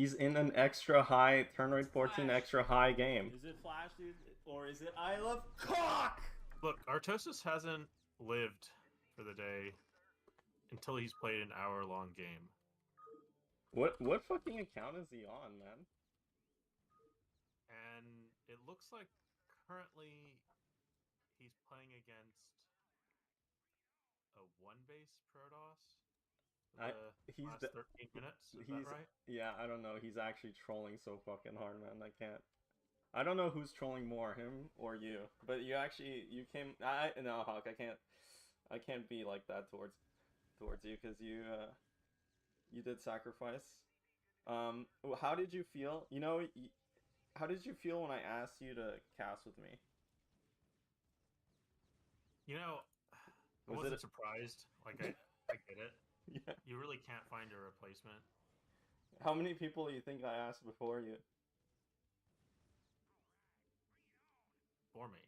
He's in an extra high turn rate 14 Flash. extra high game. Is it Flash, dude? Or is it I love cock? Look, Artosis hasn't lived for the day until he's played an hour-long game. What fucking account is he on, man? And it looks like currently he's playing against a one-base Protoss for the last 13 minutes. Is that right? Yeah, I don't know. He's actually trolling so fucking hard, man. I can't. I don't know who's trolling more, him or you. But you came. No, Hawk. I can't be like that towards you because you did sacrifice. How did you feel? How did you feel when I asked you to cast with me? I wasn't surprised. Like I get it. Yeah. You really can't find a replacement. How many people do you think I asked before you? For me.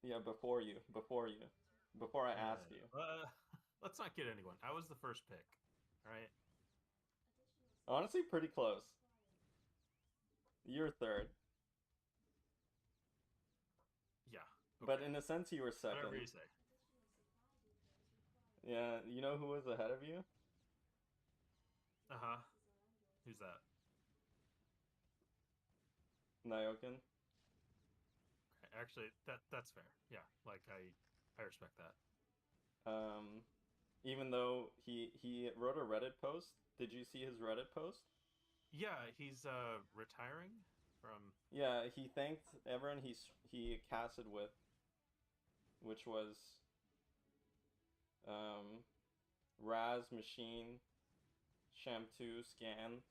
Yeah, before you. Before I asked you. Let's not get anyone. I was the first pick, right? Honestly, pretty close. You're third. Yeah. Okay. But in a sense, you were second. Whatever you say. Yeah, you know who was ahead of you? Uh-huh. Who's that? Nyokin. Actually, that's fair. Yeah, like I respect that. Even though he wrote a Reddit post. Did you see his Reddit post? Yeah, he's retiring from. Yeah, he thanked everyone he casted with, which was Raz, Machine, Sham2, Scan,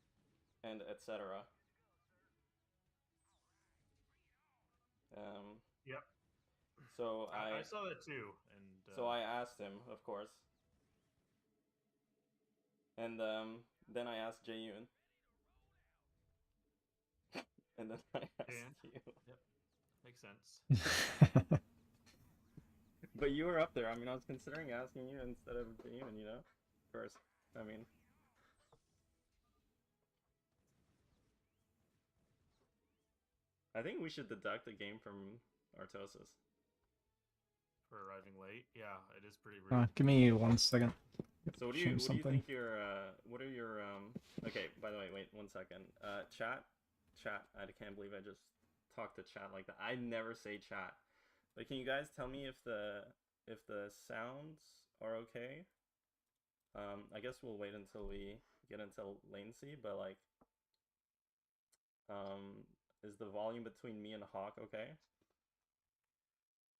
and etc. Yep. So I saw that too, and so I asked him, of course, and then I asked Jaeyoon, and then I asked you. Yep, makes sense. But you were up there. I mean, I was considering asking you instead of Jaeyoon, first. I mean. I think we should deduct a game from Artosis. For arriving late? Yeah, it is pretty rude. Give me 1 second. So what do you think your what are your okay, by the way, wait 1 second. Chat, I can't believe I just talked to chat like that. I never say chat. But can you guys tell me if the sounds are okay? I guess we'll wait until we get into latency, but like is the volume between me and Hawk okay?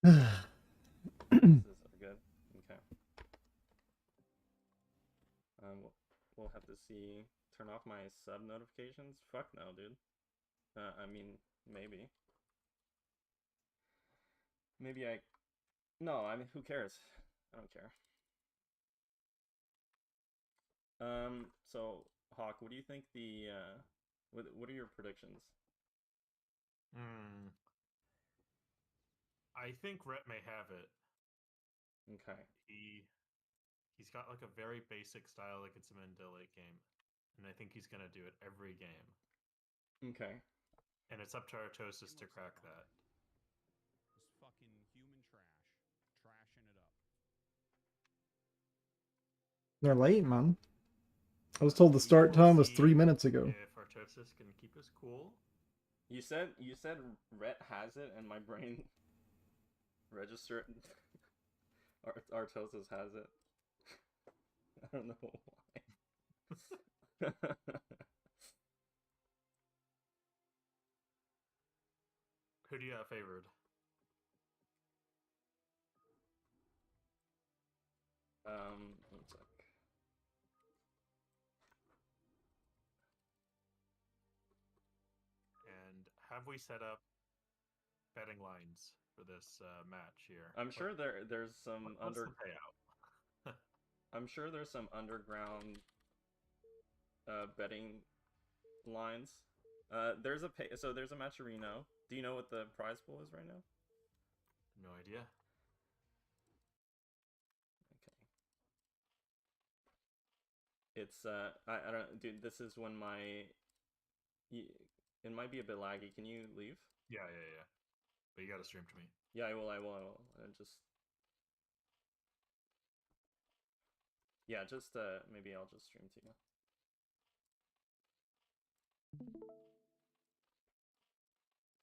This is good. Okay. We'll have to see. Turn off my sub notifications. Fuck no, dude. I mean, maybe. No, I mean, who cares? I don't care. So Hawk, what do you think what are your predictions? I think Rhett may have it. Okay. He's got like a very basic style that gets him into late game, and I think he's gonna do it every game. Okay. And it's up to Artosis to crack that. This fucking human trash, trashing it up. They're late, man. I was told the start time was 3 minutes ago. If Artosis can keep us cool. You said Rhett has it, and my brain registered Artosis has it. I don't know why. Who do you have favored? One sec. And have we set up betting lines for this match here? I'm sure there's some what's the payout? I'm sure there's some underground betting lines. There's a Matcherino. Do you know what the prize pool is right now? No idea. Okay. It's I don't, dude. This is when my It might be a bit laggy. Can you leave? Yeah. But you gotta stream to me. Yeah, I will. And just just maybe I'll just stream to you.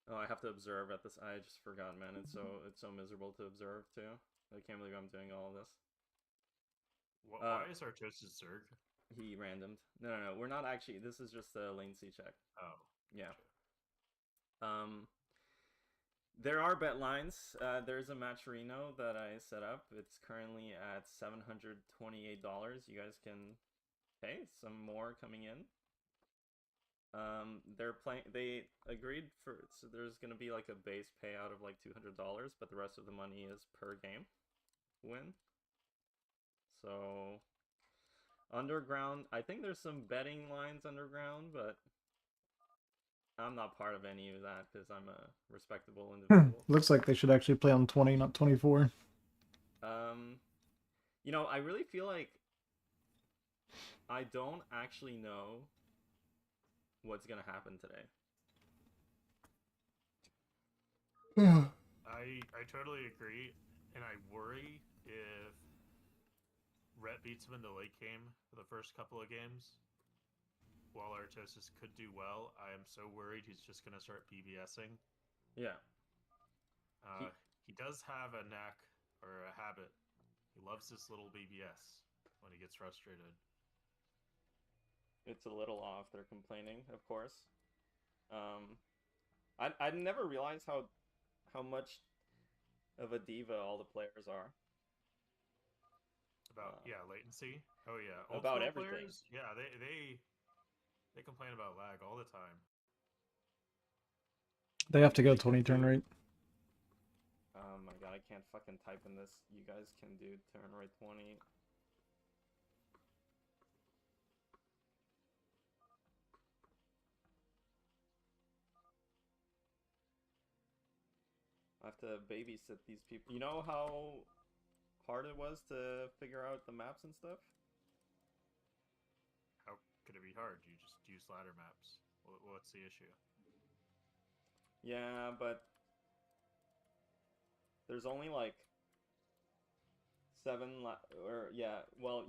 Oh, I have to observe at this. I just forgot, man. It's so miserable to observe too. I can't believe I'm doing all of this. Why is Artosis Zerg? He randomed. No. We're not actually. This is just a latency check. Oh. Yeah. There are bet lines. There's a Matcherino that I set up. It's currently at $728. You guys can pay some more coming in. They agreed so there's gonna be like a base payout of like $200, but the rest of the money is per game win. So underground, I think there's some betting lines underground, but I'm not part of any of that because I'm a respectable individual. Looks like they should actually play on 20, not 24. You know, I really feel like I don't actually know what's gonna happen today. I totally agree, and I worry if Rhett beats him in the late game for the first couple of games, while Artosis could do well. I am so worried he's just gonna start BBSing. Yeah. He does have a knack or a habit. He loves this little BBS when he gets frustrated. It's a little off. They're complaining, of course. I never realized how much of a diva all the players are. About latency. Oh yeah, about everything. Players, yeah, they complain about lag all the time. They have to go 20 turn rate. Oh my god, I can't fucking type in this. You guys can do turn rate 20. I have to babysit these people. You know how hard it was to figure out the maps and stuff? How could it be hard? You just use ladder maps. What's the issue? Yeah, but there's only like 7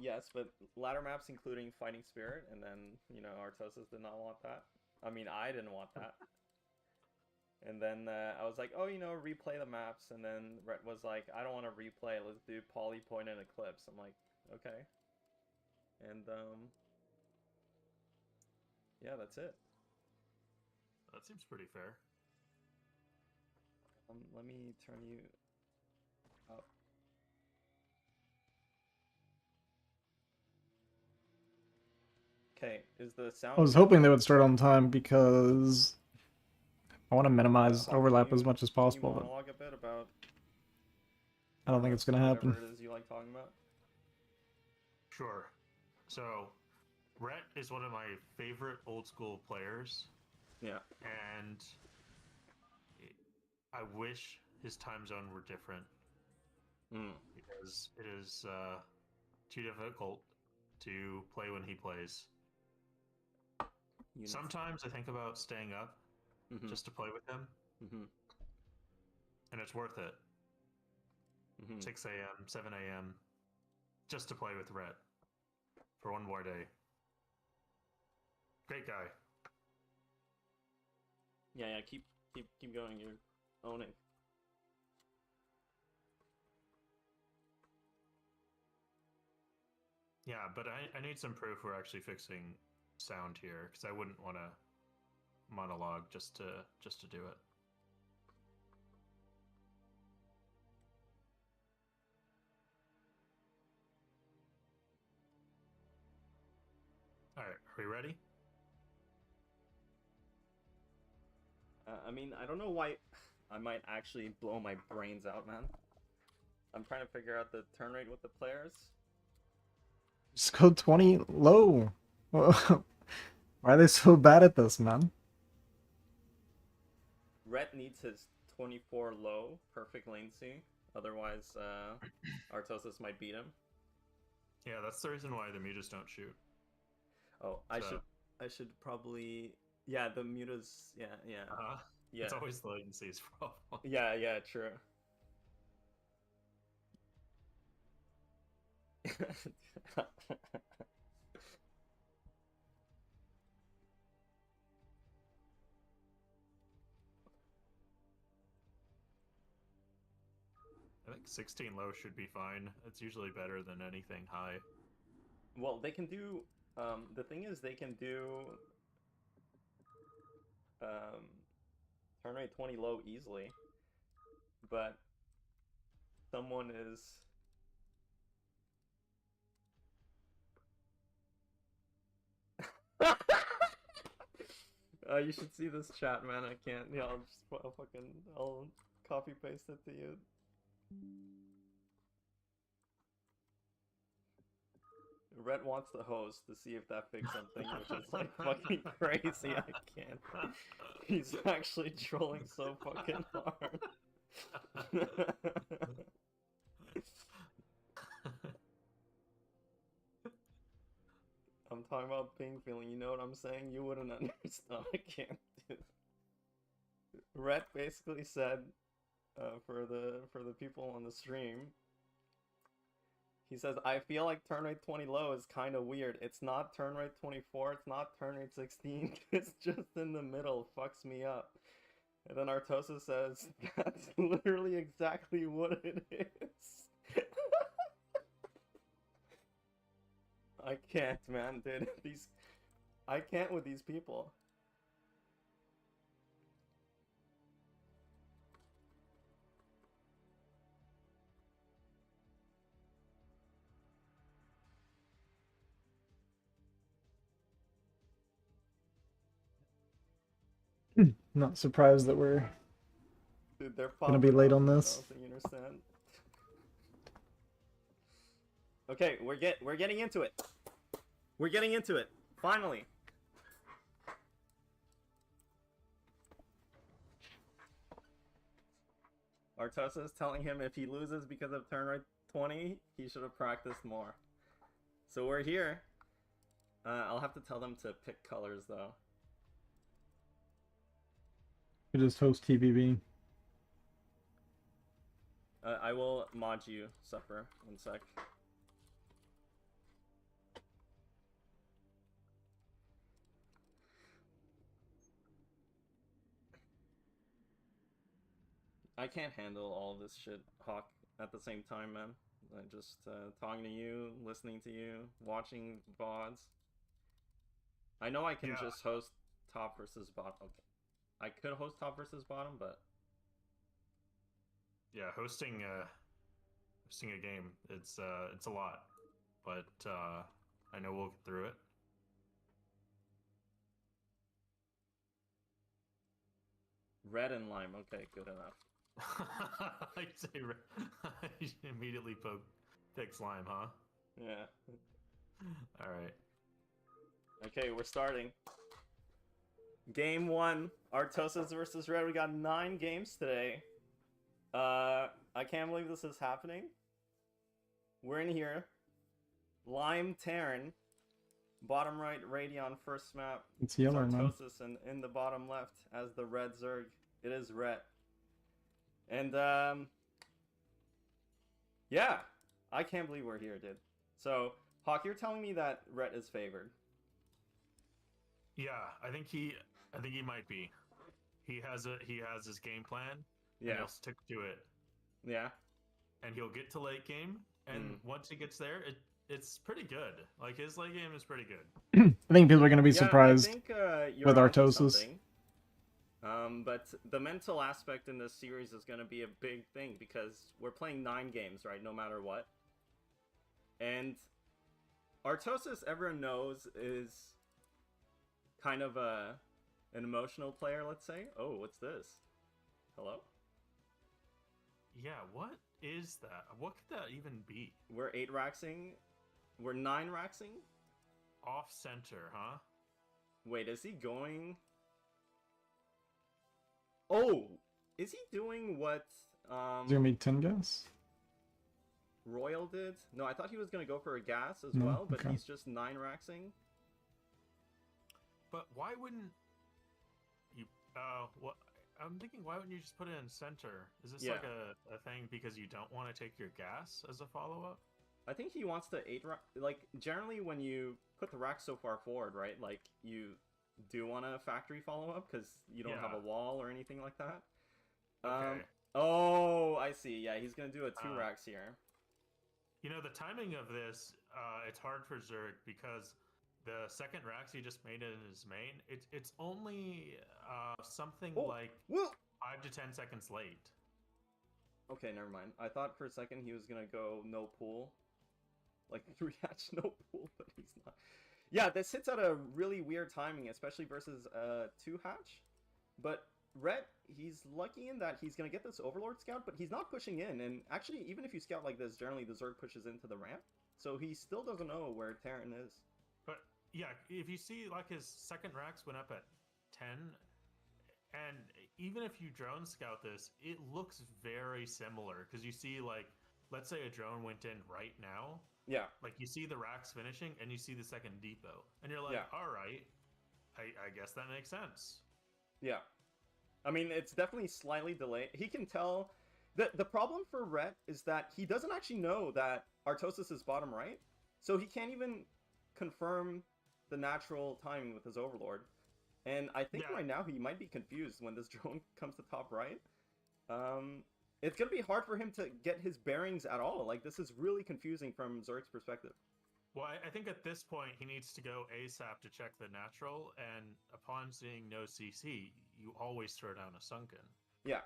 yes, but ladder maps including Fighting Spirit, and then, you know, Artosis did not want that. I mean, I didn't want that. And then I was like, oh, you know, replay the maps. And then Rhett was like, I don't want to replay. Let's do poly, point, and eclipse. I'm like, okay. And yeah, that's it. That seems pretty fair. Let me turn you up. Okay, is the sound? I was hoping they would start on time because I want to minimize overlap as much as possible. Can you monologue a bit about? I don't think it's gonna happen. Whatever it is you like talking about. Sure. So, Rhett is one of my favorite old school players. Yeah. And I wish his time zone were different. Because it is too difficult to play when he plays. Sometimes I think about staying up just to play with him. And it's worth it. 6 a.m., 7 a.m. just to play with Rhett for one more day. Great guy. Yeah, keep going. You're owning. Yeah, but I need some proof we're actually fixing sound here, because I wouldn't want to monologue just to do it. All right, are we ready? I mean, I don't know why. I might actually blow my brains out, man. I'm trying to figure out the turn rate with the players. Just go 20 low. Why are they so bad at this, man? Rhett needs his 24 low, perfect latency. Otherwise, Artosis might beat him. Yeah, that's the reason why the mutas don't shoot. Oh, I should probably Yeah, the mute is yeah. Yeah. It's always the latency's problem. Yeah, true. I think 16 low should be fine. It's usually better than anything high. Well, they can do. The thing is, they can do turn rate 20 low easily, but someone is. You should see this chat, man. I can't. Yeah, I'll copy paste it to you. Rhett wants the host to see if that fixed something, which is like fucking crazy. I can't. He's actually trolling so fucking hard. I'm talking about ping feeling, you know what I'm saying? You wouldn't understand. I can't do it. Rhett basically said, for the people on the stream, he says, I feel like turn rate 20 low is kind of weird. It's not turn rate 24, it's not turn rate 16, it's just in the middle. Fucks me up. And then Artosis says, that's literally exactly what it is. I can't, man, dude. I can't with these people. Not surprised that we're Dude, they're gonna be late on this. So you understand? Okay, we're getting into it. We're getting into it. Finally. Artosis is telling him if he loses because of turn rate 20, he should have practiced more. So we're here. I'll have to tell them to pick colors though. You just host TVB. I will mod you, Supper. 1 sec. I can't handle all this shit, Hawk, at the same time, man. I just talking to you, listening to you, watching VODs. I know I can just host top versus bottom. Okay. I could host top versus bottom, but yeah, hosting a game, it's a lot, but I know we'll get through it. Red and lime. Okay, good enough. I'd say you immediately pick slime, huh? Yeah. All right. Okay, we're starting. Game 1, Artosis versus Red. We got 9 games today. I can't believe this is happening. We're in here. Lime Terran. Bottom right, Radion, first map. It's yellow, man. Artosis, and in the bottom left as the red Zerg. It is Red. And, yeah. I can't believe we're here, dude. So, Hawk, you're telling me that Red is favored. Yeah, I think he might be. He has his game plan. Yeah. And he'll stick to it. Yeah. And he'll get to late game, and once he gets there, it's pretty good. Like, his late game is pretty good. I think people are going to be surprised I think, with Artosis. But the mental aspect in this series is going to be a big thing because we're playing 9 games, right? No matter what. And Artosis, everyone knows, is kind of an emotional player, let's say. Oh, what's this? Hello? Yeah, what is that? What could that even be? We're 8-raxing. We're 9-raxing? Off center, huh? Wait, is he going... Oh! Is he doing what, Do you mean 10 gas? Royal did? No, I thought he was going to go for a gas as No, well, but okay. he's just 9-raxing. But why wouldn't What? I'm thinking, why wouldn't you just put it in center? Is this Yeah. like a thing because you don't want to take your gas as a follow-up? I think he wants to like generally when you put the rack so far forward, right? Like you do want a factory follow up because you don't have Yeah. a wall or anything like that. Okay. Oh, I see. Yeah, he's gonna do a 2 racks here. You know, the timing of this, it's hard for Zerg because the second racks he just made in his main, it's only something like Whoa! 5 to 10 seconds late. Okay, never mind. I thought for a second he was gonna go no pool. Like 3 hatch no pool, but he's not. Yeah, this hits at a really weird timing, especially versus 2 hatch. But Rhett, he's lucky in that he's gonna get this Overlord scout, but he's not pushing in. And actually, even if you scout like this, generally the Zerg pushes into the ramp, so he still doesn't know where Terran is. But yeah, if you see like his second racks went up at 10, and even if you drone scout this, it looks very similar because you see like, let's say a drone went in right now. Yeah. Like you see the racks finishing and you see the second depot, and you're like, Yeah. all right, I guess that makes sense. Yeah. I mean, it's definitely slightly delayed. He can tell. The problem for Rhett is that he doesn't actually know that Artosis is bottom right, so he can't even confirm the natural timing with his Overlord. And I think right now he might be confused when this drone comes to top right. It's going to be hard for him to get his bearings at all. Like, this is really confusing from Zerg's perspective. Well, I think at this point he needs to go ASAP to check the natural, and upon seeing no CC, you always throw down a sunken. Yeah.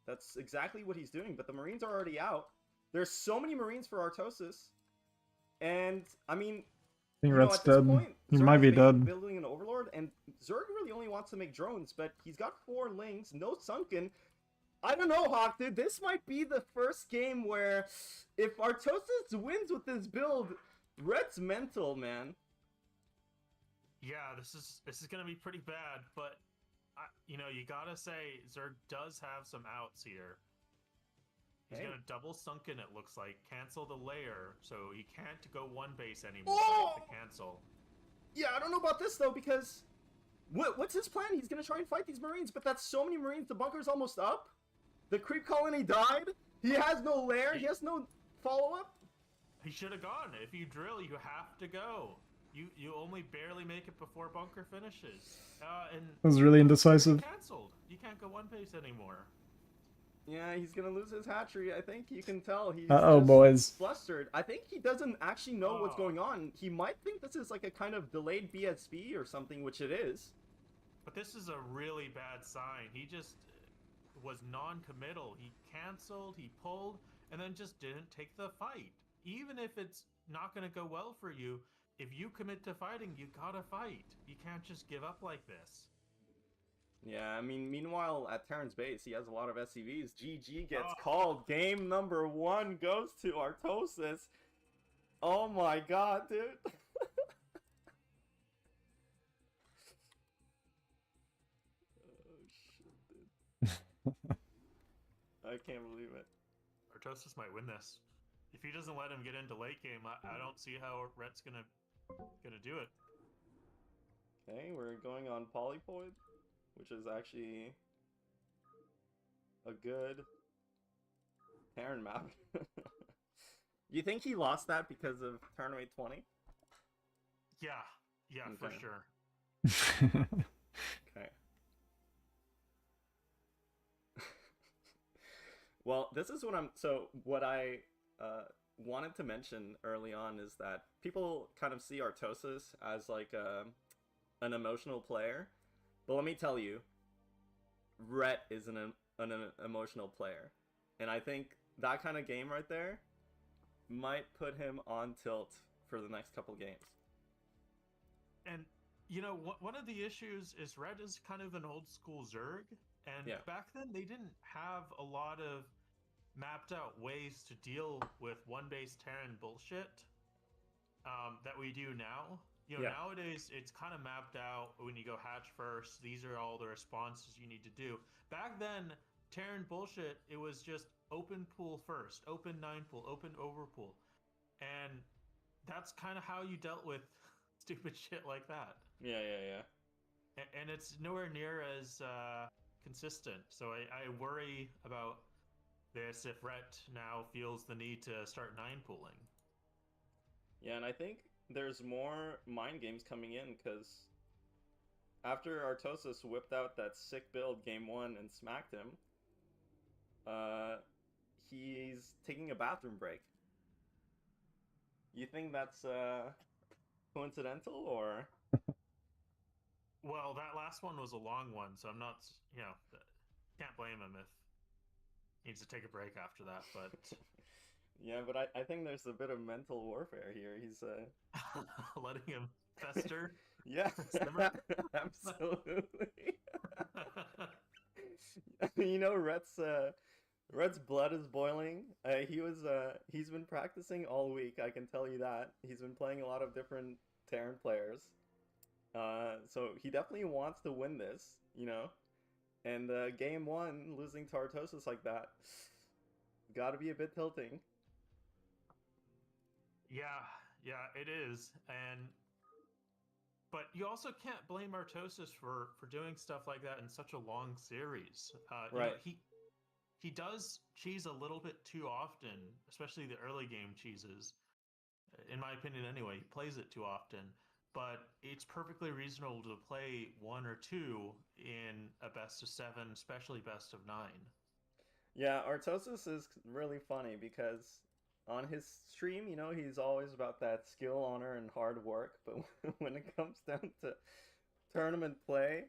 That's exactly what he's doing, but the Marines are already out. There's so many Marines for Artosis. And, I mean, I think you know, Rhett's at this dead. point, He Zerg might is be basically dead. building an Overlord, and Zerg really only wants to make drones, but he's got 4 lings, no sunken. I don't know, Hawk, dude. This might be the first game where if Artosis wins with this build, Rhett's mental, man. Yeah, this is gonna be pretty bad, but you know, you gotta say Zerg does have some outs here. He's gonna double sunken, it looks like, cancel the layer, so he can't go 1 base anymore. To cancel. Yeah, I don't know about this though, because what's his plan? He's gonna try and fight these Marines, but that's so many Marines. The bunker's almost up. The creep colony died. He has no lair. He has no follow-up. He should have gone. If you drill, you have to go. You only barely make it before bunker finishes. And That was really indecisive. Canceled. You can't go 1 base anymore. Yeah, he's gonna lose his hatchery. I think you can tell he's boys. flustered. I think he doesn't actually know what's going on. He might think this is like a kind of delayed BSB or something, which it is. But this is a really bad sign. He just was non-committal. He canceled, he pulled, and then just didn't take the fight. Even if it's not going to go well for you, if you commit to fighting, you gotta fight. You can't just give up like this. Yeah, I mean, meanwhile, at Terran's base, he has a lot of SCVs. GG gets called. Game number 1 goes to Artosis. Oh my god, dude. Oh, shit, dude. I can't believe it. Artosis might win this. If he doesn't let him get into late game, I don't see how Rhett's gonna do it. Okay, we're going on Polypoid, which is actually a good Terran map. You think he lost that because of turn rate 20? Yeah, Okay. for sure. Okay. Well, this is what I wanted to mention early on is that people kind of see Artosis as like an emotional player, but let me tell you, Rhett is an emotional player, and I think that kind of game right there might put him on tilt for the next couple games. And you know, one of the issues is Rhett is kind of an old school Zerg, and back then they didn't have a lot of mapped out ways to deal with 1 base Terran bullshit that we do now. You know, nowadays it's kind of mapped out when you go hatch first. These are all the responses you need to do. Back then, Terran bullshit, it was just open pool first, open 9 pool, open over pool. And that's kind of how you dealt with stupid shit like that. Yeah. and it's nowhere near as consistent. So I worry about this if Rhett now feels the need to start 9-pooling. Yeah, and I think there's more mind games coming in because after Artosis whipped out that sick build game 1 and smacked him, he's taking a bathroom break. You think that's coincidental or? Well, that last one was a long one, so I'm not, can't blame him if he needs to take a break after that, but... Yeah, but I think there's a bit of mental warfare here. He's letting him fester. Yeah, absolutely. You know, Rhett's blood is boiling. He's been practicing all week. I can tell you that. He's been playing a lot of different Terran players. So he definitely wants to win this, you know. And game 1, losing to Artosis like that, got to be a bit tilting. Yeah, it is. But you also can't blame Artosis for doing stuff like that in such a long series. Right. He does cheese a little bit too often, especially the early game cheeses. In my opinion, anyway, he plays it too often. But it's perfectly reasonable to play 1 or 2 in a best of 7, especially best of 9. Yeah, Artosis is really funny because on his stream, you know, he's always about that skill, honor, and hard work. But when it comes down to tournament play,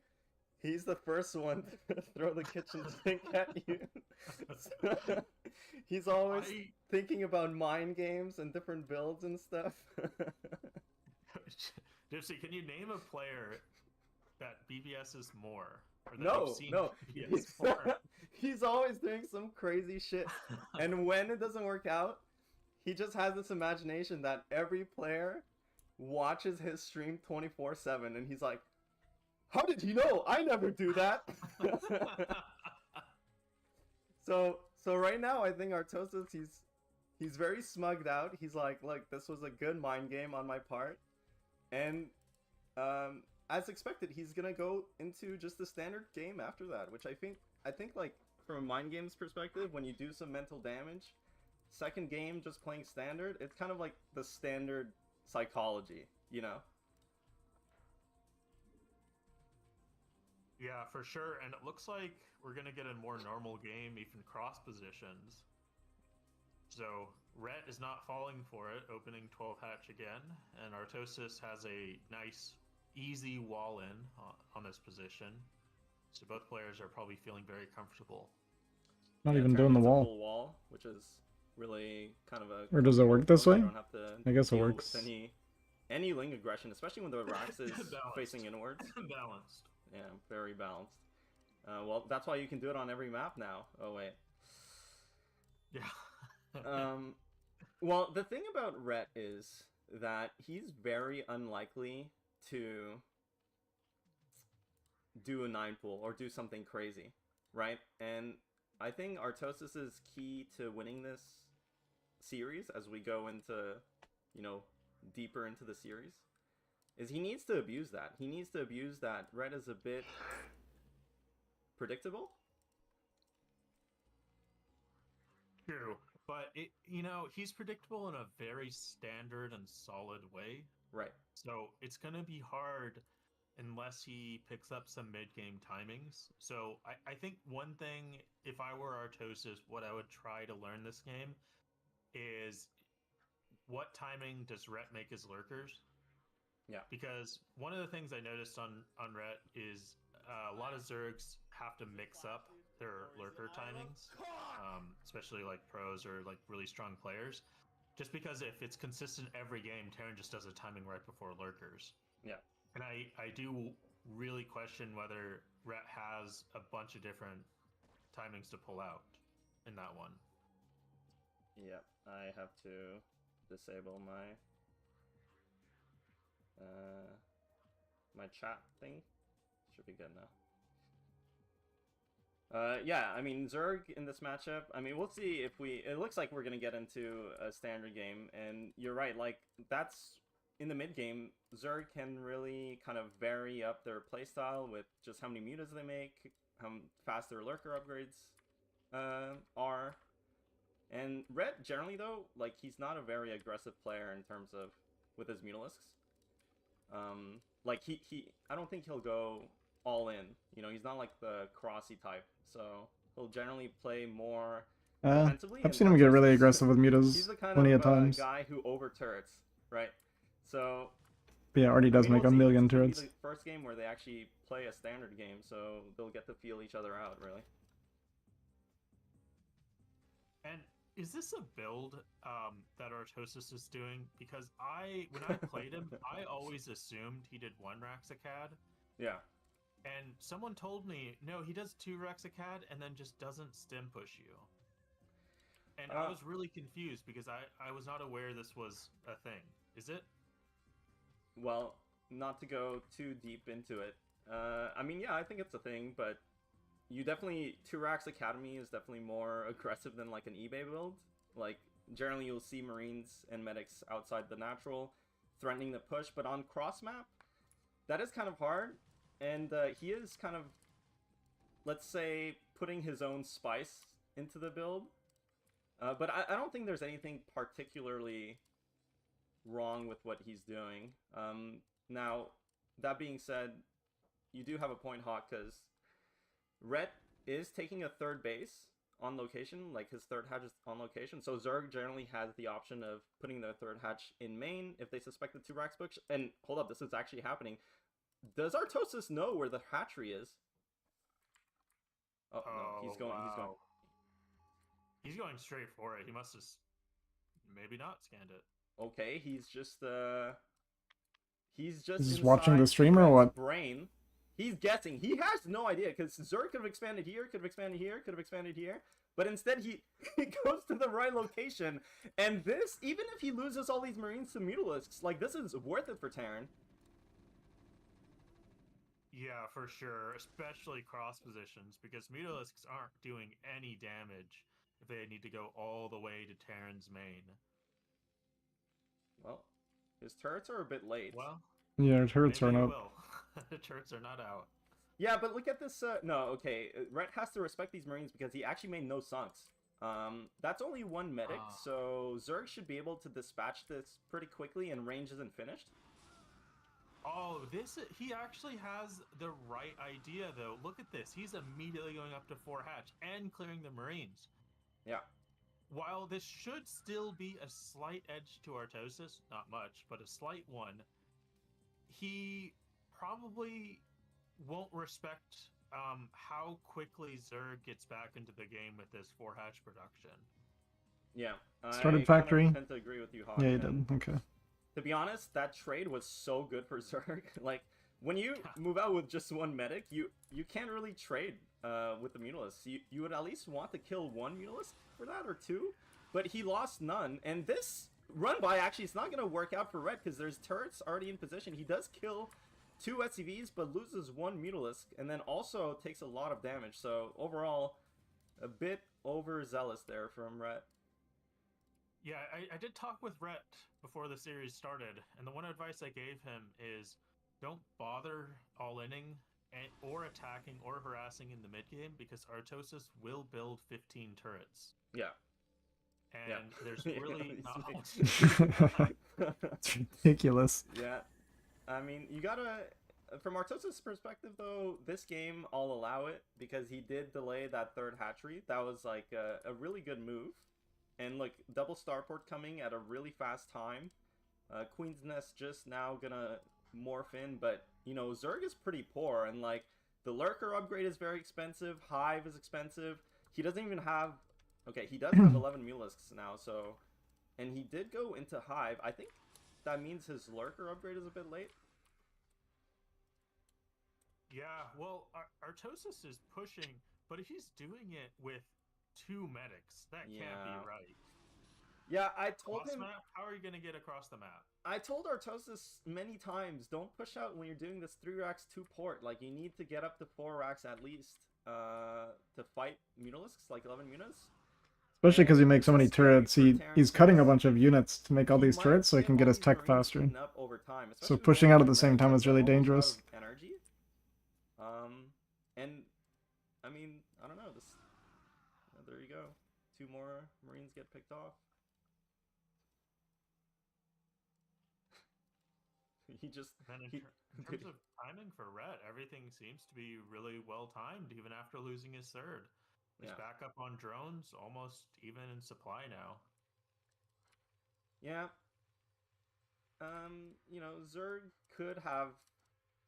he's the first one to throw the kitchen sink at you. So, he's always thinking about mind games and different builds and stuff. Gypsy, can you name a player that BBS's more? Or that No, you've seen no. BBS more? He's always doing some crazy shit. And when it doesn't work out, he just has this imagination that every player watches his stream 24/7 and he's like, how did he know? I never do that. So right now I think Artosis, he's very smugged out. He's like, look, this was a good mind game on my part. And as expected, he's gonna go into just the standard game after that, which I think like from a mind games perspective, when you do some mental damage, second game just playing standard, it's kind of like the standard psychology, you know? Yeah, for sure. And it looks like we're gonna get a more normal game, even cross positions. So Rhett is not falling for it, opening 12 hatch again, and Artosis has a nice, easy wall in on this position. So both players are probably feeling very comfortable. Not even doing the wall. Full wall, which is really kind of a. Or does it work this way? Don't have to I guess it works. Any link aggression, especially when the Rax is facing inwards. Balanced. Yeah, very balanced. Well, that's why you can do it on every map now. Oh wait. Yeah. Well, the thing about Rhett is that he's very unlikely to do a 9-pool or do something crazy, right? And I think Artosis is key to winning this series as we go into, you know, deeper into the series, is he needs to abuse that. He needs to abuse that Rhett is a bit predictable. True. But, he's predictable in a very standard and solid way. Right. So it's going to be hard unless he picks up some mid-game timings. So I think one thing, if I were Artosis, what I would try to learn this game is what timing does Rhett make his lurkers? Yeah. Because one of the things I noticed on Rhett is a lot of Zergs have to mix up their lurker timings, especially like pros or like really strong players. Just because if it's consistent every game, Terran just does a timing right before lurkers. Yeah. And I do really question whether Rhett has a bunch of different timings to pull out in that one. Yeah, I have to disable my my chat thing. Should be good now. Yeah, I mean, Zerg in this matchup, I mean, we'll see if it looks like we're going to get into a standard game, and you're right, like, that's in the mid game, Zerg can really kind of vary up their playstyle with just how many mutas they make, how fast their lurker upgrades are. And Red, generally though, like, he's not a very aggressive player in terms of with his Mutalisks. Like, I don't think he'll go all in. You know, he's not like the Crossy type, so he'll generally play more defensively. I've seen him get really aggressive with mutas he's the kind plenty of of times. guy who over turrets, right? So But yeah, Artie does make a million It's gonna be turrets. the first game where they actually play a standard game, so they'll get to feel each other out, really. And is this a build that Artosis is doing? Because when I played him, I always assumed he did 1 Raxacad. Yeah. And someone told me, no, he does 2 Raxacad and then just doesn't stim push you. And I was really confused because I was not aware this was a thing. Is it? Well, not to go too deep into it. I mean, yeah, I think it's a thing, but you definitely... 2-Rax Academy is definitely more aggressive than, like, an eBay build. Like, generally you'll see Marines and Medics outside the natural, threatening the push, but on cross-map, that is kind of hard, and he is kind of, let's say, putting his own spice into the build. But I don't think there's anything particularly wrong with what he's doing. Now, that being said, you do have a point, Hawk, because Ret is taking a 3rd base on location, like his 3rd hatch is on location, so Zerg generally has the option of putting their 3rd hatch in main if they suspect the 2-Rax push. And hold up, this is actually happening. Does Artosis know where the hatchery is? Oh, no, he's going. He's going straight for it. He must have maybe not scanned it. Okay, he's just watching the stream or what? Brain. He's guessing. He has no idea, because Zerg could have expanded here, could have expanded here, could have expanded here, but instead he goes to the right location. And this, even if he loses all these Marines to Mutalisks, like, this is worth it for Terran. Yeah, for sure, especially cross positions, because Mutalisks aren't doing any damage if they need to go all the way to Terran's main. Well, his turrets are a bit late. Well, yeah, turrets are not. The turrets are not out. Yeah, but look at this. No, okay. Ret has to respect these Marines because he actually made no sunks. That's only 1 medic, so Zerg should be able to dispatch this pretty quickly, and range isn't finished. Oh, he actually has the right idea, though. Look at this. He's immediately going up to 4 hatch and clearing the Marines. Yeah. While this should still be a slight edge to Artosis, not much, but a slight one, he probably won't respect how quickly Zerg gets back into the game with this 4 hatch production. Yeah. Started factory. I tend to agree with you, Hawk. Yeah, you did. Okay. To be honest, that trade was so good for Zerg. Like, when you move out with just 1 medic, you can't really trade with the Mutalisk. You would at least want to kill 1 Mutalisk for that, or 2, but he lost none. And this run by, actually, it's not going to work out for Red, because there's turrets already in position. He does kill 2 SCVs, but loses 1 Mutalisk, and then also takes a lot of damage. So overall, a bit overzealous there from Ret. Yeah, I did talk with Rhett before the series started, and the one advice I gave him is don't bother all-inning or attacking or harassing in the mid-game, because Artosis will build 15 turrets. Yeah. And there's really not much. It's ridiculous. Yeah. I mean, you gotta... From Artosis' perspective, though, this game, I'll allow it, because he did delay that 3rd hatchery. That was, like, a really good move. And, look, double starport coming at a really fast time. Queen's Nest just now gonna morph in, but, you know, Zerg is pretty poor, and, like, the Lurker upgrade is very expensive, Hive is expensive. He doesn't even have... Okay, he does have 11 Mutalisks now, so... And he did go into Hive. I think that means his Lurker upgrade is a bit late. Yeah, well, Artosis is pushing, but if he's doing it with 2 medics, that can't be right. Yeah, I told him... Map? How are you going to get across the map? I told Artosis many times, don't push out when you're doing this 3 racks 2 port. Like, you need to get up to 4 racks at least to fight Mutalisks, like 11 Mutas. Especially because he And makes so this many is scary turrets. for He's Terrence cutting a since bunch of units to make all he these might turrets so he get can get all his these tech Marines faster. eaten up over time, So especially with pushing the out fact at that the same Red time just is really almost out dangerous. of energy. And I mean, I don't know. This there you go. 2 more Marines get picked off. He just And then in terms of timing for Red, everything seems to be really well timed, even after losing his third. He's back up on drones, almost even in supply now. Yeah. You know, Zerg could have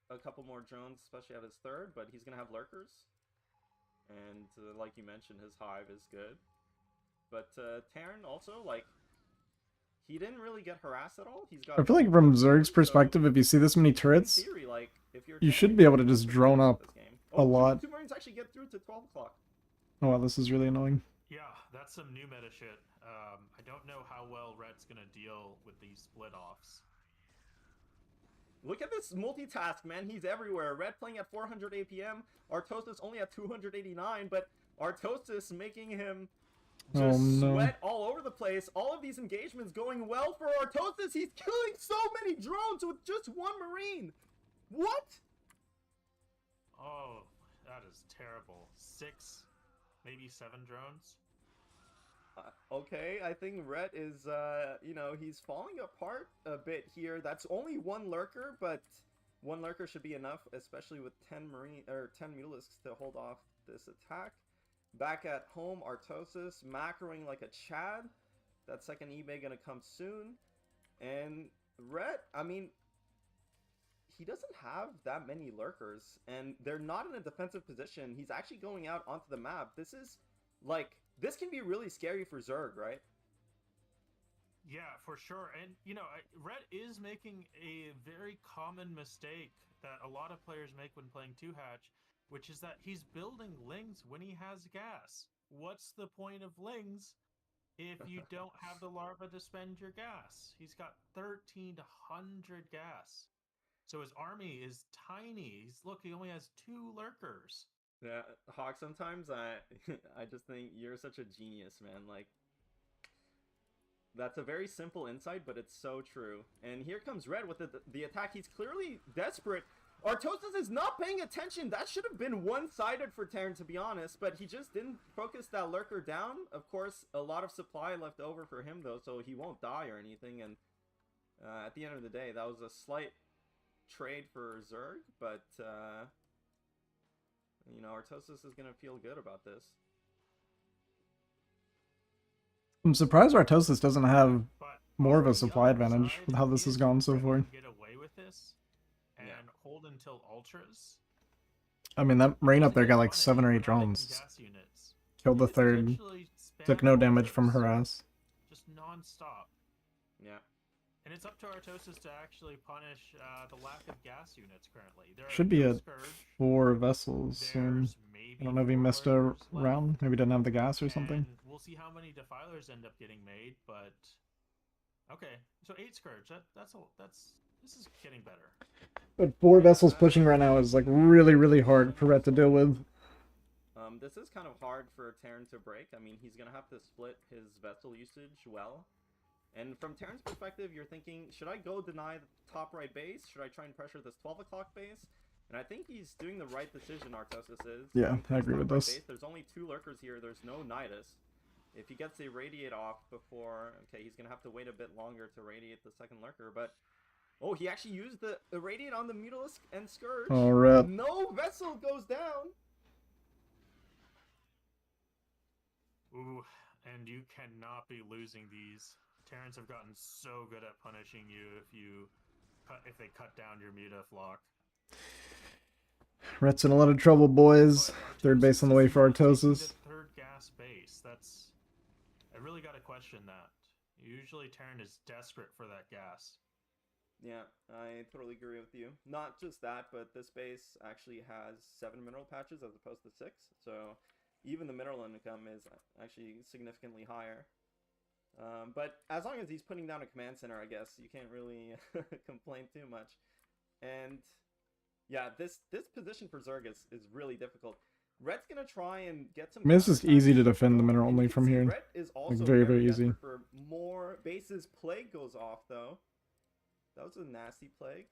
a couple more drones, especially at his third, but he's gonna have lurkers. And like you mentioned, his hive is good. But Terran also, like, he didn't really get harassed at all. He's got. I feel like from Zerg's so perspective, if you see this many turrets, in theory, like, if you're you Terran, should be able to just pretty drone good up this game. a lot. Two Marines actually get through to 12 o'clock. Oh wow, this is really annoying. Yeah, that's some new meta shit. I don't know how well Red's gonna deal with these split offs. Look at this multitask, man. He's everywhere. Red playing at 400 APM. Artosis only at 289, but Artosis making him just sweat all over the place. All of these engagements going well for Artosis. He's killing so many drones with just 1 Marine. What? Oh, that is terrible. 6, maybe 7 drones. Okay, I think Red is, you know, he's falling apart a bit here. That's only 1 lurker, but 1 lurker should be enough, especially with 10 Mutalisks to hold off this attack. Back at home, Artosis macroing like a Chad. That second eBay gonna come soon. And Red, I mean, he doesn't have that many lurkers, and they're not in a defensive position. He's actually going out onto the map. This is, like, this can be really scary for Zerg, right? Yeah, for sure. And, you know, Red is making a very common mistake that a lot of players make when playing 2-hatch, which is that he's building lings when he has gas. What's the point of lings if you don't have the larva to spend your gas? He's got 1,300 gas. So his army is tiny. Look, he only has 2 lurkers. Yeah, Hawk, sometimes I just think you're such a genius, man. Like, that's a very simple insight, but it's so true. And here comes Red with the attack. He's clearly desperate. Artosis is not paying attention. That should have been one-sided for Terran, to be honest, but he just didn't focus that lurker down. Of course, a lot of supply left over for him, though, so he won't die or anything. And at the end of the day, that was a slight trade for Zerg, but you know, Artosis is gonna feel good about this. I'm surprised Artosis doesn't have But more of on a the supply other advantage side, with how this has gone so Red far. can get away with this and hold until ultras. I mean, that Marine up there got like On it, 7 or 8 without making drones. gas units. Killed the He could third. potentially Took spam no damage from ultras harass. just non-stop. Yeah. And it's up to Artosis to actually punish the lack of gas units currently. There Should are be no at Scourge. 4 vessels soon. There's maybe I don't know if he 4 missed a lurkers left. round. Maybe didn't have the gas or something. And we'll see how many defilers end up getting made, but okay. So 8 Scourge. This is getting better. But 4 vessels pushing right now is like really hard for Red to deal with. This is kind of hard for Terran to break. I mean, he's gonna have to split his vessel usage well. And from Terran's perspective, you're thinking, should I go deny the top right base? Should I try and pressure this 12 o'clock base? And I think he's doing the right decision, Artosis is. Yeah, I agree with this. Base. There's only 2 lurkers here. There's no Nidus. If he gets a radiate off before... Okay, he's going to have to wait a bit longer to radiate the second lurker, but... Oh, he actually used the radiate on the Mutalisk and Scourge. Oh, rip. No vessel goes down! Ooh, and you cannot be losing these. Terrans have gotten so good at punishing you if they cut down your mutaflock. Red's in a lot of trouble, boys. Third base on the way for Artosis. Third gas base. I really got to question that. Usually Terran is desperate for that gas. Yeah, I totally agree with you. Not just that, but this base actually has 7 mineral patches as opposed to 6, so even the mineral income is actually significantly higher. But as long as he's putting down a command center, I guess, you can't really complain too much. And yeah, this position for Zerg is really difficult. Red's gonna try and get some. I mean, this is easy to defend the mineral And only you can from see here. Red is also very, very easy. desperate for more bases. Plague goes off though. That was a nasty plague.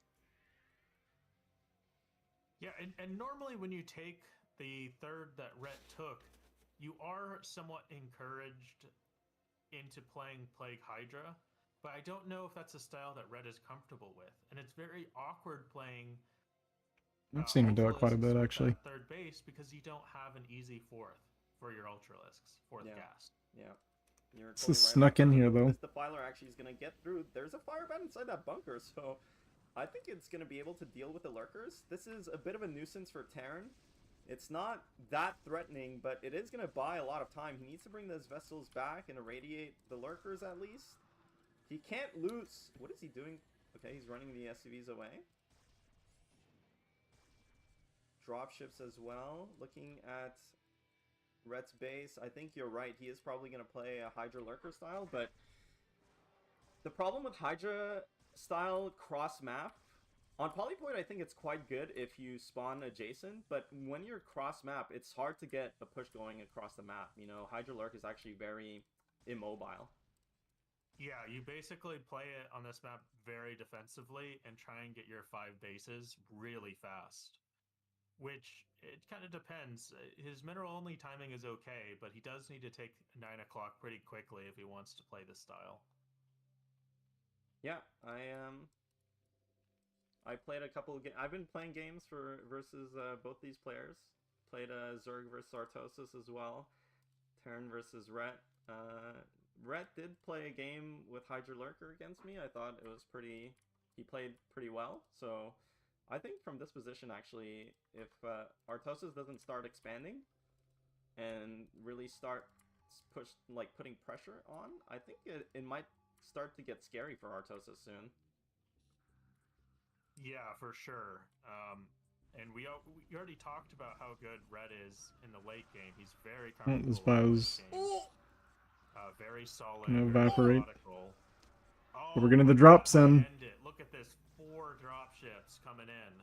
Yeah, and normally when you take the third that Rhett took, you are somewhat encouraged into playing Plague Hydra, but I don't know if that's a style that Rhett is comfortable with, and it's very awkward playing. I've seen him do it quite a Ultralisks bit, with actually. that third base because you don't have an easy fourth for your Ultralisks, fourth Yeah. gas. Yeah. You're This totally is right snuck about in that. here, though. This Defiler actually is going to get through. There's a fire bat inside that bunker, so I think it's going to be able to deal with the lurkers. This is a bit of a nuisance for Terran. It's not that threatening, but it is going to buy a lot of time. He needs to bring those vessels back and irradiate the lurkers at least. He can't lose. What is he doing? Okay, he's running the SCVs away. Dropships as well. Looking at Rhett's base, I think you're right. He is probably going to play a Hydra Lurker style, but the problem with Hydra style cross map, on Polypoid I think it's quite good if you spawn adjacent, but when you're cross map, it's hard to get a push going across the map. You know, Hydra Lurk is actually very immobile. Yeah, you basically play it on this map very defensively and try and get your 5 bases really fast. Which, it kind of depends. His mineral-only timing is okay, but he does need to take 9 o'clock pretty quickly if he wants to play this style. Yeah, I played a couple of games. I've been playing games versus both these players. Played Zerg versus Artosis as well. Terran versus Rhett. Rhett did play a game with Hydra Lurker against me. I thought it was pretty... He played pretty well, so... I think from this position, actually, if Artosis doesn't start expanding and really start putting pressure on, I think it might start to get scary for Artosis soon. Yeah, for sure. And we already talked about how good Red is in the late game. He's very comfortable. This bio's very solid. gonna very evaporate. methodical. We're getting the drops in. Look at this, 4 dropships coming in.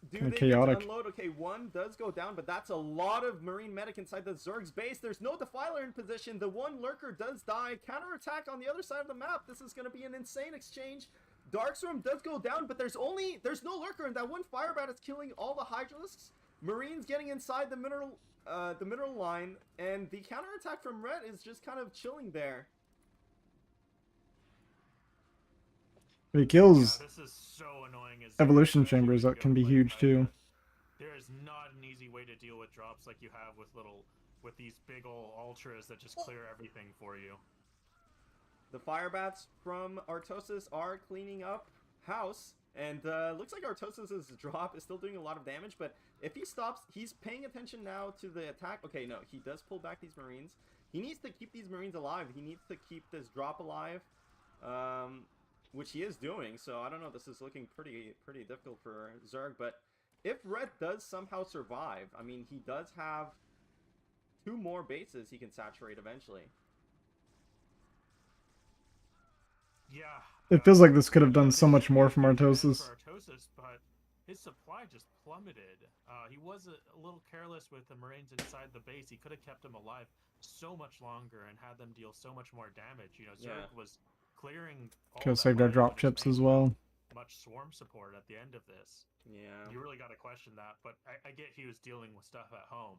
Dude, Kinda they chaotic. need to unload. Okay, one does go down, but that's a lot of Marine Medic inside the Zerg's base. There's no Defiler in position. The one Lurker does die. Counterattack on the other side of the map. This is going to be an insane exchange. Darkstorm does go down, but there's no Lurker, and that one Firebat is killing all the Hydralisks. Marines getting inside the mineral line, and the counterattack from Red is just kind of chilling there. If he kills Yeah, this is so annoying. evolution chambers, that can be huge too. There is not an easy way to deal with drops like you have with these big ol' ultras that just clear everything for you. The Firebats from Artosis are cleaning up house, and looks like Artosis' drop is still doing a lot of damage, but if he stops, he's paying attention now to the attack. Okay, no, he does pull back these Marines. He needs to keep these Marines alive. He needs to keep this drop alive, which he is doing, so I don't know, this is looking pretty difficult for Zerg, but if Red does somehow survive, I mean, he does have 2 more bases he can saturate eventually. Yeah. It feels like this could have done so much more from Artosis. But his supply just plummeted. He was a little careless with the Marines inside the base. He could have kept them alive so much longer and had them deal so much more damage. You know, Zerg was clearing all Could have that saved our land drop with his chips main as well. drop. Much swarm support at the end of this. Yeah. You really got to question that, but I get he was dealing with stuff at home.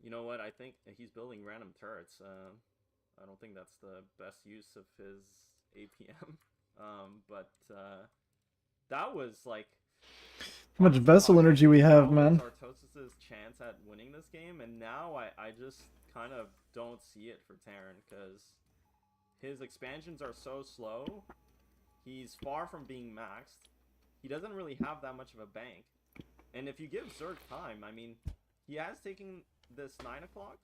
You know what? I think he's building random turrets. I don't think that's the best use of his APM. But that was like... How much vessel energy we have, man. Artosis' chance at winning this game, and now I just kind of don't see it for Terran, because his expansions are so slow. He's far from being maxed. He doesn't really have that much of a bank. And if you give Zerg time, I mean, he has taken this 9 o'clock.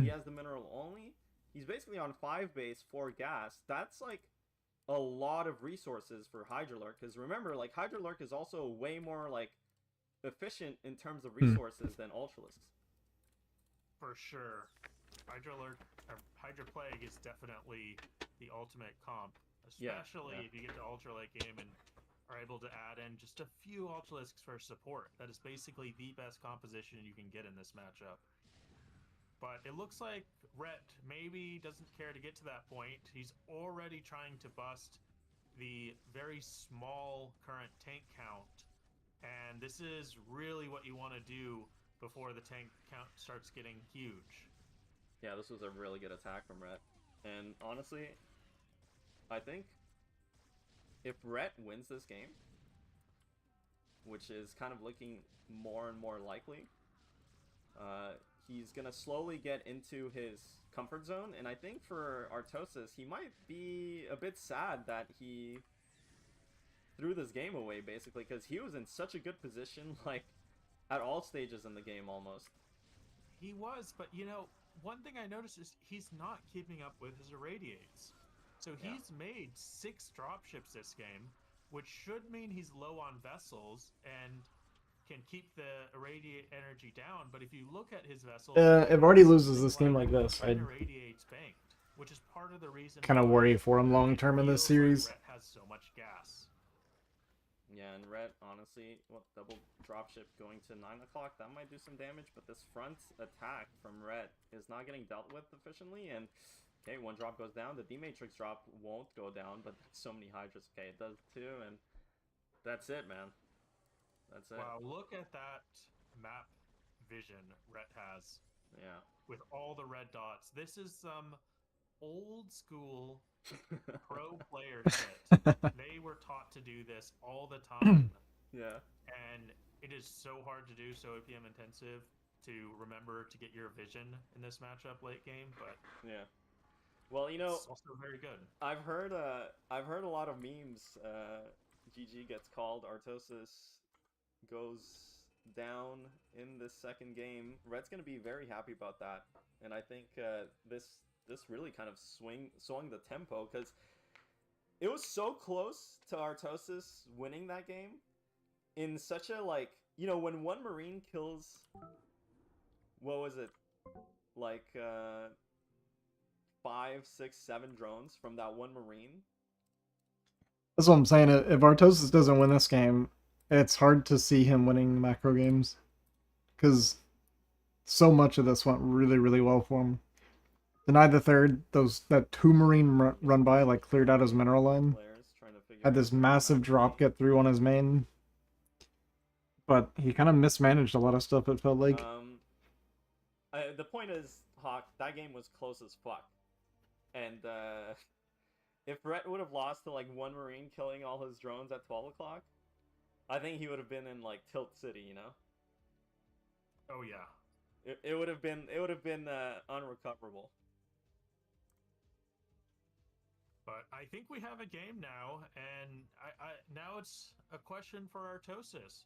He has the mineral only. He's basically on 5 base, 4 gas. That's like a lot of resources for Hydralurk, because remember, like, Hydralurk is also way more like efficient in terms of resources than Ultralisks. For sure. Hydra Plague is definitely the ultimate comp. Especially if you get to Ultra late game and are able to add in just a few Ultralisks for support. That is basically the best composition you can get in this matchup. But it looks like Rhett maybe doesn't care to get to that point. He's already trying to bust the very small current tank count. And this is really what you want to do before the tank count starts getting huge. Yeah, this was a really good attack from Rhett. And honestly, I think if Rhett wins this game, which is kind of looking more and more likely, he's going to slowly get into his comfort zone. And I think for Artosis, he might be a bit sad that he threw this game away, basically, because he was in such a good position, like, at all stages in the game, almost. He was, but, you know, one thing I noticed is he's not keeping up with his irradiates. So he's made 6 dropships this game, which should mean he's low on vessels and can keep the irradiate energy down. But if you look at his vessels, if Artie loses this game like this, I'd irradiates banked, which is part of the reason kind of worry for him long term in this series. Rhett has so much gas. Yeah, and Rhett, honestly, double dropship going to 9 o'clock, that might do some damage, but this front attack from Rhett is not getting dealt with efficiently, and okay, 1 drop goes down. The D-Matrix drop won't go down, but so many Hydras. Okay, it does too, and that's it, man. That's it. Wow, look at that map vision Rhett has. Yeah. With all the red dots. This is some old school pro player shit. They were taught to do this all the time. Yeah. And it is so hard to do, so APM intensive to remember to get your vision in this matchup late game, but yeah. Well, you know, it's also very good. I've heard a lot of memes. GG gets called, Artosis goes down in this second game. Red's gonna be very happy about that, and I think this really kind of swung the tempo, because it was so close to Artosis winning that game in such a, like, you know, when one Marine kills, what was it, like 5, 6, 7 drones from that one Marine. That's what I'm saying. If Artosis doesn't win this game, it's hard to see him winning macro games, because so much of this went really, really well for him. Denied the third, that 2 Marine run by, like, cleared out his mineral line. Had this massive drop get through on his main. But he kind of mismanaged a lot of stuff, it felt like. The point is, Hawk, that game was close as fuck. And if Rhett would have lost to, like, 1 Marine killing all his drones at 12 o'clock, I think he would have been in, like, Tilt City, you know? Oh yeah. It would have been unrecoverable. But I think we have a game now, and now it's a question for Artosis.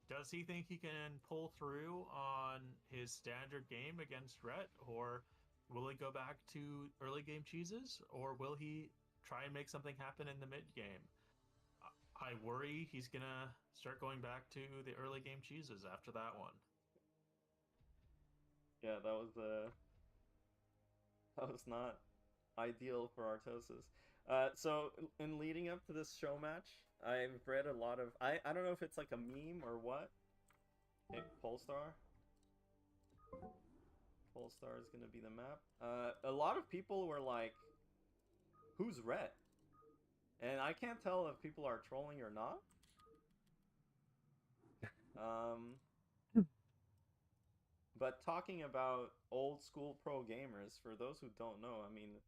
Does he think he can pull through on his standard game against Rhett, or will he go back to early game cheeses, or will he try and make something happen in the mid game? I worry he's gonna start going back to the early game cheeses after that one. Yeah, that was not ideal for Artosis. So in leading up to this show match, I've read a lot of, I don't know if it's like a meme or what. Okay, Polestar. Polestar is gonna be the map. A lot of people were like, "Who's Rhett?" And I can't tell if people are trolling or not. But talking about old school pro gamers, for those who don't know, I mean,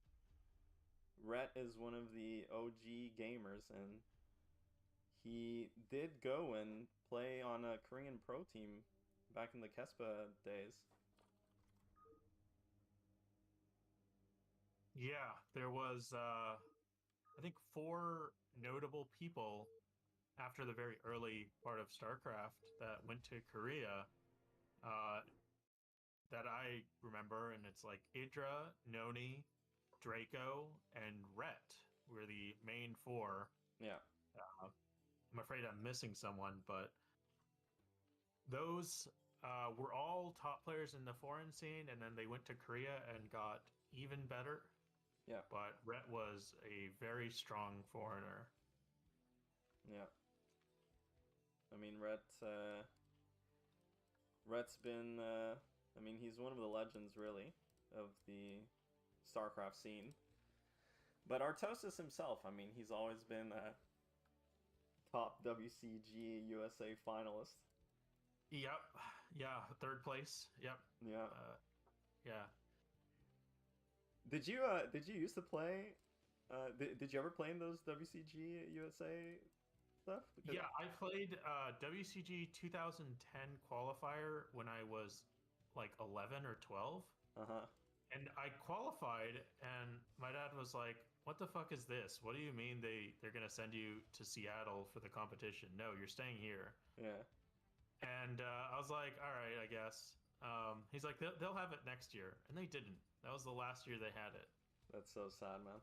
Rhett is one of the OG gamers, and he did go and play on a Korean pro team back in the Kespa days. Yeah, there was, I think, 4 notable people after the very early part of StarCraft that went to Korea that I remember, and it's like Idra, Noni, Draco, and Rhett were the main 4. Yeah. I'm afraid I'm missing someone, but those were all top players in the foreign scene, and then they went to Korea and got even better. Yeah. But Rhett was a very strong foreigner. Yeah. I mean, Rhett's been, I mean, he's one of the legends, really, of the StarCraft scene. But Artosis himself, I mean, he's always been a top WCG USA finalist. Yep. Yeah, third place. Yep. Yeah. Yeah. Did you used to play? Did you ever play in those WCG USA stuff? Because... Yeah, I played WCG 2010 qualifier when I was like 11 or 12. Uh-huh. And I qualified, and my dad was like, "What the fuck is this? What do you mean they're gonna send you to Seattle for the competition? No, you're staying here." Yeah. And I was like, "All right, I guess." He's like, "They'll have it next year," and they didn't. That was the last year they had it. That's so sad, man.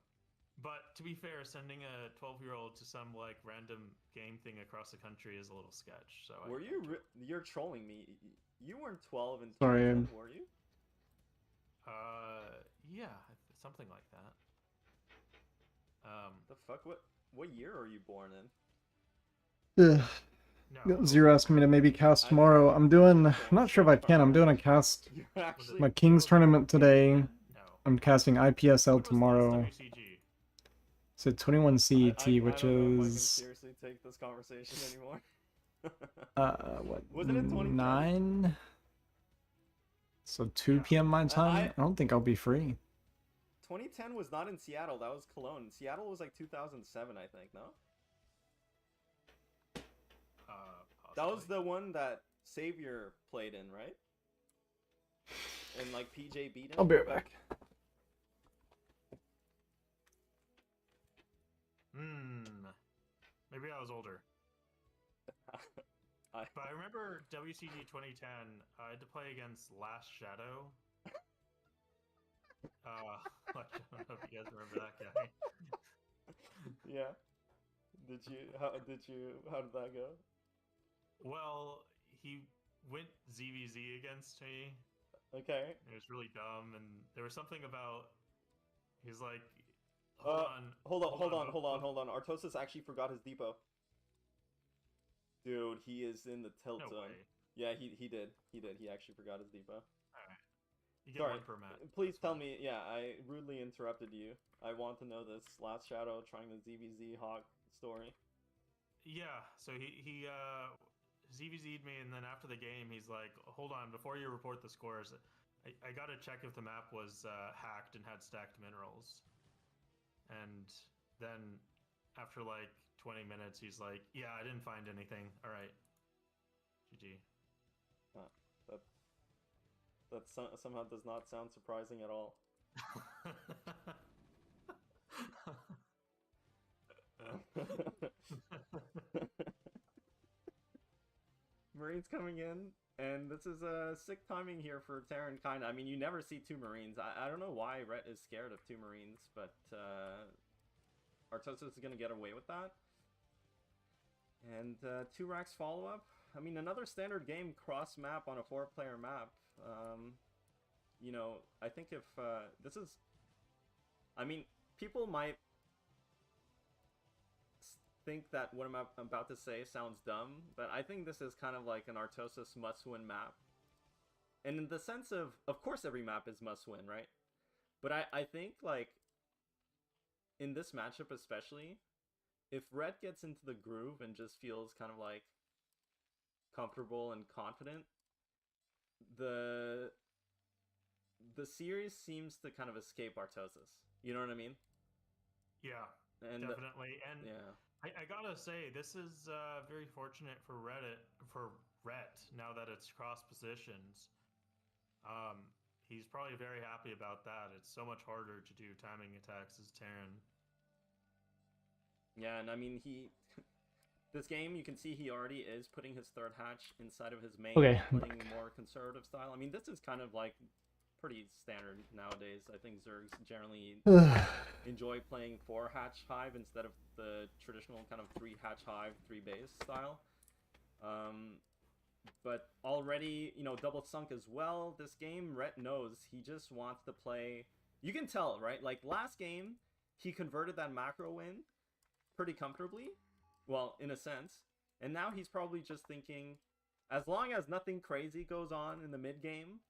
But to be fair, sending a 12-year-old to some like random game thing across the country is a little sketch. So were you're trolling me? You weren't 12 and Sorry. 10, were you? Yeah, something like that. The fuck? What year are you born in? No. Zero asking me to maybe cast tomorrow. I'm not sure if I can. I'm doing a cast. My Kings tournament today. No. I'm casting IPSL What was tomorrow. this WCG? So 21 CET, which I don't know if I can is seriously take this conversation anymore. what? Was it in 2010? 9? So 2 p.m. my time. I don't think I'll be free. 2010 was not in Seattle. That was Cologne. Seattle was like 2007, I think. No. That was the one that Savior played in, right? And like PJ beat him. I'll be right back. Maybe I was older. But I remember WCG 2010, I had to play against Last Shadow. I don't know if you guys remember that guy. Yeah. How did that go? Well, he went ZVZ against me. Okay. It was really dumb, and there was something about... He's like... Hold on. Artosis actually forgot his depot. Dude, he is in the tilt zone. Way. Yeah, he did. He actually forgot his depot. Alright. You get Sorry. one per match. Please tell me. Yeah, I rudely interrupted you. I want to know this Last Shadow trying the ZVZ Hawk story. Yeah, so he ZVZ'd me, and then after the game, he's like, "Hold on, before you report the scores, I gotta check if the map was hacked and had stacked minerals." And then after like 20 minutes, he's like, "Yeah, I didn't find anything. All right, GG." That somehow does not sound surprising at all. Marines coming in, and this is sick timing here for Terran, kinda. I mean, you never see 2 Marines. I don't know why Rhett is scared of 2 Marines, but Artosis is gonna get away with that. And 2 racks follow-up. I mean, another standard game cross-map on a 4-player map. You know, I think if this is... I mean, people might think that what I'm about to say sounds dumb, but I think this is kind of like an Artosis must-win map. And in the sense of course every map is must-win, right? But I think, like, in this matchup especially, if Red gets into the groove and just feels kind of, like, comfortable and confident, the series seems to kind of escape Artosis. You know what I mean? Yeah, and definitely. And yeah. I gotta say, this is very fortunate for Rhett, now that it's cross positions. He's probably very happy about that. It's so much harder to do timing attacks as Terran. Yeah, and I mean, this game, you can see he already is putting his 3rd hatch inside of his main, playing more conservative style. I mean, this is kind of like pretty standard nowadays. I think Zergs generally enjoy playing 4-hatch hive instead of the traditional kind of 3-hatch hive, 3-base style. But already, you know, double sunk as well. This game, Rhett knows he just wants to play. You can tell, right? Like last game, he converted that macro win pretty comfortably. Well, in a sense. And now he's probably just thinking, as long as nothing crazy goes on in the mid game,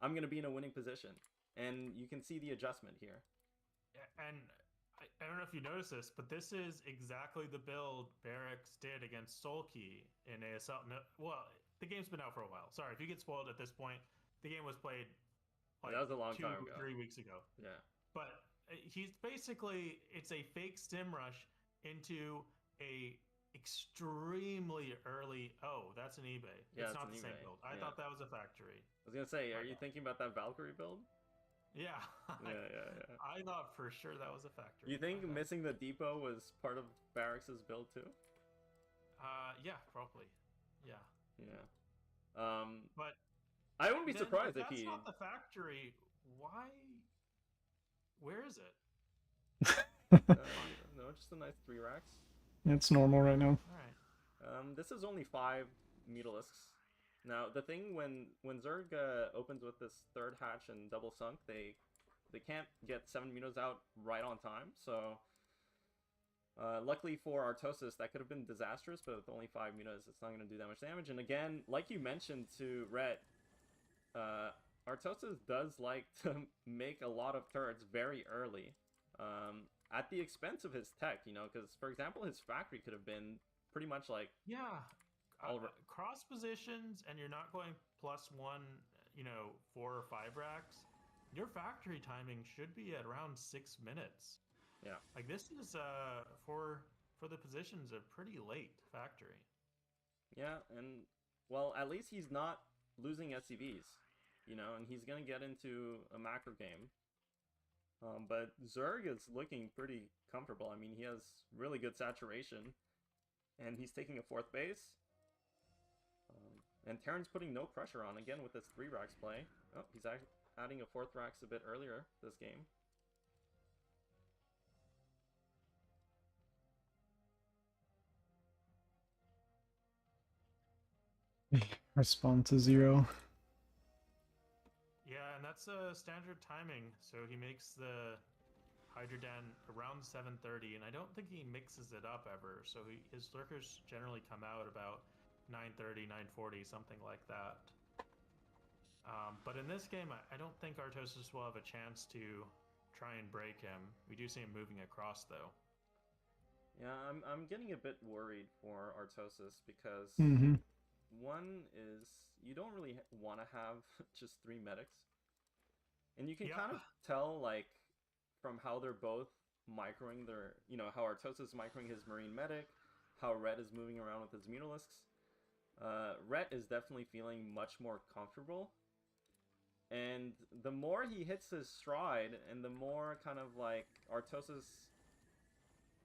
I'm gonna be in a winning position. And you can see the adjustment here. And I don't know if you noticed this, but this is exactly the build Barracks did against Sulky in ASL. No, well, the game's been out for a while. Sorry, if you get spoiled at this point, the game was played like that was a long time ago. 3 weeks ago. Yeah. But he's basically, it's a fake stim rush into a extremely early. Oh, that's an eBay. Yeah, it's not the same eBay. build. I thought that was a factory. I was gonna say, are you thinking about that Valkyrie build? Yeah. Yeah. I thought for sure that was a factory. You think missing the depot was part of Barracks' build too? Yeah, probably. Yeah. But I wouldn't be surprised if that's not the factory. Why? Where is it? No, just a nice 3 racks. It's normal right now. Alright. This is only 5 Mutalisks. Now, the thing when Zerg opens with this 3rd hatch and double sunk, they can't get 7 Mutas out right on time, so luckily for Artosis, that could have been disastrous, but with only 5 Mutas, it's not going to do that much damage. And again, like you mentioned to Rhett, Artosis does like to make a lot of turrets very early, at the expense of his tech, you know, because, for example, his factory could have been pretty much like... Yeah. Cross positions, and you're not going +1, you know, 4 or 5 racks. Your factory timing should be at around 6 minutes. Yeah. Like, this is, for the positions, a pretty late factory. Yeah, and, well, at least he's not losing SCVs, you know, and he's going to get into a macro game. But Zerg is looking pretty comfortable. I mean, he has really good saturation, and he's taking a 4th base. And Terran's putting no pressure on, again, with this 3 racks play. Oh, he's adding a 4th racks a bit earlier this game. Respond to 0. Yeah, and that's a standard timing. So he makes the Hydrodan around 7:30, and I don't think he mixes it up ever. So his lurkers generally come out about 9:30, 9:40, something like that. But in this game, I don't think Artosis will have a chance to try and break him. We do see him moving across, though. Yeah, I'm getting a bit worried for Artosis because one is you don't really want to have just 3 medics, and you can kind of tell like from how they're both microing their, you know, how Artosis is microing his Marine medic, how Rhett is moving around with his Mutalisks. Rhett is definitely feeling much more comfortable, and the more he hits his stride, and the more kind of like Artosis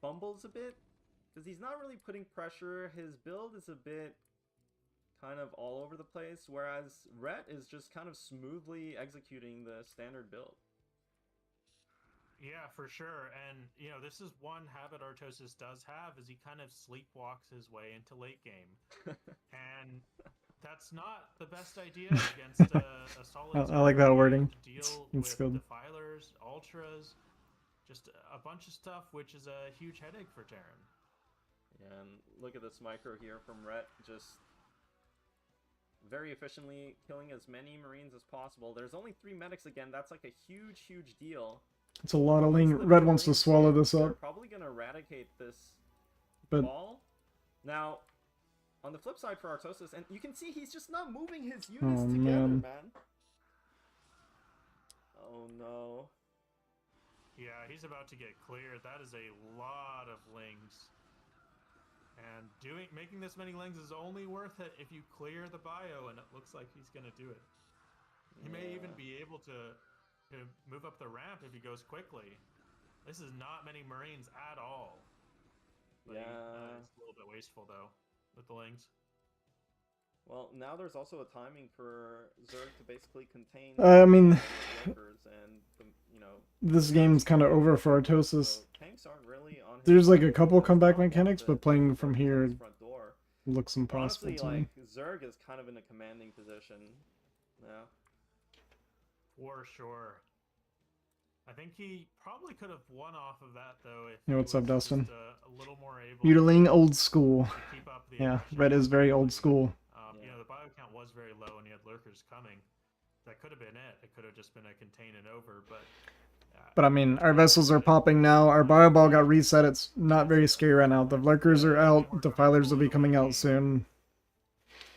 fumbles a bit, because he's not really putting pressure. His build is a bit kind of all over the place, whereas Rhett is just kind of smoothly executing the standard build. Yeah, for sure. And, you know, this is one habit Artosis does have, is he kind of sleepwalks his way into late game. And that's not the best idea against a solid... I like that wording. Deal it's with good. Defilers, Ultras, just a bunch of stuff, which is a huge headache for Terran. Yeah, and look at this micro here from Rhett, just very efficiently killing as many Marines as possible. There's only 3 medics again. That's like a huge, huge deal. It's a lot of Ling. Red wants to swallow this up. They're probably going to eradicate this ball. Now, on the flip side for Artosis, and you can see he's just not moving his units together, man. Oh, no. Yeah, he's about to get cleared. That is a lot of Lings. And making this many Lings is only worth it if you clear the bio, and it looks like he's going to do it. He may even be able to move up the ramp if he goes quickly. This is not many Marines at all. But it's a little bit wasteful, though, with the Lings. Well, now there's also a timing for Zerg to basically contain... I mean... and you know, this game's kind of over for Artosis. So tanks aren't really on there's like a couple comeback mechanics, but playing from here looks impossible honestly, to me. like, Zerg is kind of in a commanding position. Yeah. For sure. I think he probably could have won off of that though if Hey, he what's up, was Dustin? just, a little more able Mutiling old school. to keep up the Yeah, aggression Red is very old school. You know, the bio count was very low and he had lurkers coming. That could have been it. It could have just been a contain and over, but... But I mean, our vessels are popping now. Our bio ball got reset. It's not very scary right now. The lurkers are out. Defilers will be coming out soon.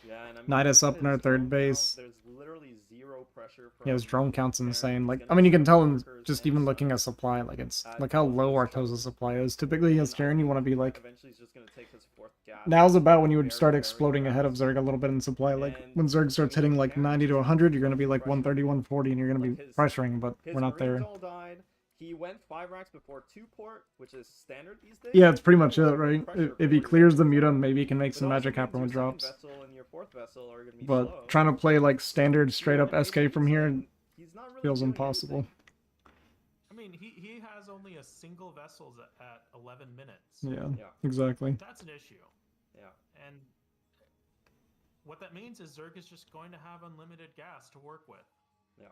Yeah, and I mean, Nidus look up at in our his third drone base. count. There's literally zero pressure from Yeah, his drone count's Terran. insane. He's Like, gonna I mean, you can send tell in lurkers just and even looking at suns supply. Like, it's at look how both low his Artosis posts. supply is. Typically, as And I Terran, you think want to be like. eventually he's just gonna take his 4th gas. Now's about when you would very, start very exploding ahead of fast. Zerg a little bit in supply. Like, And, when Zerg starts I mean, hitting like Terran 90 to just 100, you're needs going to be like pressure. 130, 140, and you're going to Like be his pressuring, but his we're not marines there. all died. He went 5 racks before 2 port, which is standard these days. Yeah, it's pretty much You it, have right? pressure If he before clears you the get muta, to maybe he can make But some it also magic happen means with your 2nd drops. vessel and your 4th vessel are gonna be But slow. trying to play like standard straight up And SK from here he's not really feels doing impossible. anything. I mean, he has only a single vessels at 11 minutes. Yeah, exactly. That's an issue. Yeah. And what that means is Zerg is just going to have unlimited gas to work with. Yeah.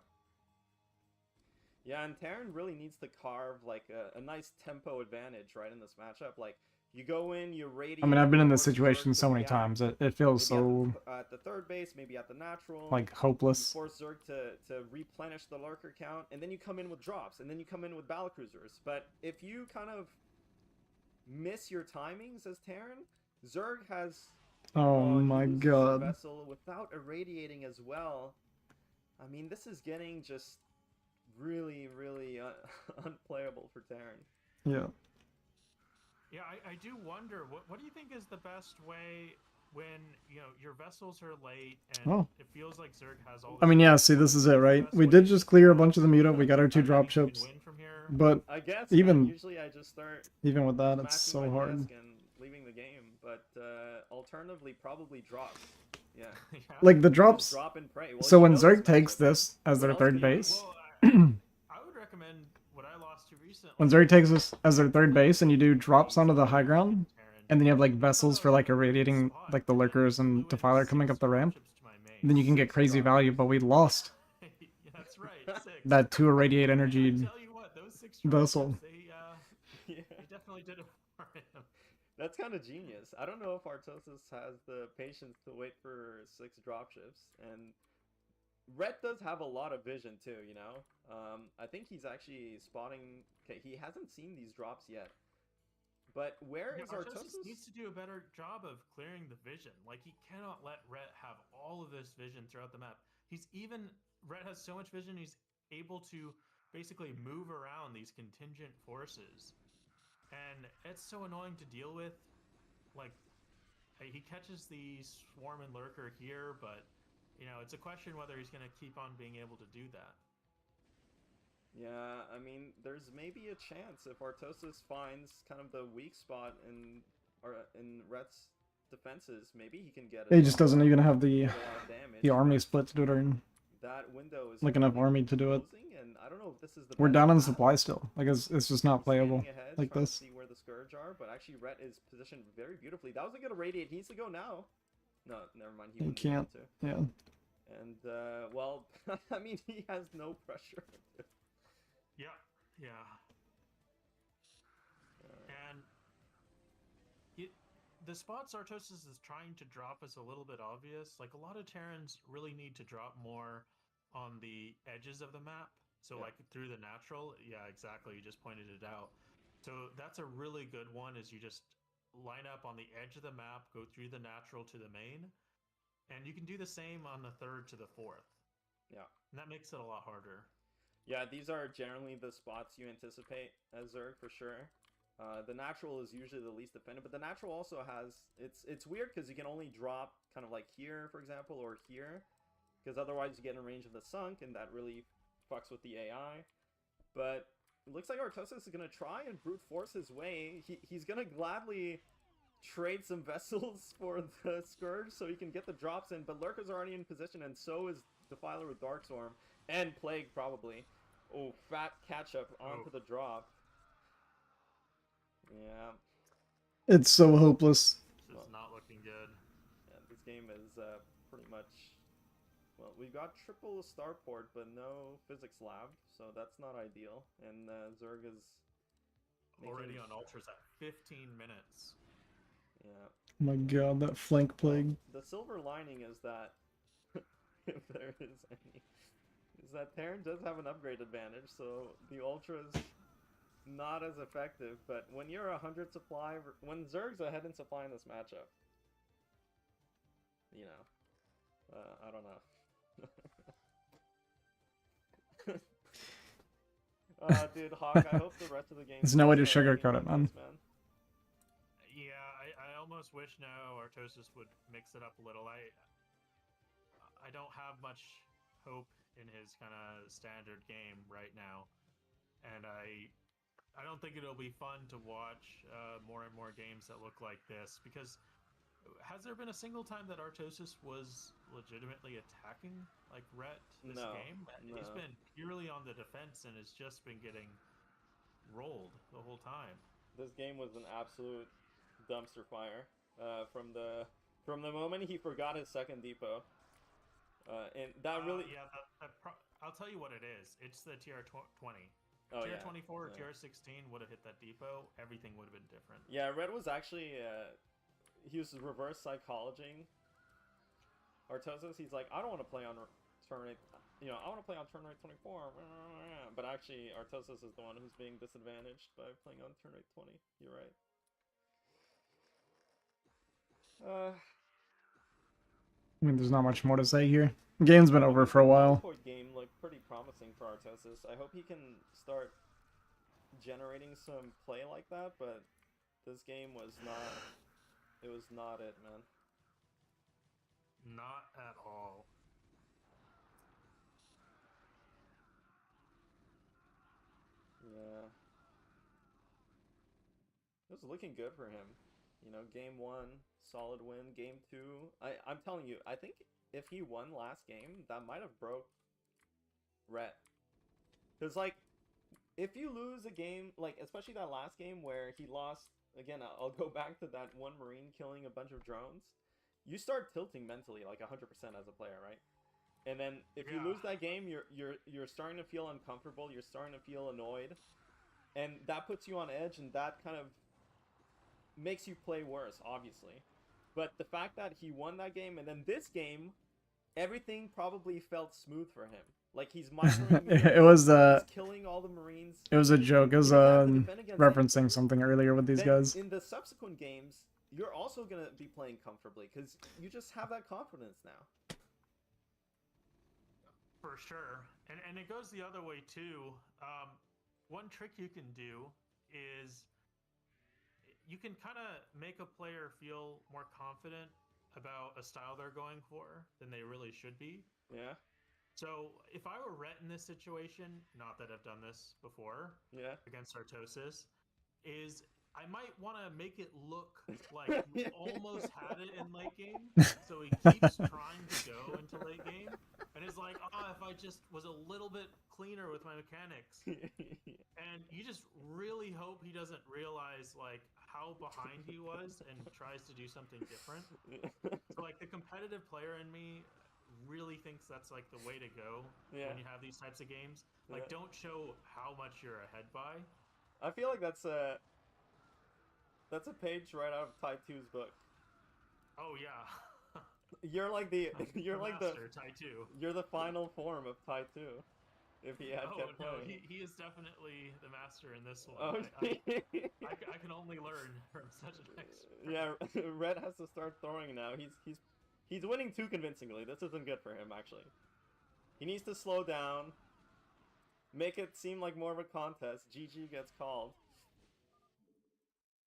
Yeah, and Terran really needs to carve like a nice tempo advantage, right, in this matchup. Like, you go in, you radiate. I mean, I've been in this force Zerg situation to so many react, times. It feels maybe so at the 3rd base, maybe at the natural. like You hopeless. force Zerg to replenish the lurker count, and then you come in with drops, and then you come in with battlecruisers. But if you kind of miss your timings as Terran, Zerg has Oh my uses god. a vessel without irradiating as well. I mean, this is getting just really, really unplayable for Terran. Yeah. Yeah, I do wonder, what do you think is the best way when, you know, your vessels are late and Oh. it feels like Zerg has all I mean, yeah, see, this is it, right? We did just clear a bunch of the muta. We got our 2 drop ships. But I guess even usually I just start even with that, it's smashing so my hard. desk and leaving the game. But alternatively, probably drops. Yeah. Yeah. Like the Just drops. drop and pray. Well, So you when know Zerg this takes matchup. this as their What else third do you base, Well, I would recommend what I lost to recently. when Zerg takes this as their third base, and you do drops onto the high ground, and then you have like vessels for like irradiating like the lurkers and defiler coming up the ramp, then you can get crazy value. But we lost That's right. 6. that 2 irradiate energy I tell you what, those 6 vessel. Yeah. they definitely did it for him. That's kind of genius. I don't know if Artosis has the patience to wait for 6 dropships, and Red does have a lot of vision too, you know? I think he's actually spotting... Okay, he hasn't seen these drops yet. But where is Artosis? Needs to do a better job of clearing the vision. Like, he cannot let Rhett have all of this vision throughout the map. Rhett has so much vision, he's able to basically move around these contingent forces. And it's so annoying to deal with. Like, he catches the swarm and lurker here, but, you know, it's a question whether he's going to keep on being able to do that. Yeah, I mean, there's maybe a chance if Artosis finds kind of the weak spot in Rhett's defenses, maybe he can get it. He just doesn't even have the a lot of damage, army but split to do it, or that window is like enough really army to do it. closing, and I don't know if this is the We're best down on path. supply still. Like it's just not playable Scanning ahead, like trying to this. see where the Scourge are, but actually Rhett is positioned very beautifully. That was a good irradiate. He needs to go now. No, never mind. He You wouldn't be able can't. to. Yeah. And well, I mean, he has no pressure. Yeah. And the spots Artosis is trying to drop is a little bit obvious. Like, a lot of Terrans really need to drop more on the edges of the map. So, Yeah. like, through the natural. Yeah, exactly. You just pointed it out. So that's a really good one, is you just line up on the edge of the map, go through the natural to the main. And you can do the same on the 3rd to the 4th. Yeah. And that makes it a lot harder. Yeah, these are generally the spots you anticipate as Zerg for sure. The natural is usually the least defended, but the natural also has... It's weird because you can only drop kind of like here, for example, or here. Because otherwise you get in range of the sunk, and that really fucks with the AI. But it looks like Artosis is going to try and brute force his way. He's going to gladly trade some vessels for the Scourge so he can get the drops in, but Lurkers are already in position, and so is Defiler with Darkstorm. And Plague, probably. Oh, fat catch-up onto the drop. Yeah. It's so hopeless. This is not looking good. Yeah, this game is pretty much Well, we've got triple starport, but no physics lab, so that's not ideal. And Zerg is already on ultras at 15 minutes. Yeah. Oh my god, that flank plague. Well, the silver lining is that, if there is any, is that Terran does have an upgrade advantage, so the ultra's not as effective. But when you're 100 supply, when Zerg's ahead in supply in this matchup, you know, I don't know. Dude, Hawk, I hope the rest of the game. There's no way to sugarcoat it, man. Yeah, I almost wish now Artosis would mix it up a little. I don't have much hope in his kind of standard game right now, and I don't think it'll be fun to watch more and more games that look like this, because has there been a single time that Artosis was legitimately attacking like Rhett this game? No. He's been purely on the defense and has just been getting rolled the whole time. This game was an absolute dumpster fire from the moment he forgot his second depot, and that really. Yeah, I'll tell you what it is. It's the TR20. Oh, TR yeah. 24 or TR16 would have hit that depot. Everything would have been different. Yeah, Red was actually he was reverse psychologing Artosis. He's like, I don't want to play on turn rate, I want to play on turn rate 24. But actually, Artosis is the one who's being disadvantaged by playing on turn rate 20. You're right. I mean, there's not much more to say here. Game's been over for a while. The game looked pretty promising for Artosis. I hope he can start generating some play like that, but this game was not. It was not it, man. Not at all. Yeah. It was looking good for him. Game 1, solid win. Game 2, I'm telling you, I think if he won last game, that might have broke Rhett. Because, like, if you lose a game, like, especially that last game where he lost, again, I'll go back to that one Marine killing a bunch of drones, you start tilting mentally, like, 100% as a player, right? And then if you lose that game, you're starting to feel uncomfortable, you're starting to feel annoyed, and that puts you on edge, and that kind of makes you play worse, obviously. But the fact that he won that game, and then this game, everything probably felt smooth for him. Like, he's microing It was he's killing all the Marines. It was a joke. It was referencing something earlier with these guys. In the subsequent games, you're also gonna be playing comfortably because you just have that confidence now. For sure, and it goes the other way too. One trick you can do is you can kind of make a player feel more confident about a style they're going for than they really should be. Yeah. So if I were Rhett in this situation, not that I've done this before, against Artosis, is I might want to make it look like he almost had it in late game, so he keeps trying to go into late game, and is like, if I just was a little bit cleaner with my mechanics. And you just really hope he doesn't realize, like, how behind he was and tries to do something different. So, like, the competitive player in me really thinks that's, like, the way to go when you have these types of games. Like, don't show how much you're ahead by. I feel like that's a page right out of Tai 2's book. Oh yeah. You're like the Tai 2. You're the final form of Tai 2. If he had kept playing. No, he is definitely the master in this one. Oh, I can only learn from such an expert. Yeah, Red has to start throwing now. He's winning too convincingly. This isn't good for him, actually. He needs to slow down. Make it seem like more of a contest. GG gets called.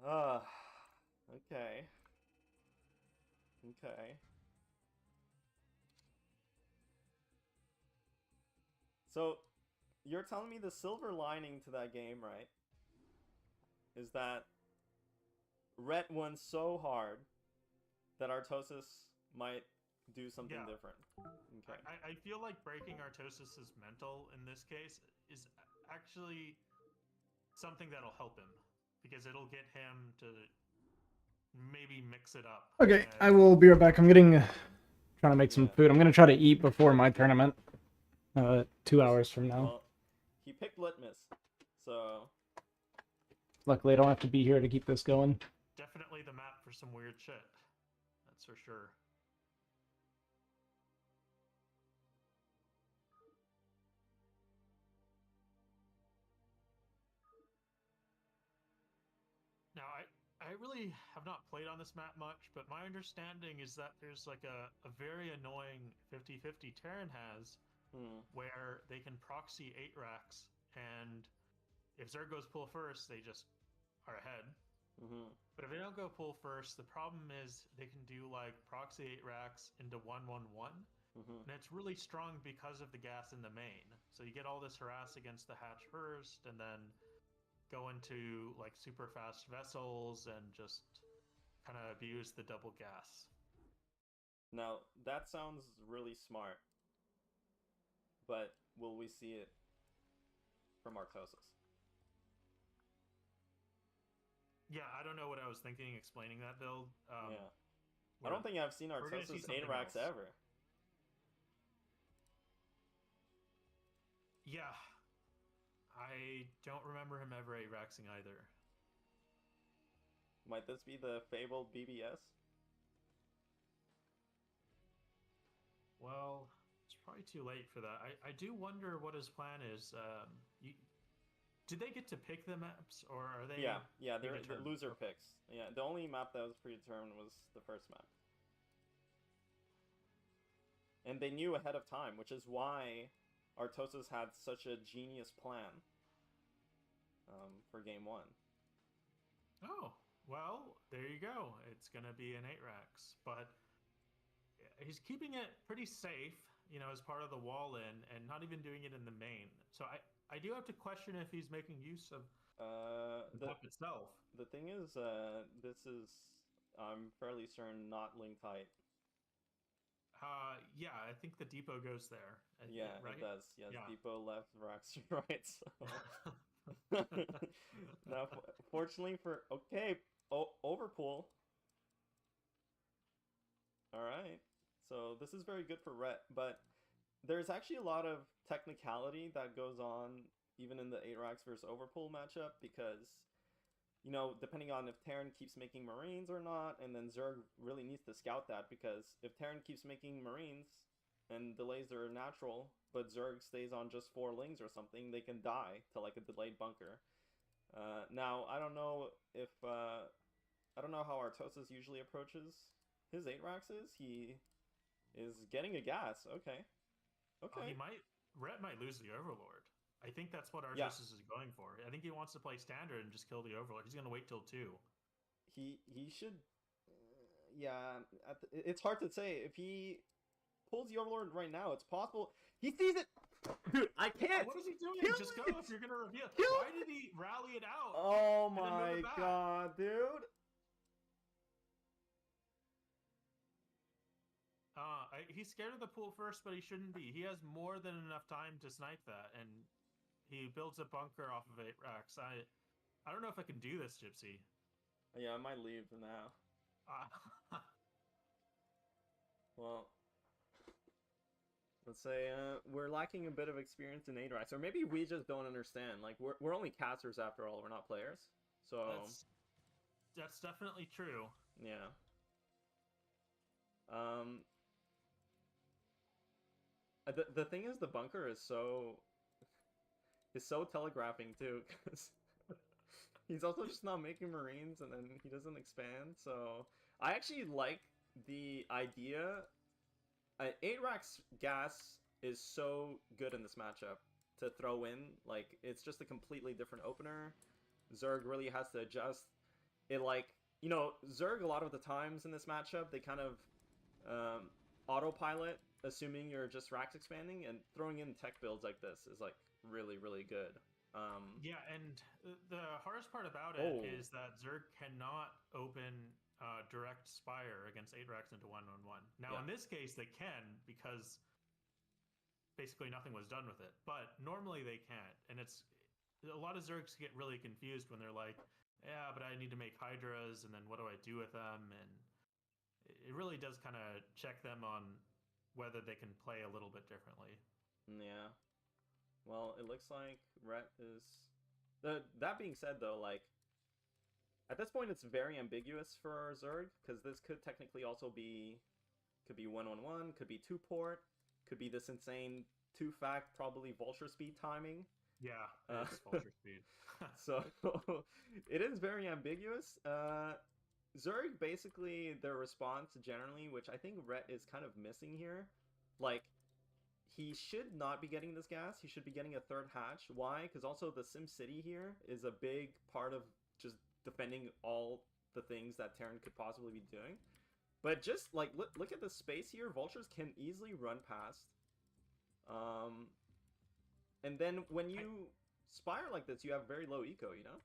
Okay. Okay. So, you're telling me the silver lining to that game, right? Is that Rhett won so hard that Artosis might do something different. Okay. I feel like breaking Artosis' mental in this case is actually something that'll help him, because it'll get him to maybe mix it up. Okay, I will be right back. I'm getting trying to make some Yeah. food. I'm gonna try to eat before my tournament. 2 hours from now. Well, he picked Litmus, so Luckily, I don't have to be here to keep this going. Definitely the map for some weird shit. That's for sure. Now, I really have not played on this map much, but my understanding is that there's like a very annoying 50-50 Terran has where they can proxy 8 racks, and if Zerg goes pull first, they just are ahead. But if they don't go pull first, the problem is they can do like proxy 8 racks into 1-1-1, and it's really strong because of the gas in the main. So you get all this harass against the hatch first, and then go into like super fast vessels and just kind of abuse the double gas. now that sounds really smart, but will we see it from Artosis? Yeah, I don't know what I was thinking explaining that build. Yeah, I don't think I've seen Artosis 8 racks ever. Yeah, I don't remember him ever 8 racksing either. Might this be the fabled BBS? Well, it's probably too late for that. I do wonder what his plan is. Did they get to pick the maps, or are they? Yeah, they're the loser picks. Yeah, the only map that was predetermined was the first map. And they knew ahead of time, which is why Artosis had such a genius plan for game 1. Oh, well, there you go. It's going to be an 8 racks, but he's keeping it pretty safe, as part of the wall in, and not even doing it in the main. So I do have to question if he's making use of the map itself. The thing is, this is, I'm fairly certain, not link height. Yeah, I think the depot goes there. Yeah, right? it does. Yes, Yeah. depot left, racks right. So. Now, fortunately for overpool. All right, so this is very good for Rhett, but there's actually a lot of technicality that goes on even in the 8 racks versus overpool matchup, because depending on if Terran keeps making Marines or not, and then Zerg really needs to scout that, because if Terran keeps making Marines and delays their natural, but Zerg stays on just 4 lings or something, they can die to like a delayed bunker. Now, I don't know how Artosis usually approaches his 8 racks He is getting a gas. Okay. Rhett might lose the Overlord. I think that's what Artosis is going for. I think he wants to play standard and just kill the Overlord. He's going to wait till 2. He should. Yeah, it's hard to say. If he pulls the Overlord right now, it's possible. He sees it! Dude, I can't! What is he doing? Just go if you're going to reveal. Why did he rally it out? Oh my god, dude! He's scared of the pool first, but he shouldn't be. He has more than enough time to snipe that, and he builds a bunker off of 8 racks. I don't know if I can do this, Gypsy. Yeah, I might leave now. Well, let's say we're lacking a bit of experience in 8 racks, or maybe we just don't understand. Like, we're only casters after all. We're not players, so that's definitely true. Yeah. The thing is, the bunker is so telegraphing too, because he's also just not making Marines, and then he doesn't expand. So I actually like the idea. 8 racks gas is so good in this matchup to throw in. Like, it's just a completely different opener. Zerg really has to adjust. It, like, Zerg a lot of the times in this matchup, they kind of autopilot, assuming you're just racks expanding, and throwing in tech builds like this is like really, really good. Yeah, and the hardest part about it is that Zerg cannot open direct Spire against 8 racks into 1-1-1. Now, in this case, they can, because basically nothing was done with it. But normally they can't, and a lot of Zergs get really confused when they're like, yeah, but I need to make Hydras, and then what do I do with them? And it really does kind of check them on whether they can play a little bit differently. Yeah. Well, it looks like Rhett is... That being said, though, like, at this point it's very ambiguous for Zerg, because this could technically also be... Could be 1-1-1, could be 2-port, could be this insane 2-fact, probably vulture speed timing. Yeah, it's vulture speed. So, it is very ambiguous. Zerg, basically, their response generally, which I think Rhett is kind of missing here, like, he should not be getting this gas. He should be getting a third hatch. Why? Because also the Sim City here is a big part of just defending all the things that Terran could possibly be doing. But just, like, look at the space here. Vultures can easily run past. And then when you spire like this, you have very low eco, you know?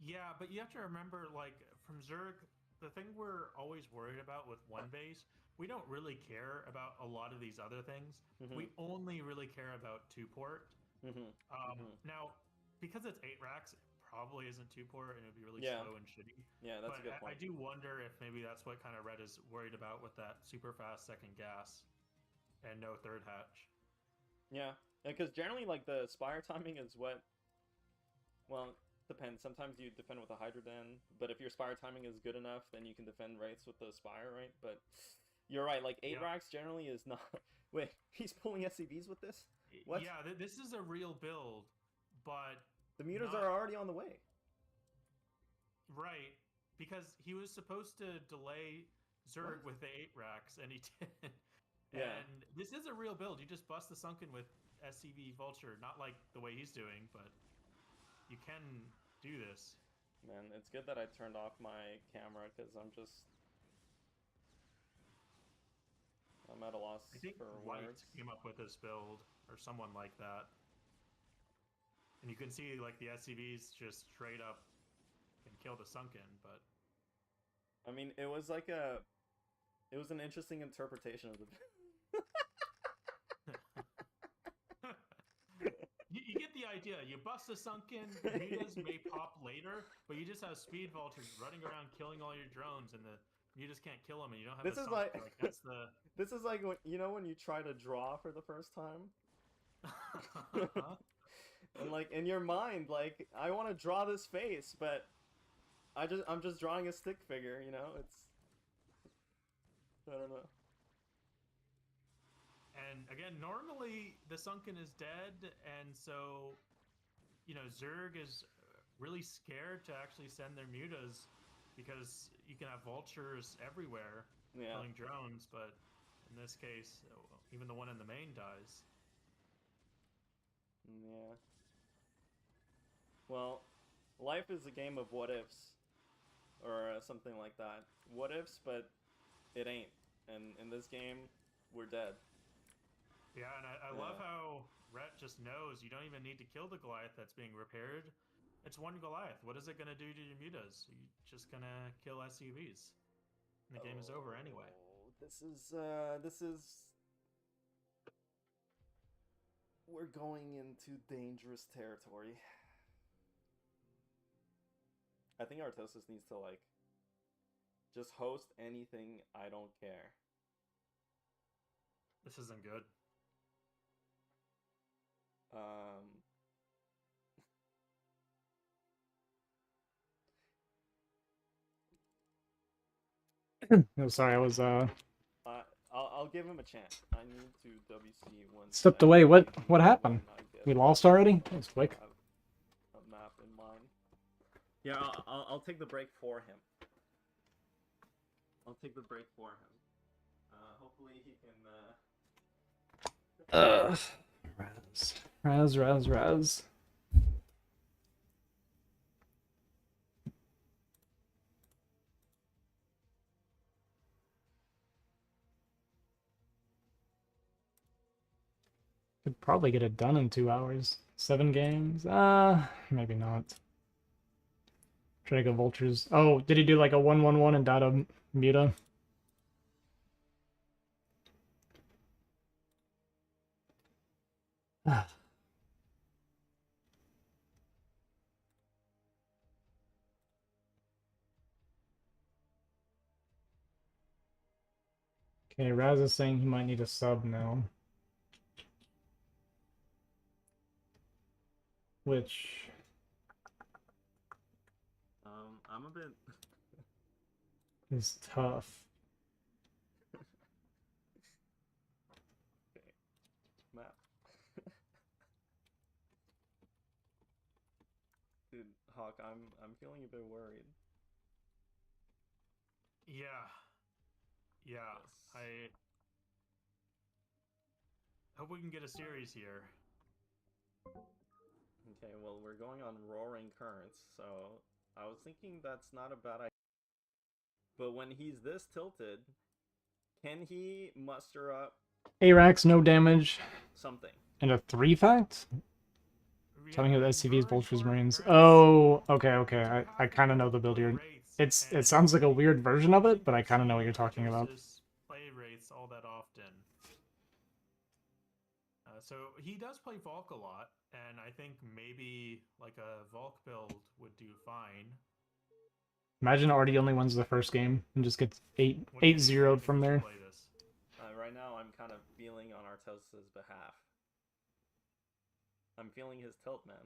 Yeah, but you have to remember, like, from Zerg, the thing we're always worried about with one base, we don't really care about a lot of these other things. Mm-hmm. We only really care about 2-port. Mm-hmm. Now, because it's 8 racks, it probably isn't 2-port, and it would be really slow and shitty. Yeah, that's a good point. I do wonder if maybe that's what kind of Red is worried about with that super fast second gas and no third hatch. Yeah, because generally, like, the spire timing is what... Well, depends. Sometimes you defend with a Hydroden, but if your spire timing is good enough, then you can defend Wraiths with the spire, right? But you're right, like, 8 racks generally is not... Wait, he's pulling SCVs with this? What? Yeah, this is a real build, but... The mutas are already on the way. Right, because he was supposed to delay Zerg with the 8 racks, and he did. Yeah. And this is a real build. You just bust the Sunken with SCV Vulture. Not like the way he's doing, but you can do this. Man, it's good that I turned off my camera, because I'm at a loss I think for White words. came up with this build, or someone like that. And you can see, like, the SCVs just straight up can kill the Sunken, but... I mean, it was like it was an interesting interpretation of the... you get the idea. You bust a Sunken, mutas may pop later, but you just have speed vultures running around killing all your drones, and the mutas can't kill them, and you don't have This is like that's the... This is like when, you know, when you try to draw for the first time? And, like, in your mind, like, I want to draw this face, but I'm just drawing a stick figure, you know? It's... I don't know. And again, normally the Sunken is dead, and so, you know, Zerg is really scared to actually send their mutas because you can have vultures everywhere killing drones, but in this case, even the one in the main dies. Yeah. Well, life is a game of what ifs, or something like that. What ifs, but it ain't. And in this game, we're dead. Yeah, and I love how Rhett just knows you don't even need to kill the Goliath that's being repaired. It's one Goliath. What is it going to do to your mutas? You're just going to kill SCVs. And the game is over anyway. This is... We're going into dangerous territory. I think Artosis needs to, like, just host anything, I don't care. This isn't good. No, sorry, I was I'll give him a chance. I need to WC one. Stepped away. What happened? We lost already? That was quick. A map in mind. Yeah, I'll take the break for him. I'll take the break for him. Hopefully he can. Raz. Could probably get it done in 2 hours. 7 games? Maybe not. Try to go vultures. Oh, did he do like a 1-1-1 and data muta? Okay, Raz is saying he might need a sub now. Which... I'm a bit... is tough. Okay. Map. Dude, Hawk, I'm feeling a bit worried. Yeah. Yeah. Yes. I hope we can get a series here. Okay, well, we're going on Roaring Currents, so I was thinking that's not a bad idea. But when he's this tilted, can he muster up Arax, no damage. something? And a 3 fact? Tell me who the Yeah, SCV is Vulture's Roaring Marines. Currents, Oh, okay, you okay. do have I to kind of get know the build play here. rates, It and sounds like a weird version of I it, think but I we've kind of know what seen you're talking about. Artosis play rates all that often. So he does play Volk a lot, and I think maybe like a Volk build would do fine. Imagine Artie only wins the first game and just gets 8-0'd What do you think from we should there. play this? Right now, I'm kind of feeling on Artosis' behalf. I'm feeling his tilt, man.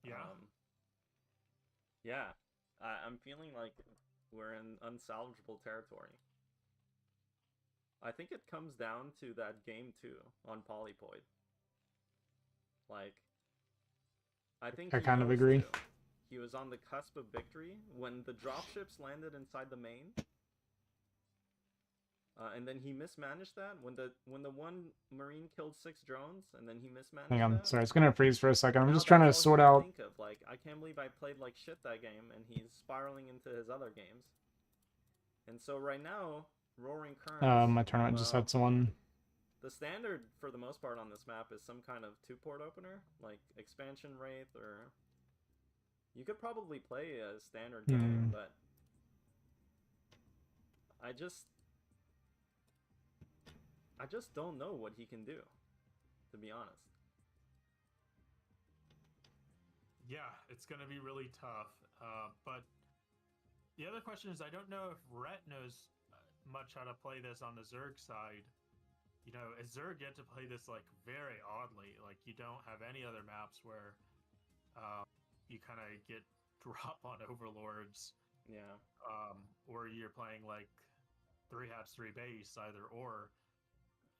Yeah. Yeah. I'm feeling like we're in unsalvageable territory. I think it comes down to that game 2 on Polypoid. Like, I think I he kind of knows agree. too. He was on the cusp of victory when the dropships landed inside the main. And then he mismanaged that when the one Marine killed 6 drones, and then he mismanaged Hang on, that. sorry, it's gonna freeze for a second. I'm Now just trying to that's all sort he can out... think of. Like, I can't believe I played like shit that game, and he's spiraling into his other games. And so right now, Roaring Currents... my tournament just had someone... The standard, for the most part on this map, is some kind of 2-port opener, like Expansion Wraith, or... You could probably play a standard game, but... I just don't know what he can do, to be honest. Yeah, it's going to be really tough. But the other question is, I don't know if Rhett knows much how to play this on the Zerg side. You know, as Zerg get to play this like very oddly. Like you don't have any other maps where you kind of get drop on overlords. Yeah. Or you're playing like 3 hats 3 base, either or.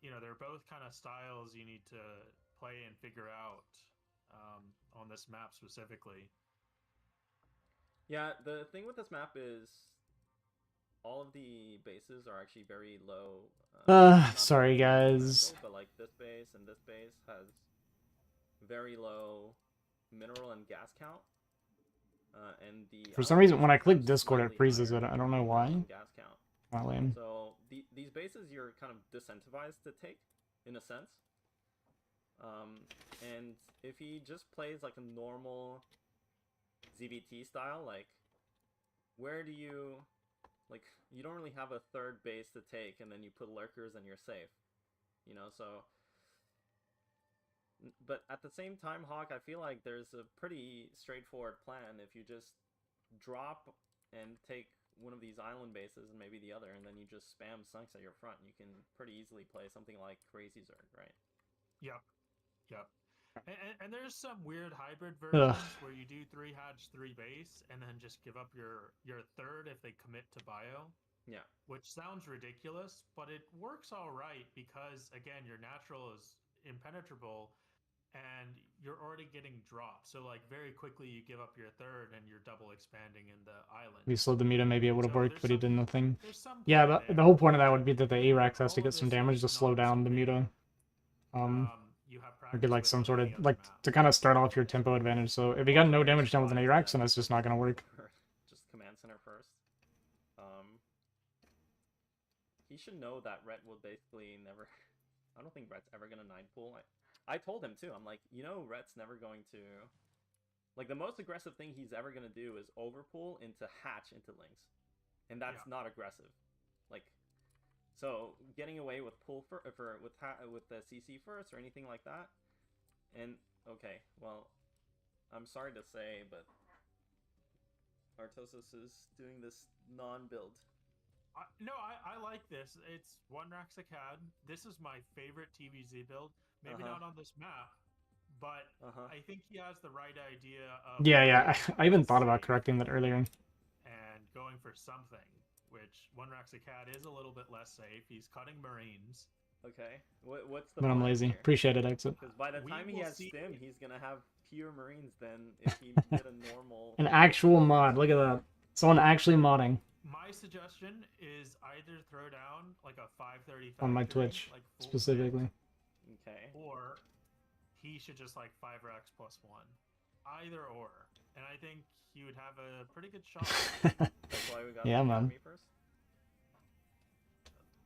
You know, they're both kind of styles you need to play and figure out on this map specifically. Yeah, the thing with this map is all of the bases are actually very low. Sorry guys. But like this base and this base has very low mineral and gas count. And the For some reason, when I click Discord, it freezes it. I don't know why. Gas count. Not lame. So these bases you're kind of disincentivized to take, in a sense. And if he just plays like a normal ZVT style, like where do you, like, you don't really have a third base to take, and then you put lurkers and you're safe, you know. So, but at the same time, Hawk, I feel like there's a pretty straightforward plan. If you just drop and take one of these island bases and maybe the other, and then you just spam sunks at your front, you can pretty easily play something like Crazy Zerg, right? Yep. And there's some weird hybrid versions where you do 3 hatch 3 base and then just give up your third if they commit to bio. Yeah. Which sounds ridiculous, but it works all right because, again, your natural is impenetrable and you're already getting dropped. So, like, very quickly you give up your third and you're double expanding in the island. If he slowed the meter, maybe it would have worked, but he did nothing. Yeah, the whole point of that would be that the Arax has to get some damage to slow down the muta. Or get like some sort of, like, to kind of start off your tempo advantage. So if he got no damage done with an Arax, then that's just not going to work. Just command center first. He should know that Rhett will basically never... I don't think Rhett's ever going to 9-pool. I told him too, I'm like, you know, Rhett's never going to... Like, the most aggressive thing he's ever going to do is overpool into hatch into links. And that's not aggressive. Like... So, getting away with pull with the CC first or anything like that, and okay, well, I'm sorry to say, but Artosis is doing this non-build. I like this. It's one Raxacad. This is my favorite TVZ build. Maybe not on this map, but I think he has the right idea of Yeah. I even thought about safe correcting that earlier. and going for something, which one Raxacad is a little bit less safe. He's cutting Marines. Okay. What's the But I'm plan lazy. here? Appreciate it, Exit. Because by the We time he will has see- stim, he's gonna have fewer Marines than if he did a normal. An actual mod. Look at that. Someone actually modding My suggestion is either throw down like a 530 on my factory, Twitch like full specifically. Okay. or he should just like 5 Rax plus 1. Either or. And I think he would have a pretty good shot. That's why we got Yeah, the man. army first.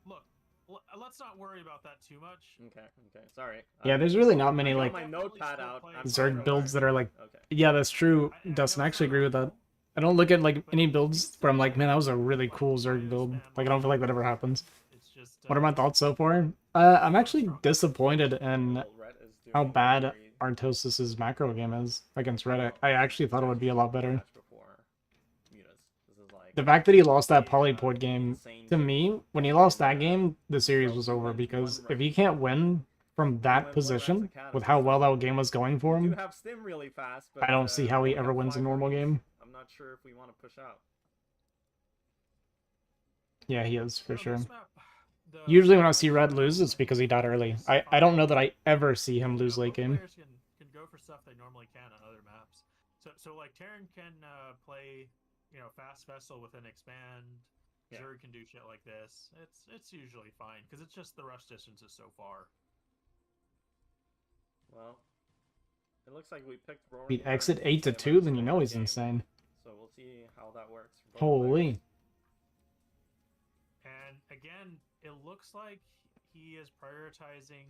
Look, let's not worry about that too much. Okay. Sorry. Yeah, there's really not many I got like my notepad out. I'm Zerg fine. builds that are like. Okay. Yeah, that's true. I know Dustin, I it's actually not agree with that. optimal, I don't look at like but any if builds you where I'm like, still man, that was a have, really like, cool Zerg minus build. spam Like, I don't feel like that on ever it, happens. It's just, What are my thoughts so far? I'm actually disappointed in Well, Red is doing how bad very Artosis' macro game is against Reddit. I actually thought it would be a lot better. match before Mutas. This is like The fact that he lost that a, polyport game, insane to game. me, when he lost that And, game, the series bro, was he over went because one if he can't win from went that one position Raxacad with of how this well time. that game was going for We do him, have stim really fast, but I don't see how we he only ever have wins a 5 normal Marines. game. I'm not sure if we want to push out. Yeah, he is for No, sure. this map, the Usually when I see Rax Red lose, it's map because he died early. is I don't know that I ever see him you know, lose late both game. players can go for stuff they normally can on other maps. So like Terran can play, fast vessel with an expand. Yeah. Zerg can do shit like this. It's usually fine because it's just the rush distance is so far. Well, it looks like we picked Roaring. Beat here exit and 8 to Sam 2, might then you know score he's the game. insane. So we'll see how that works. For both Holy. And again, it looks like he is prioritizing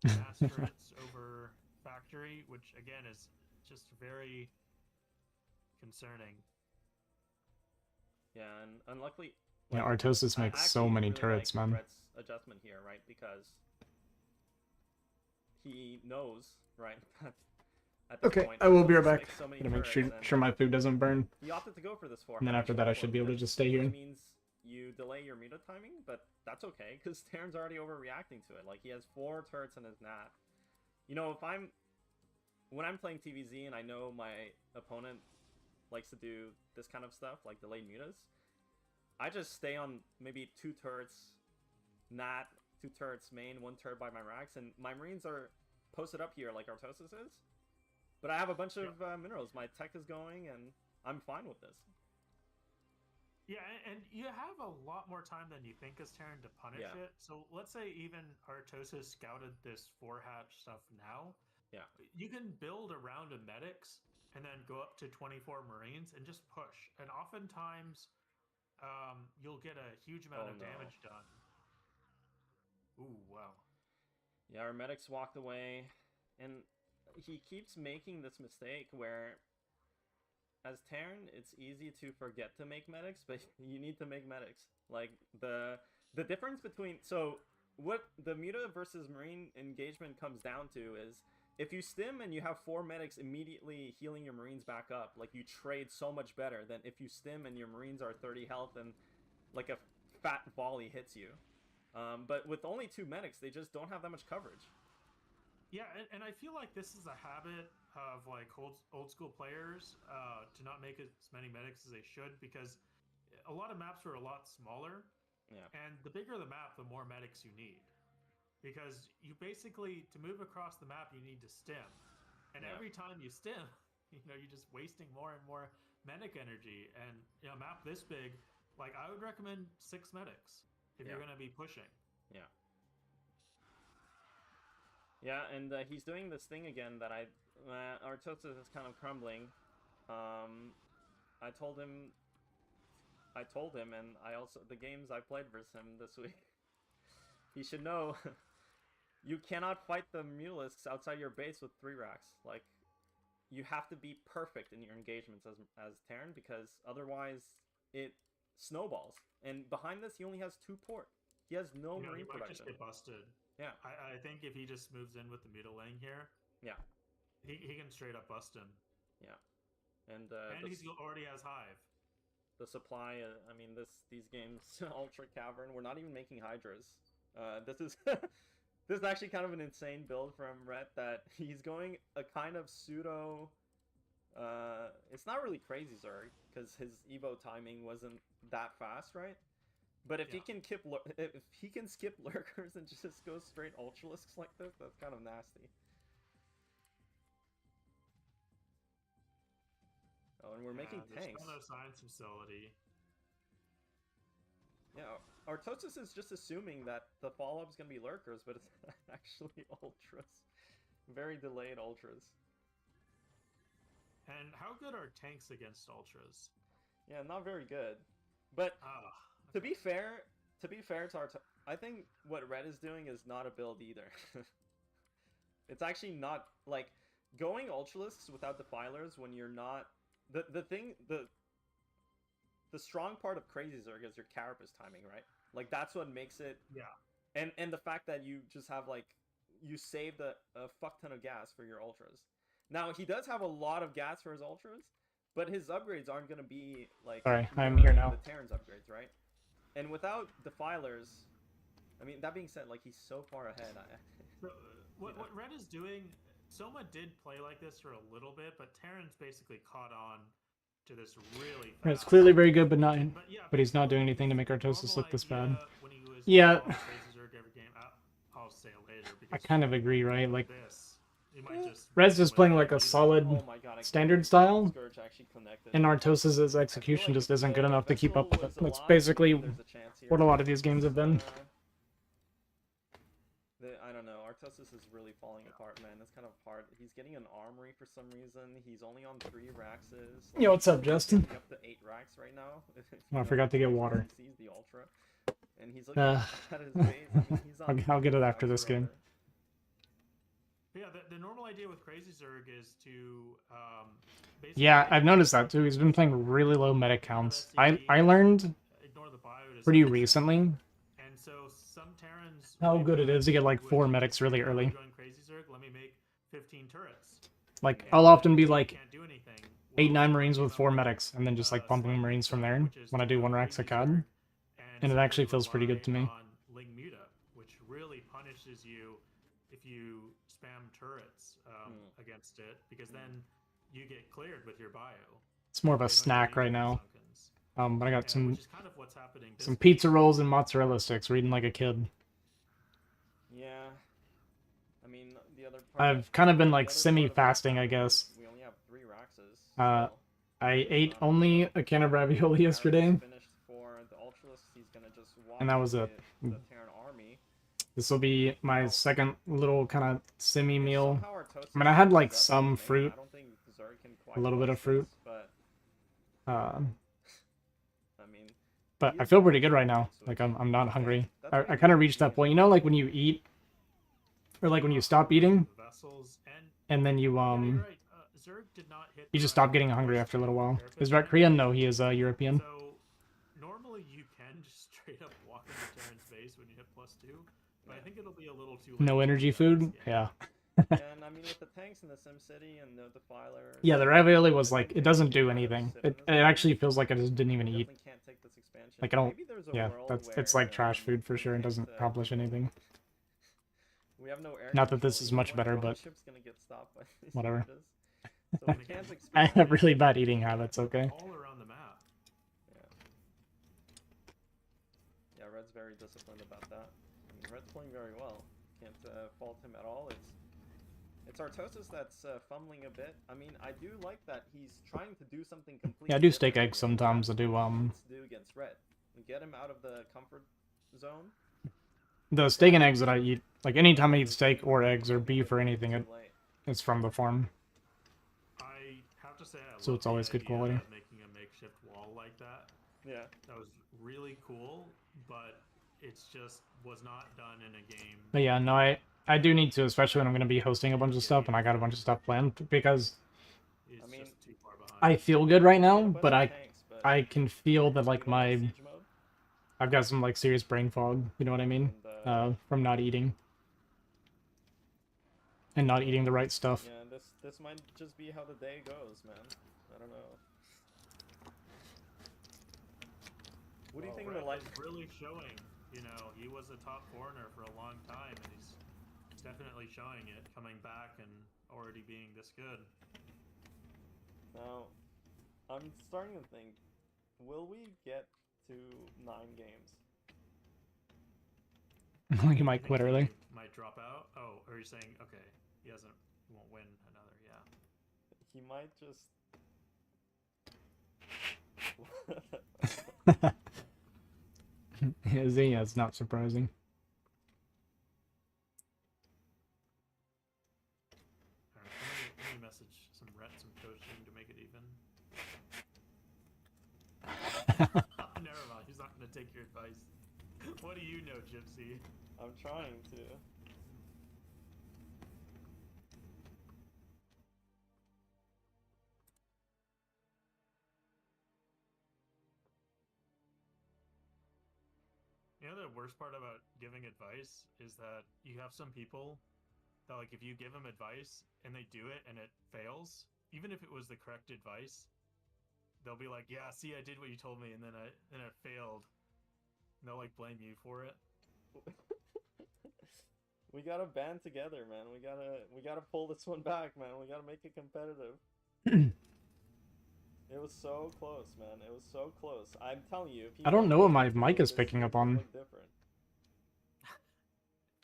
mass turrets over factory, which again is just very concerning. Yeah, and unluckily. Yeah, like, Artosis I makes so actually many really turrets, like man. Red's adjustment here, right? Because he knows, right? That at this Okay, point, I will be right Artosis back. makes so many Gonna make turrets, and sure my food doesn't burn. he opted to go for this 4. And then after that, I should be able to just stay here. Which means you delay your muta timing, but that's okay because Terran's already overreacting to it. Like he has 4 turrets in his nat. When I'm playing TVZ and I know my opponent likes to do this kind of stuff, like delayed mutas, I just stay on maybe 2 turrets nat, 2 turrets main, 1 turret by my racks, and my Marines are posted up here like Artosis is. But I have a bunch of minerals. My tech is going, and I'm fine with this. Yeah, and you have a lot more time than you think as Terran to punish it. So let's say even Artosis scouted this 4-hatch stuff now. Yeah. You can build a round of medics and then go up to 24 Marines and just push. And oftentimes, you'll get a huge amount of damage done. Ooh, wow. Yeah, our medics walked away, and he keeps making this mistake where as Terran, it's easy to forget to make medics, but you need to make medics. Like the difference between what the muta versus marine engagement comes down to is if you stim and you have 4 medics immediately healing your marines back up, like you trade so much better than if you stim and your marines are 30 health and like a fat volley hits you. But with only 2 medics, they just don't have that much coverage. Yeah, and I feel like this is a habit of like old school players to not make as many medics as they should because a lot of maps are a lot smaller. Yeah. And the bigger the map, the more medics you need. Because you basically, to move across the map, you need to stim. And every time you stim, you're just wasting more and more medic energy. And a map this big, like I would recommend 6 medics if you're going to be pushing. Yeah. Yeah, and he's doing this thing again that Artosis is kind of crumbling. I told him, and I also the games I played versus him this week. He should know, you cannot fight the Mulisks outside your base with 3 racks. Like, you have to be perfect in your engagements as Terran because otherwise it snowballs. And behind this, he only has 2 port. He has no marine he might production. just get busted. Yeah. I think if he just moves in with the muta lane here, he can straight up bust him. Yeah. And he already has Hive. the supply. I mean, these games, Ultra Cavern, we're not even making Hydras. This is this is actually kind of an insane build from Rhett that he's going a kind of pseudo. It's not really crazy Zerg because his Evo timing wasn't that fast, right? But if he can skip lurkers and just go straight Ultralisks like this, that's kind of nasty. Oh, and we're making tanks. There's no science facility. Yeah, Artosis is just assuming that the follow-up is going to be lurkers, but it's actually ultras. Very delayed ultras. And how good are tanks against ultras? Yeah, not very good. But to be fair to Artosis, I think what Red is doing is not a build either. It's actually not like going ultralisks without defilers when you're not the strong part of Crazy Zerg is your carapace timing, right? Like that's what makes it. Yeah. And the fact that you just have like you saved a fuck ton of gas for your ultras. Now he does have a lot of gas for his ultras, but his upgrades aren't gonna be like. Sorry, I'm here now. The Terran's upgrades, right? And without defilers, I mean that being said, like he's so far ahead. So, what Red is doing, Soma did play like this for a little bit, but Terran's basically caught on to this really fast. It's clearly very good, but he's not doing anything to make Artosis look this bad. Yeah, I'll say it later. I kind of agree, right? Like, just Red's just playing like a solid Oh my God, standard style, Scourge actually connected. and Artosis's execution just isn't good enough to keep up with it. That's basically what a lot of these games have been. I don't know. Artosis is really falling apart, man. It's kind of hard. He's getting an armory for some reason. He's only on 3 Raxes. Yo, what's up, Justin? He's up to 8 Rax right now. Oh, I forgot to get water. He sees the Ultra, and he's looking at his base. I mean, he's on I'll get it after this game. Yeah, the normal idea with Crazy Zerg is to basically Yeah, I've noticed that too. He's been playing really low meta counts. I learned ignore the bio to pretty some extent. recently And so some Terrans how good it is to get like would 4 medics really early. join Crazy Zerg, let me make 15 turrets. Like, And I'll often be like can't do anything. 8-9 Marines with 4 medics, and then just like bumping Marines from there when I do 1 Rax a COD. And it actually feels pretty good to me. On Ling Muta, which really punishes you if you spam turrets against it, because then you get cleared with your bio. It's more of a They don't snack even right need now. Sunkens. But I got Which some is kind of what's happening this week. pizza rolls and mozzarella sticks, reading like a kid. Yeah. I mean, the other part. I've kind of been the like other part of semi-fasting, it I is guess. We only have 3 Raxes. Uh, so, I ate only a can of ravioli yesterday, finished for the Ultralists. He's gonna just walk and that was with it. the Terran army. This will be my second little kind of semi meal. Somehow Artosis I mean, I had like ends up some winning. fruit, I don't think Zerg can quite a little bit clutch of fruit. this, but uh, I mean, but I feel pretty good right now. Like I'm not hungry. I kind of reached that point. You know, like when you eat, or like when you stop eating, The vessels and then you yeah, you're right. Zerg did not hit you the just right stop getting hungry numbers after a little for while. therapist Is Red time. Korean? No, he is European. So normally you can just straight up walk into Terran's base when you hit +2, but I think it'll be a little too late. No to energy do that food. this game. Yeah. and I mean with the tanks in the Sim City and the defiler. Yeah, the ravioli was like, it doesn't do anything. It actually feels like I just didn't even eat. Definitely can't take this expansion. Like, I don't- Maybe there's a Yeah, world it's where, like trash food for sure. It doesn't accomplish anything. We have no air Not that this control. is much One better, drone but ship's gonna get stopped by these whatever. sieges. So we can't I expand have it. really bad eating habits, okay? All around the map. Yeah, Red's very disciplined about that. I mean, Red's playing very well. Can't fault him at all. It's Artosis that's fumbling a bit. I mean, I do like that he's trying to do something completely. Yeah, I do steak different eggs here. sometimes. I That's do what he needs to do against Red. Get him out of the comfort zone. the steak and eggs that I eat. Like anytime I eat steak or eggs or beef or anything, it's from the farm. I have to say, I So love it's always the good idea quality. of making a makeshift wall like that. Yeah. That was really cool, but it's just was not done in a game. But yeah, no, I do need to, especially when I'm going to be hosting a bunch of stuff, and I got a bunch of stuff planned, because It's I mean, just too far behind. I feel good right now, Yeah, a bunch but of I tanks, but I can feel that you like go into my siege mode, I've got some like serious brain fog. You know what I mean? and, From not eating and not eating the right stuff. yeah, this might just be how the day goes, man. I don't know. What do you think Red of the light? is really showing. You know, he was a top foreigner for a long time, and he's definitely showing it, coming back and already being this good. Now, I'm starting to think, will we get to 9 games? You might quit early. Might drop out. Oh, are you saying okay? He won't win another. Yeah. He might just. Yeah, it's not surprising. Alright, let me message some coaching to make it even. Never mind, he's not gonna take your advice. What do you know, Gypsy? I'm trying to. You know, the worst part about giving advice is that you have some people that, like, if you give them advice and they do it and it fails, even if it was the correct advice, they'll be like, "Yeah, see, I did what you told me, and then it failed." And they'll like blame you for it. We gotta band together, man. We gotta pull this one back, man. We gotta make it competitive. It was so close, man. It was so close. I'm telling you. I don't know what my mic is picking up on.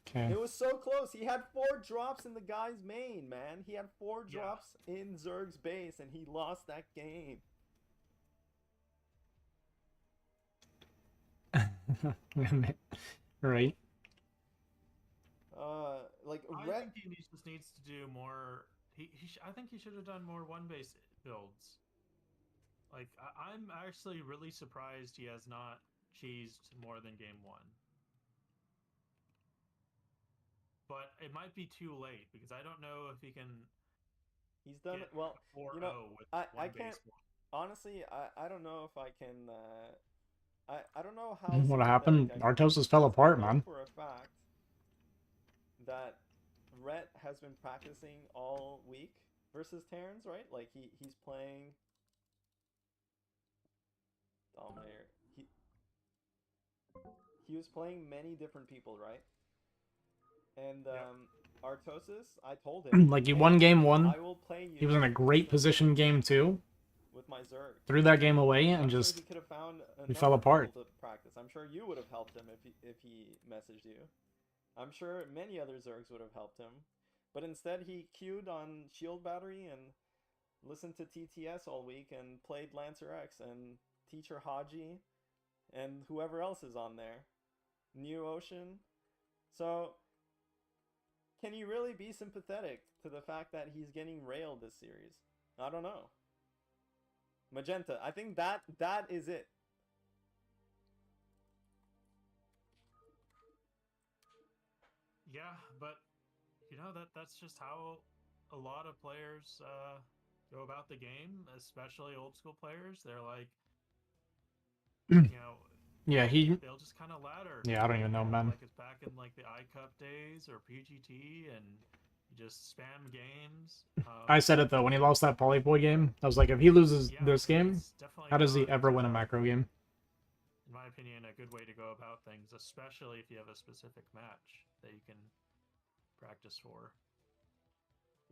Okay. It was so close. He had 4 drops in the guy's main, man. He had 4 drops in Zerg's base, and he lost that game. Right. Like I think he just needs to do more. I think he should have done more 1-base builds. Like, I'm actually really surprised he has not cheesed more than game 1. But it might be too late, because I don't know if he can. He's done it well. You know, with I can't. Honestly, I don't know if I can. I don't know how. What happened? Artosis fell apart, man. For a fact that Rhett has been practicing all week versus Terrans, right? Like he's playing Dominator. He was playing many different people, right? And Artosis, I told him like he won game 1. I will play you. He was in a great position game 2. With my Zerg. Threw that game away and sure just he could have found we fell apart. To practice. I'm sure you would have helped him if he messaged you. I'm sure many other Zergs would have helped him. But instead he queued on Shield Battery and listened to TTS all week and played Lancer X and Teacher Haji and whoever else is on there. New Ocean. So can you really be sympathetic to the fact that he's getting railed this series? I don't know. Magenta, I think that is it. Yeah, but you know that's just how a lot of players go about the game, especially old school players. They're like, you know, yeah, they'll just kind of ladder. Yeah, I don't even know, man. Like it's back in like the iCup days or PGT, and you just spam games. I said it though when he lost that Polyboy game. I was like, if he loses this game, how does he ever win a macro game? In my opinion, a good way to go about things, especially if you have a specific match that you can practice for.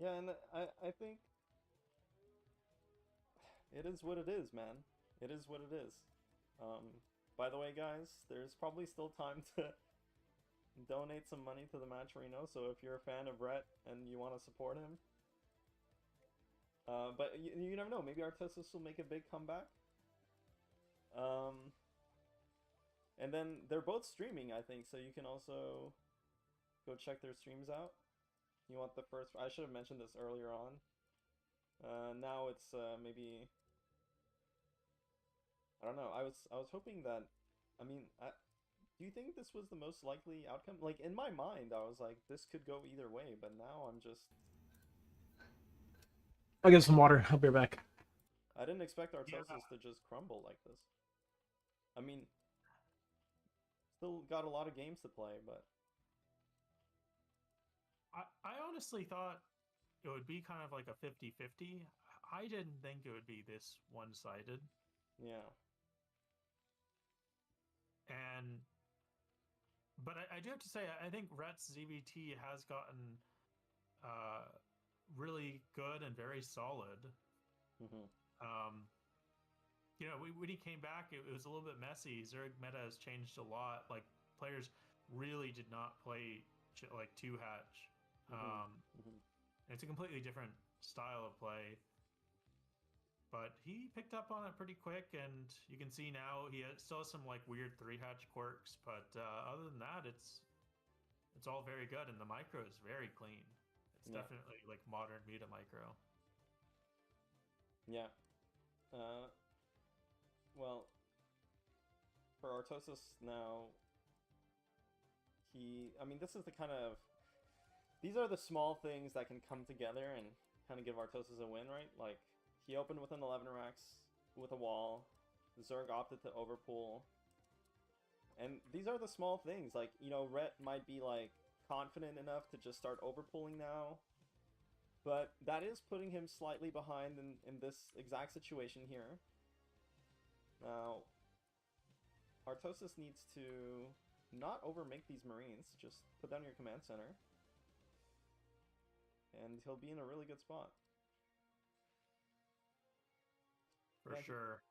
Yeah, and I think it is what it is, man. It is what it is. By the way, guys, there's probably still time to donate some money to the Match Reno, so if you're a fan of Rhett and you want to support him. But you never know, maybe Artosis will make a big comeback. And then they're both streaming, I think, so you can also go check their streams out. You want the first... I should have mentioned this earlier on. Now it's maybe... I don't know, I was hoping that... I mean, do you think this was the most likely outcome? Like, in my mind, I was like, this could go either way, but now I'm just... I'll get some water. I'll be right back. I didn't expect Artosis to just crumble like this. I mean, still got a lot of games to play, but... I honestly thought it would be kind of like a 50-50. I didn't think it would be this one-sided. Yeah. But I do have to say, I think Rhett's ZVT has gotten really good and very solid. Mm-hmm. You know, when he came back, it was a little bit messy. Zerg meta has changed a lot. Like, players really did not play like 2-hatch. It's a completely different style of play. But he picked up on it pretty quick, and you can see now he still has some like weird 3-hatch quirks, but other than that, it's all very good, and the micro is very clean. It's definitely like modern meta micro. Yeah. Well, for Artosis now, I mean, this is the kind of... These are the small things that can come together and kind of give Artosis a win, right? Like, he opened with an 11 racks with a wall. Zerg opted to overpool. And these are the small things. Like, you know, Rhett might be, like, confident enough to just start overpooling now. But that is putting him slightly behind in this exact situation here. Now, Artosis needs to not overmake these Marines. Just put down your command center. And he'll be in a really good spot. For sure.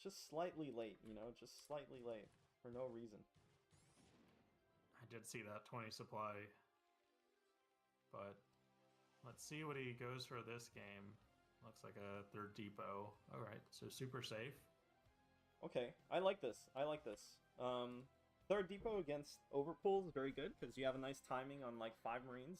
Just slightly late, you know? Just slightly late. For no reason. I did see that 20 supply. But let's see what he goes for this game. Looks like a third depot. Alright, so super safe. Okay, I like this. I like this. Third depot against Overpool is very good, because you have a nice timing on, like, 5 Marines.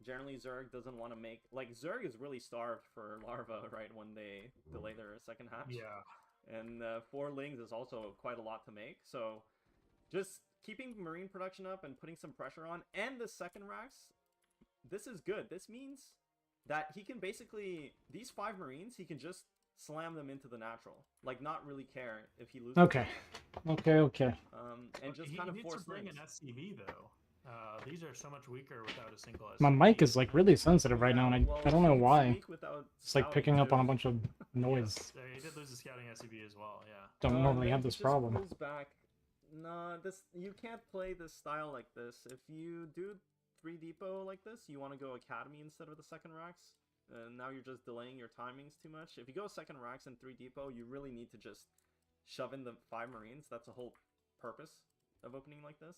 Generally, Zerg doesn't want to make... Like, Zerg is really starved for Larva, right, when they delay their second hatch. Yeah. And 4 Lings is also quite a lot to make, so... Just keeping Marine production up and putting some pressure on, and the second racks, this is good. This means that he can basically... These 5 Marines, he can just slam them into the natural. Like, not really care if he loses. Okay. Okay. And just kind of force needs to bring things. an SCV, though. These are so much weaker without a single SCV. My mic is like really sensitive right now, and I don't know why. It's like picking up on a bunch of noise. Yes, he did lose the scouting SCV as well, yeah. Don't normally have this problem. Pulls back. Nah, you can't play this style like this. If you do 3 depot like this, you want to go Academy instead of the second racks. And now you're just delaying your timings too much. If you go second racks and 3 depot, you really need to just shove in the 5 Marines. That's the whole purpose of opening like this.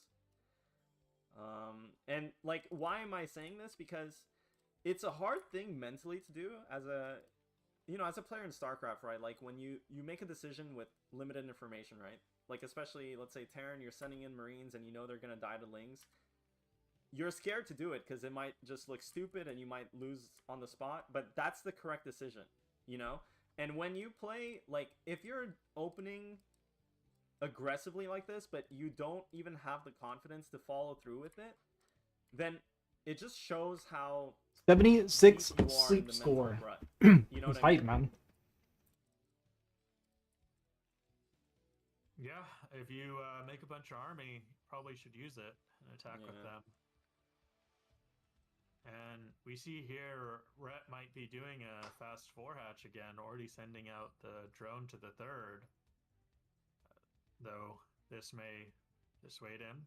And like, why am I saying this? Because it's a hard thing mentally to do as a, you know, as a player in StarCraft, right? Like when you make a decision with limited information, right? Like especially, let's say Terran, you're sending in Marines and you know they're gonna die to Lings. You're scared to do it because it might just look stupid and you might lose on the spot, but that's the correct decision, you know? And when you play, like, if you're opening aggressively like this, but you don't even have the confidence to follow through with it, then it just shows how 76 sleep score. You know what Fight, I mean? man. Yeah, if you make a bunch of army, probably should use it and attack with them. And we see here, Rhett might be doing a fast 4-hatch again, already sending out the drone to the 3rd. Though this may dissuade him.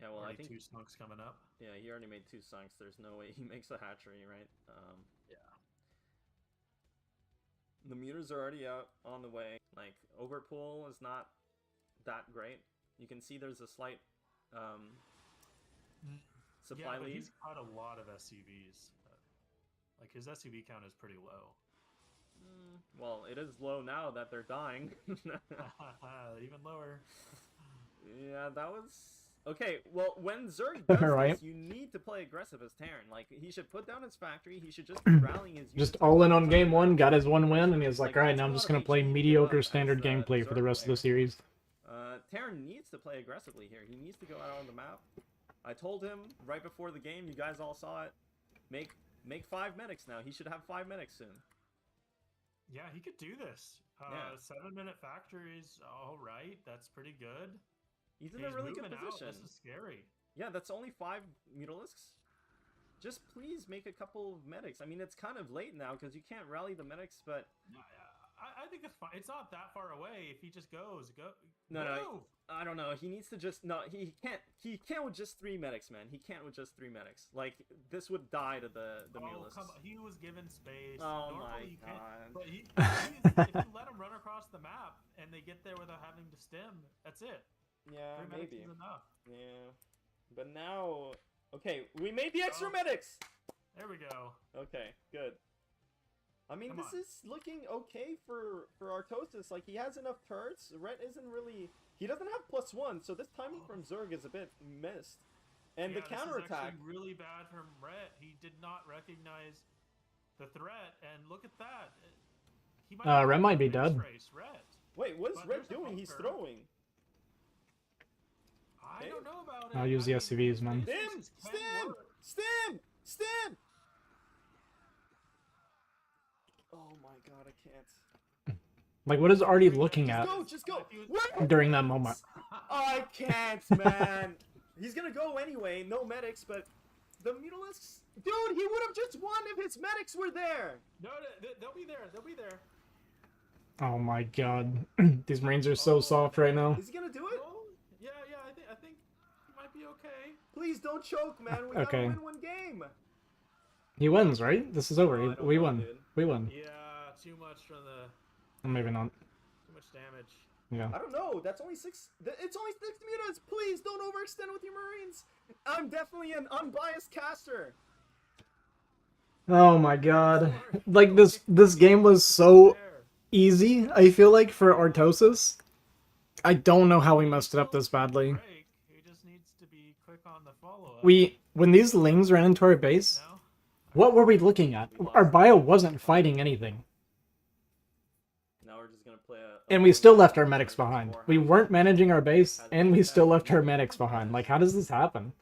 Yeah, well, already I think 2 sunks coming up. Yeah, he already made 2 sunks. There's no way he makes a hatchery, right? Yeah. The muters are already out on the way. Like, overpool is not that great. You can see there's a slight supply lead. He's caught a lot of SCVs. Like, his SCV count is pretty low. Well, it is low now that they're dying. Even lower. Yeah, that was... Okay, well, when Zerg does Right. this, you need to play aggressive as Terran. Like, he should put down his factory, he should just be rallying his Just units all in on the game time. 1, got his 1 win, and he's like, alright, that's now a I'm lot just of gonna play HE to mediocre give up standard as, gameplay for the Zerg rest of the player. series. Terran needs to play aggressively here. He needs to go out on the map. I told him right before the game, you guys all saw it, make 5 medics now. He should have 5 medics soon. Yeah, he could do this. 7-minute factories, alright, that's pretty good. He's in a really good moving position. Out. This is scary. Yeah, that's only 5 Mutalisks. Just please make a couple of medics. I mean, it's kind of late now because you can't rally the medics, but I think it's fine. It's not that far away. If he just goes, No, move. I don't know. He needs to just no. He can't with just 3 medics, man. He can't with just 3 medics. Like this would die to the mutalisks. Come on. He was given space. Oh Normally my you can't, god. but if you let him run across the map and they get there without having to stim, that's it. Yeah, 3 medics maybe. is enough. Yeah, but now, okay, we made the extra Oh. medics. There we go. Okay, good. I mean, Come this on. is looking okay for Artosis. Like, he has enough turrets. Ret isn't really... He doesn't have +1, so this timing from Zerg is a bit missed. And the This is counterattack... actually really bad from Rhett. He did not recognize the threat, and look at that. He Ret might be mixed dead. race, Rhett. Wait, what is But Ret there's a doing? He's bunker. throwing. I don't know about it. I'll use the SCVs, man. space Stim! races can Stim! work. Stim! Stim! Oh my god, I can't. Like, what is Artie looking at Just go! If he was- What? during that moment? I can't, man. He's gonna go anyway. No medics, but the mutalisks. Dude, he would have just won if his medics were there. No, they'll be there. They'll be there. Oh my god. These Marines are so soft right now. Is he gonna do it? Oh, yeah. I think he might be okay. Please don't choke, man. We Okay. gotta win one game. He wins, right? This is over. I don't We know, won. dude. We won. Yeah, too much from the Maybe not. too much damage. Yeah. I don't know. That's only 6. It's only 6 mutas. Please don't overextend with your Marines. I'm definitely an unbiased caster. Oh my god. Like, this game was so There. easy, I feel like, for Artosis. I don't know how we messed it up this badly. Break. He just needs to be quick on the follow-up. When these Lings ran into our base, No? what were we looking at? Our bio wasn't fighting anything. Now we're just gonna play a And we still left our medics behind. We weren't managing our base, and we still left our medics behind. Like, how does this happen?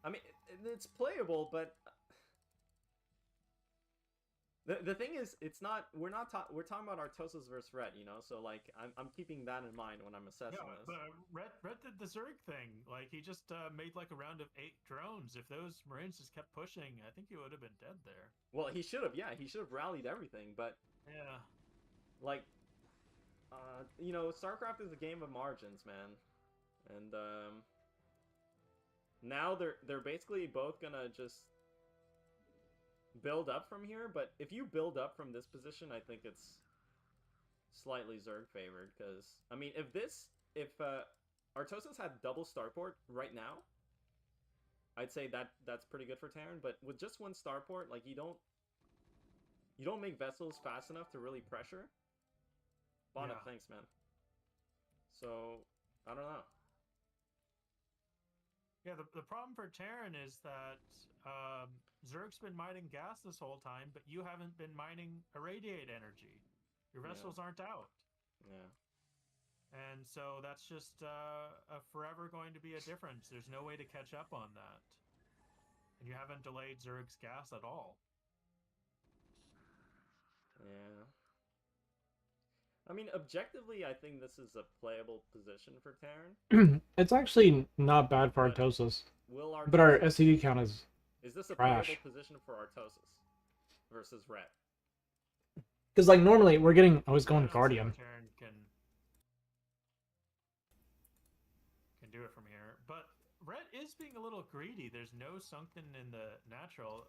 I mean, it's playable, but the thing is, it's not. We're talking about Artosis versus Ret, you know. So like, I'm keeping that in mind when I'm assessing Yeah, this. but Rhett did the Zerg thing. Like, he just made like a round of 8 drones. If those Marines just kept pushing, I think he would have been dead there. Well, he should have. Yeah, he should have rallied everything. But Yeah. like, you know, StarCraft is a game of margins, man. And now they're basically both gonna just build up from here. But if you build up from this position, I think it's slightly Zerg favored. Because I mean, if Artosis had double starport right now, I'd say that's pretty good for Terran. But with just one starport, like you don't make vessels fast enough to really pressure. Bo9, Yeah. thanks, man. So I don't know. Yeah, the problem for Terran is that Zerg's been mining gas this whole time, but you haven't been mining irradiate energy. Your Yeah. vessels aren't out. Yeah. And so that's just forever going to be a difference. There's no way to catch up on that. And you haven't delayed Zerg's gas at all. Yeah. I mean, objectively, I think this is a playable position for Terran. It's actually not bad for Artosis. Will Artosis, But our SCV count is... is this a trash. playable position for Artosis versus Ret? Because, like, normally we're getting... I was I going don't see how Guardian. Terran can do it from here. But Ret is being a little greedy. There's no sunken in the natural.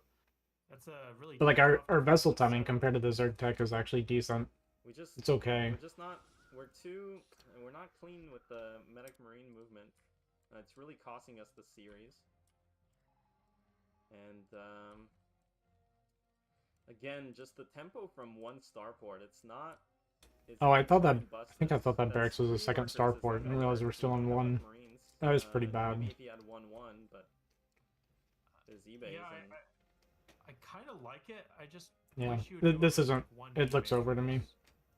That's a really... But, like, tough our vessel defense. timing compared to the Zerg tech is actually decent. It's okay. We're just not. We're not clean with the medic marine movement. It's really costing us the series. And again, just the tempo from one starport. It's not. Oh, I thought that... I think I thought that barracks was a second starport. I didn't realize we're still on one. That was pretty bad. Maybe if he had 1-1, but his eBay Yeah, isn't. I kind of like it. I just Yeah. wish you would go This with, isn't... like, one It looks over to me. D-matrix.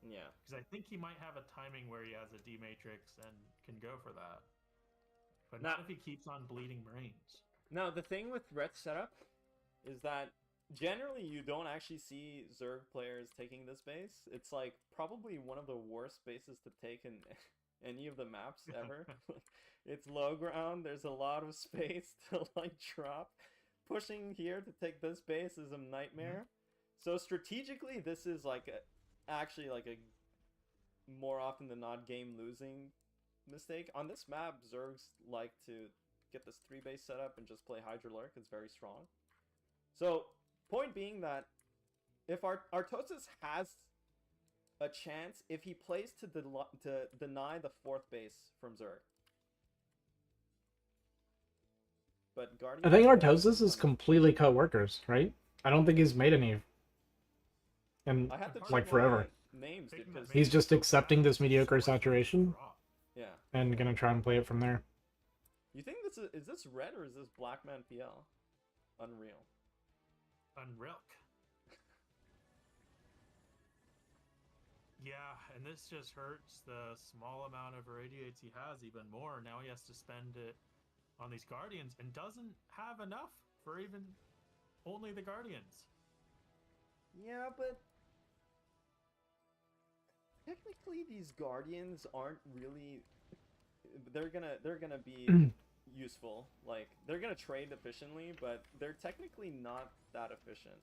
Yeah. Because I think he might have a timing where he has a D matrix and can go for that. But not if he keeps on bleeding Marines. Now, the thing with Ret's setup is that generally you don't actually see Zerg players taking this base. It's like probably one of the worst bases to take in any of the maps ever. It's low ground, there's a lot of space to like drop. Pushing here to take this base is a nightmare. So strategically, this is like actually like a more often than not game losing mistake. On this map, Zergs like to get this 3 base setup and just play Hydra Lurk. It's very strong. So, point being that if Artosis has a chance, if he plays to deny the 4th base from Zerg. But Guardian, I think Artosis is completely cut workers, right? I don't think he's made any. And I had to like check forever. my names, dude, because He's just accepting this mediocre saturation yeah. and gonna try and play it from there. You think this is this red or is this Black Man PL? Unreal. Unreal. Yeah, and this just hurts the small amount of irradiates he has even more. Now he has to spend it on these Guardians and doesn't have enough for even only the Guardians. Yeah, but technically these Guardians aren't really. They're gonna be useful. Like they're gonna trade efficiently, but they're technically not that efficient.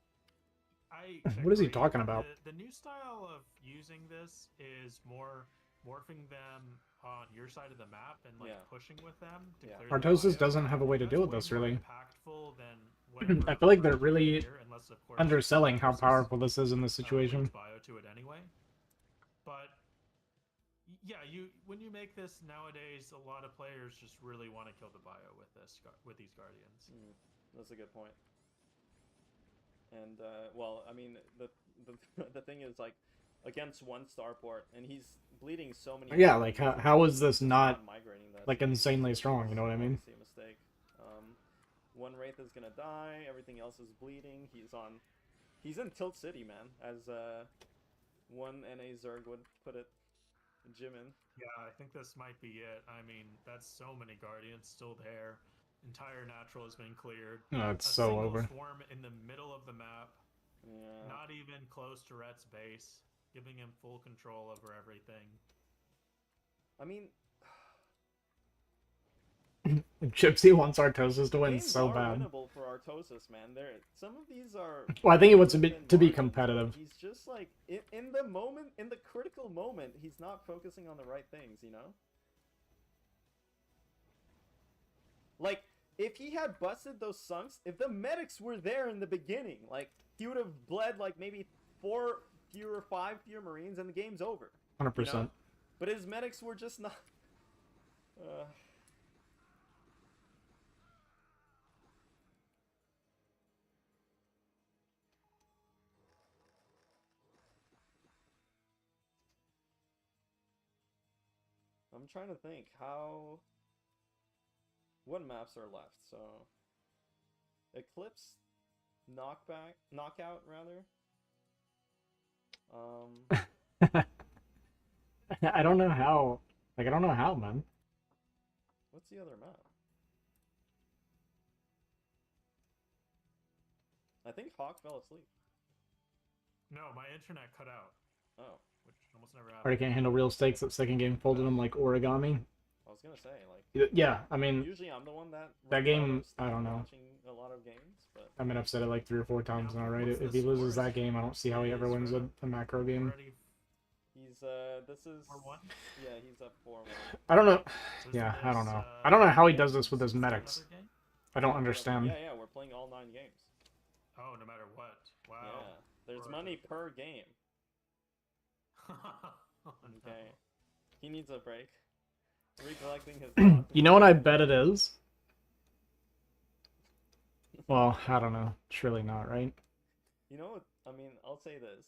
What is he talking about? The new style of using this is more morphing them on your side of the map and like pushing with them. To clear the Artosis bio. doesn't have a way to deal with That's this, way more really. impactful than I feel like they're really here, unless, of course, underselling how Artosis, powerful this is in this brings situation. bio to it anyway. But yeah, when you make this nowadays, a lot of players just really want to kill the bio with these Guardians. That's a good point. And well, I mean, the thing is like against 1 starport, and he's bleeding so many. Yeah, like how is this not migrating that like insanely strong? You know what I mean? See a mistake. 1 Wraith is gonna die. Everything else is bleeding. He's in Tilt City, man, as 1 NA Zerg would put it. Jimin. Yeah, I think this might be it. I mean, that's so many Guardians still there. Entire natural has been cleared. Oh, it's a so single over. Swarm in the middle of the map. Yeah. Not even close to Rhett's base, giving him full control over everything. I mean, Gypsy wants Artosis to win games so are bad. winnable for Artosis, man. Some of these are. Well, I think it wants to be margins, competitive. He's just like in the moment, in the critical moment, he's not focusing on the right things, you know. Like, if he had busted those sunks, if the medics were there in the beginning, like, he would have bled, like, maybe 4 fewer, 5 fewer Marines, and the game's over. 100%. You know? But his medics were just not... I'm trying to think how... What maps are left? So... Eclipse? Knockout, rather? I don't know how. Like, I don't know how, man. What's the other map? I think Hawk fell asleep. No, my internet cut out. Oh. Which almost never happens. Already can't handle real stakes. That second game folded him like origami. I was gonna say, like... Yeah, I mean... Usually I'm the one that game, I don't know. Watching a lot of games, but... I mean, I've said it like 3 or 4 times now, right? If he loses that game, I don't see how he ever wins a macro game. He's, this is... 4-1? Yeah, he's up 4-1. I don't know. Yeah, I don't know. I don't know how he does this with his medics. I don't understand. Yeah, we're playing all 9 games. Oh, no matter what. Wow. Yeah, there's money per game. Oh, no. Okay. He needs a break. Recollecting his... You know what I bet it is? Well, I don't know. Surely not, right? You know what? I mean, I'll say this.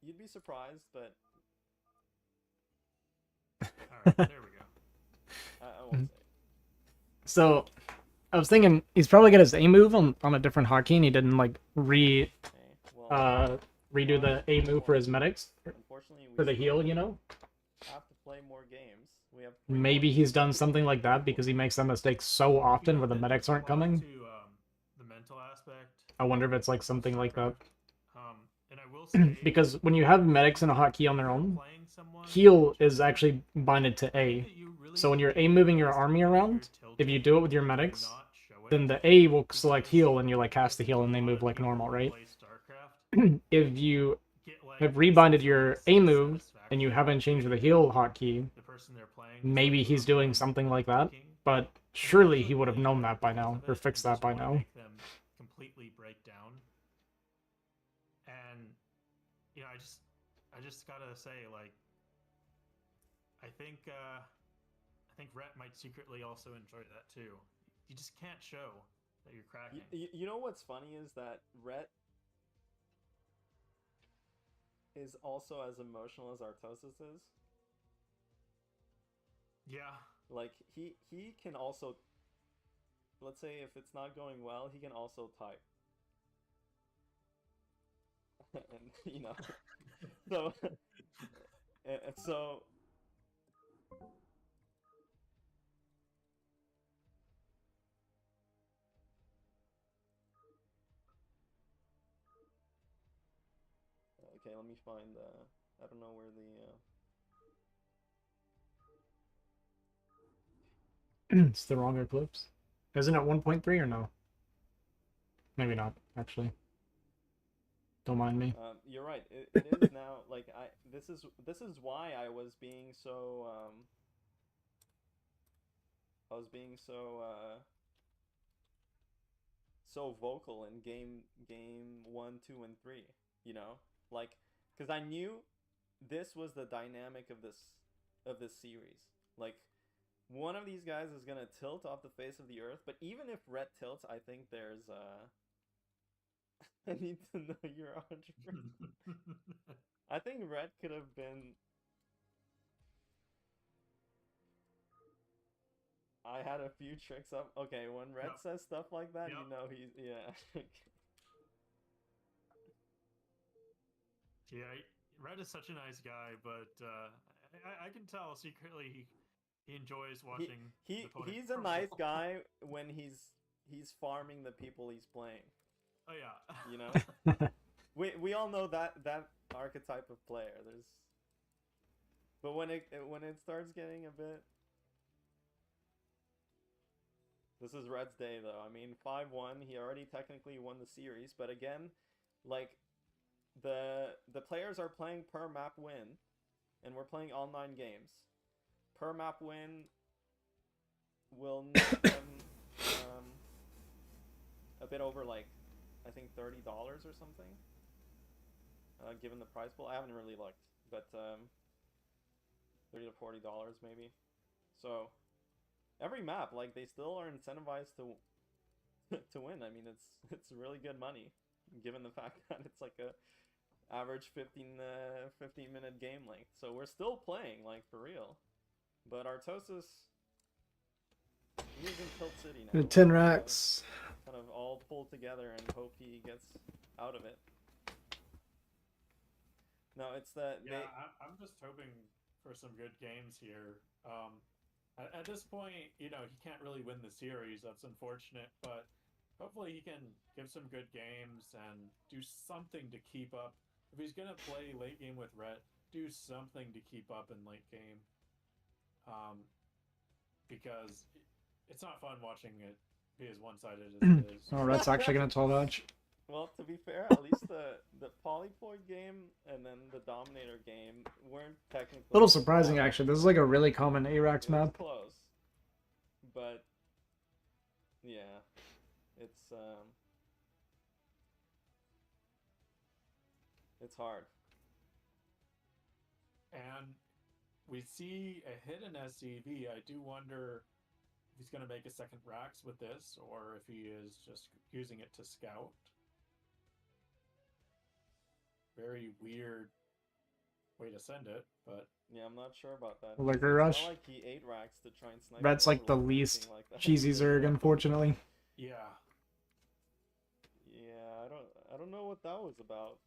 You'd be surprised, but... Alright, there we go. I won't say. So, I was thinking he's probably got his A move on a different hotkey, and he didn't like redo the A move for his medics Unfortunately, for the heal, you know. Have to play more games. We have Maybe he's done something like that because he makes that mistake so often where the medics aren't coming. To, the mental aspect. I wonder if it's like something like that. And I will say, Because when you have medics and a hotkey on their own, heal is actually binded to A. So when you're A moving your army around, if you do it with your medics, then the A will select heal and you like cast the heal and they move like normal, right? If you have rebinded your A move and you haven't changed the heal hotkey, maybe he's doing something like that. But surely he would have known that by now, or fixed that by now. Make them completely break down. And you know, I just gotta say, like, I think Rhett might secretly also enjoy that too. You just can't show that you're cracking. You know what's funny is that Rhett is also as emotional as Artosis is. Yeah. Like, he can also, let's say if it's not going well, he can also type. And, you know, so, and so, okay, let me find, I don't know where the, It's the wrong Eclipse. Isn't it 1.3 or no? Maybe not, actually. Don't mind me. You're right. It is now. Like this is why I was being so so vocal in game 1, 2, and 3. You know, like, because I knew this was the dynamic of this series. Like, one of these guys is gonna tilt off the face of the earth. But even if Rhett tilts, I think there's I need to know you're 100%. I think Rhett could have been. I had a few tricks up. Okay, when Rhett says stuff like that, you know he's Yeah, Rhett is such a nice guy, but I can tell secretly he enjoys watching. He's a nice guy when he's farming the people he's playing. Oh yeah. You know? we all know that archetype of player. But when it starts getting a bit. This is Red's day though. I mean, 5-1, he already technically won the series, but again, like, the players are playing per map win, and we're playing all 9 games. Per map win will net them a bit over, like, I think $30 or something, given the prize pool. I haven't really looked, but $30 to $40 maybe. So every map, like, they still are incentivized to win. I mean, it's really good money, given the fact that it's like a average 15-minute game length. So we're still playing, like, for real. But Artosis, he is in Tilt City now. 10 racks. Kind of all pull together and hope he gets out of it. No, it's that. Yeah, I'm just hoping for some good games here. At this point, you know, he can't really win the series. That's unfortunate, but hopefully he can give some good games and do something to keep up. If he's gonna play late game with Rhett, do something to keep up in late game. Because it's not fun watching it be as one-sided as it is. Oh, Rhett's actually gonna 12 edge. Well, to be fair, at least the Polyploid game and then the Dominator game weren't technically. A little surprising, actually. This is like a really common ARAX map. Close, but yeah, it's hard. And we see a hidden SCV. I do wonder if he's going to make a second Rax with this, or if he is just using it to scout. Very weird way to send it, but yeah, I'm not sure about that. Liquor Rush. It's not like he 8 racks to try and snipe. That's like the least cheesy Zerg, unfortunately. Yeah. Yeah, I don't know what that was about.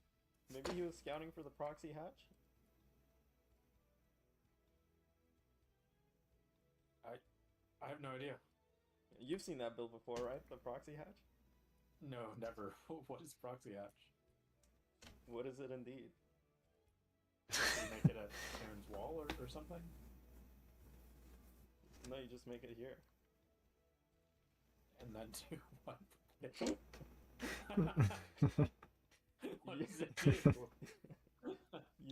Maybe he was scouting for the proxy hatch. I have no idea. You've seen that build before, right? The proxy hatch? No, never. What is proxy hatch? What is it indeed? You make it at Aaron's wall or something? No, you just make it here. And then do what? What does it do?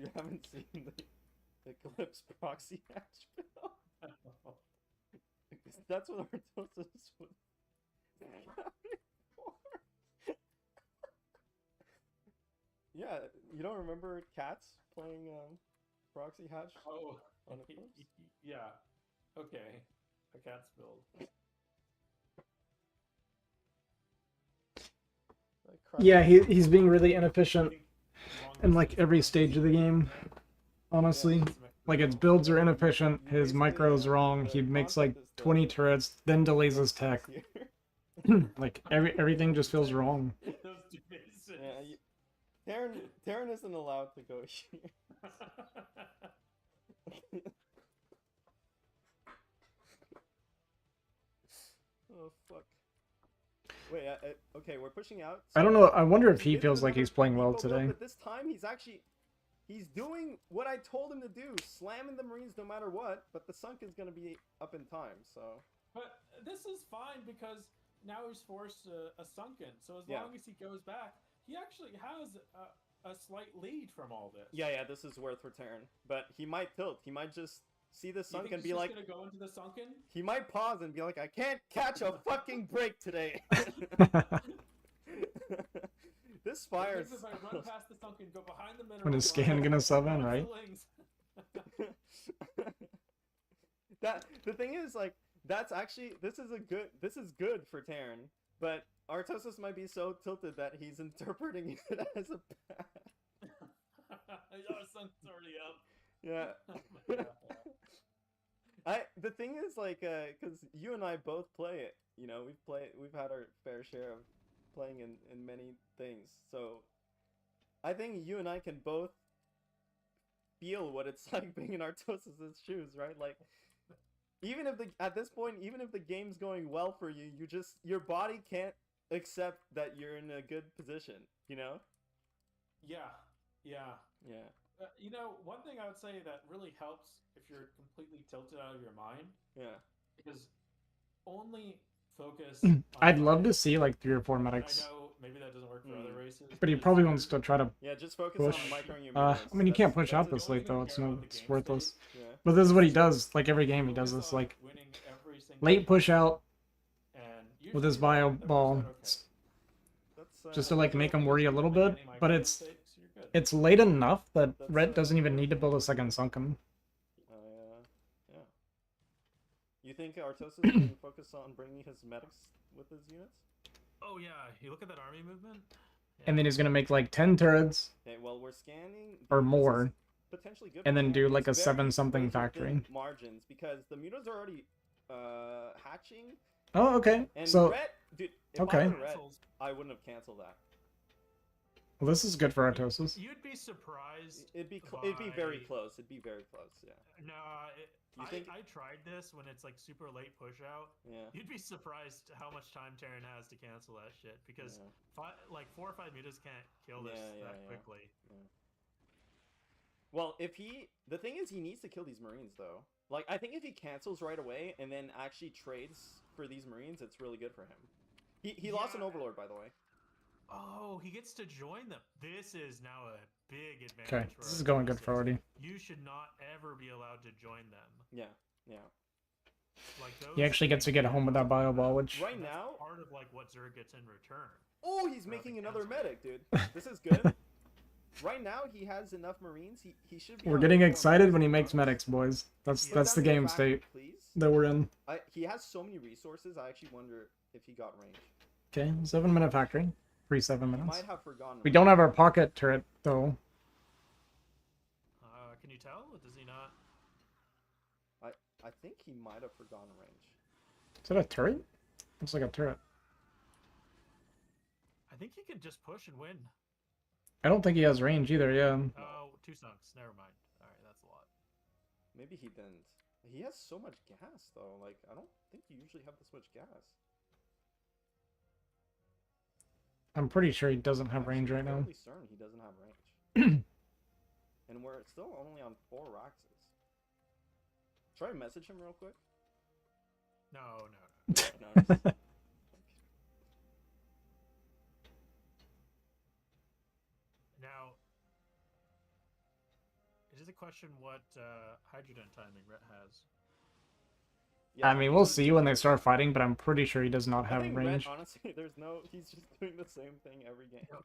You haven't seen the Eclipse proxy hatch build? Because that's what Artosis was Yeah, you don't remember Cats playing proxy hatch? Oh, on Eclipse? yeah. Okay, a cat's build. Yeah, he's being really inefficient in like every stage of the game. Honestly, like his builds are inefficient. His micro's wrong. He makes like 20 turrets, then delays his tech. Like everything just feels wrong. Those two bases. Yeah, Terran isn't allowed to go here. Oh fuck. Wait, okay, we're pushing out. I don't know. I wonder if he feels like he's playing well today. But this time he's doing what I told him to do, slamming the Marines no matter what. But the sunk is gonna be up in time, so. But this is fine because now he's forced a sunken. So as long as he goes back, he actually has a slight lead from all this. Yeah, this is worth return. But he might tilt. He might just see the sunk and be like, gonna go into the sunken? He might pause and be like, I can't catch a fucking break today. This fires. If I run past the sunken, go behind the mineral. When his scan gonna sub in, right? The thing is, like, that's actually this is good for Terran, but Artosis might be so tilted that he's interpreting it as a bad. Our sunk's already up. Yeah. The thing is, like, because you and I both play it, you know, we've had our fair share of playing in many things, so I think you and I can both feel what it's like being in Artosis' shoes, right? Like, at this point, even if the game's going well for you, your body can't accept that you're in a good position, you know? Yeah. You know, one thing I would say that really helps if you're completely tilted out of your mind. Yeah. Because only focus. I'd love to see like 3 or 4 medics. I know maybe that doesn't work for other races. But he probably wants to try to just focus push. on microing your I mean, you can't push out this late though. It's worthless. Yeah. But this is what he does. Like every game, he does this like late push out with his bio ball, just to like make him worry a little bit. But it's late enough that Red doesn't even need to build a second sunken. Yeah. You think Artosis can focus on bringing his medics with his units? Oh yeah, you look at that army movement. Yeah. And then he's gonna make like 10 turrets. Okay, well we're scanning or more. Potentially good. And then do like a 7-something factory. Margins because the mutas are already hatching. Oh, okay. And so Red, dude, if okay. I were Red, I wouldn't have canceled that. Well, this is good for Artosis. You'd be surprised. It'd be very close. It'd be very close. Yeah. No, I tried this when it's like super late push out. Yeah. You'd be surprised how much time Terran has to cancel that shit because 4 or 5 mutas can't kill this that quickly. Yeah. Well, the thing is, he needs to kill these Marines though. Like, I think if he cancels right away and then actually trades for these Marines, it's really good for him. He lost an Overlord, by the way. Oh, he gets to join them. This is now a big advantage. Okay, this is going good for Artie. You should not ever be allowed to join them. Yeah. Like those he actually gets to get home with that bio ball, which right now part of like what Zerg gets in return. Oh, he's making another medic, dude. This is good. Right now, he has enough Marines. He should be. We're getting excited when he makes medics, boys. That's the game state that we're in. He has so many resources. I actually wonder if he got range. Okay, 7-minute factory. 7 minutes. Might have forgotten. We don't have our pocket turret though. Can you tell? Does he not? I think he might have forgotten range. Is that a turret? Looks like a turret. I think he can just push and win. I don't think he has range either. Yeah. Oh, 2 sunks. Never mind. All right, that's a lot. Maybe he didn't. He has so much gas though. Like I don't think you usually have this much gas. I'm pretty sure he doesn't have range right now. I'm fairly certain he doesn't have range. And we're still only on 4 Roxas. Try to message him real quick. No. Now, just a question what hydrogen timing Rhett has. Yeah, I mean, we'll see when they start fighting, but I'm pretty sure he does not I have think range. Red, honestly, there's no. He's just doing the same thing every game. Yep.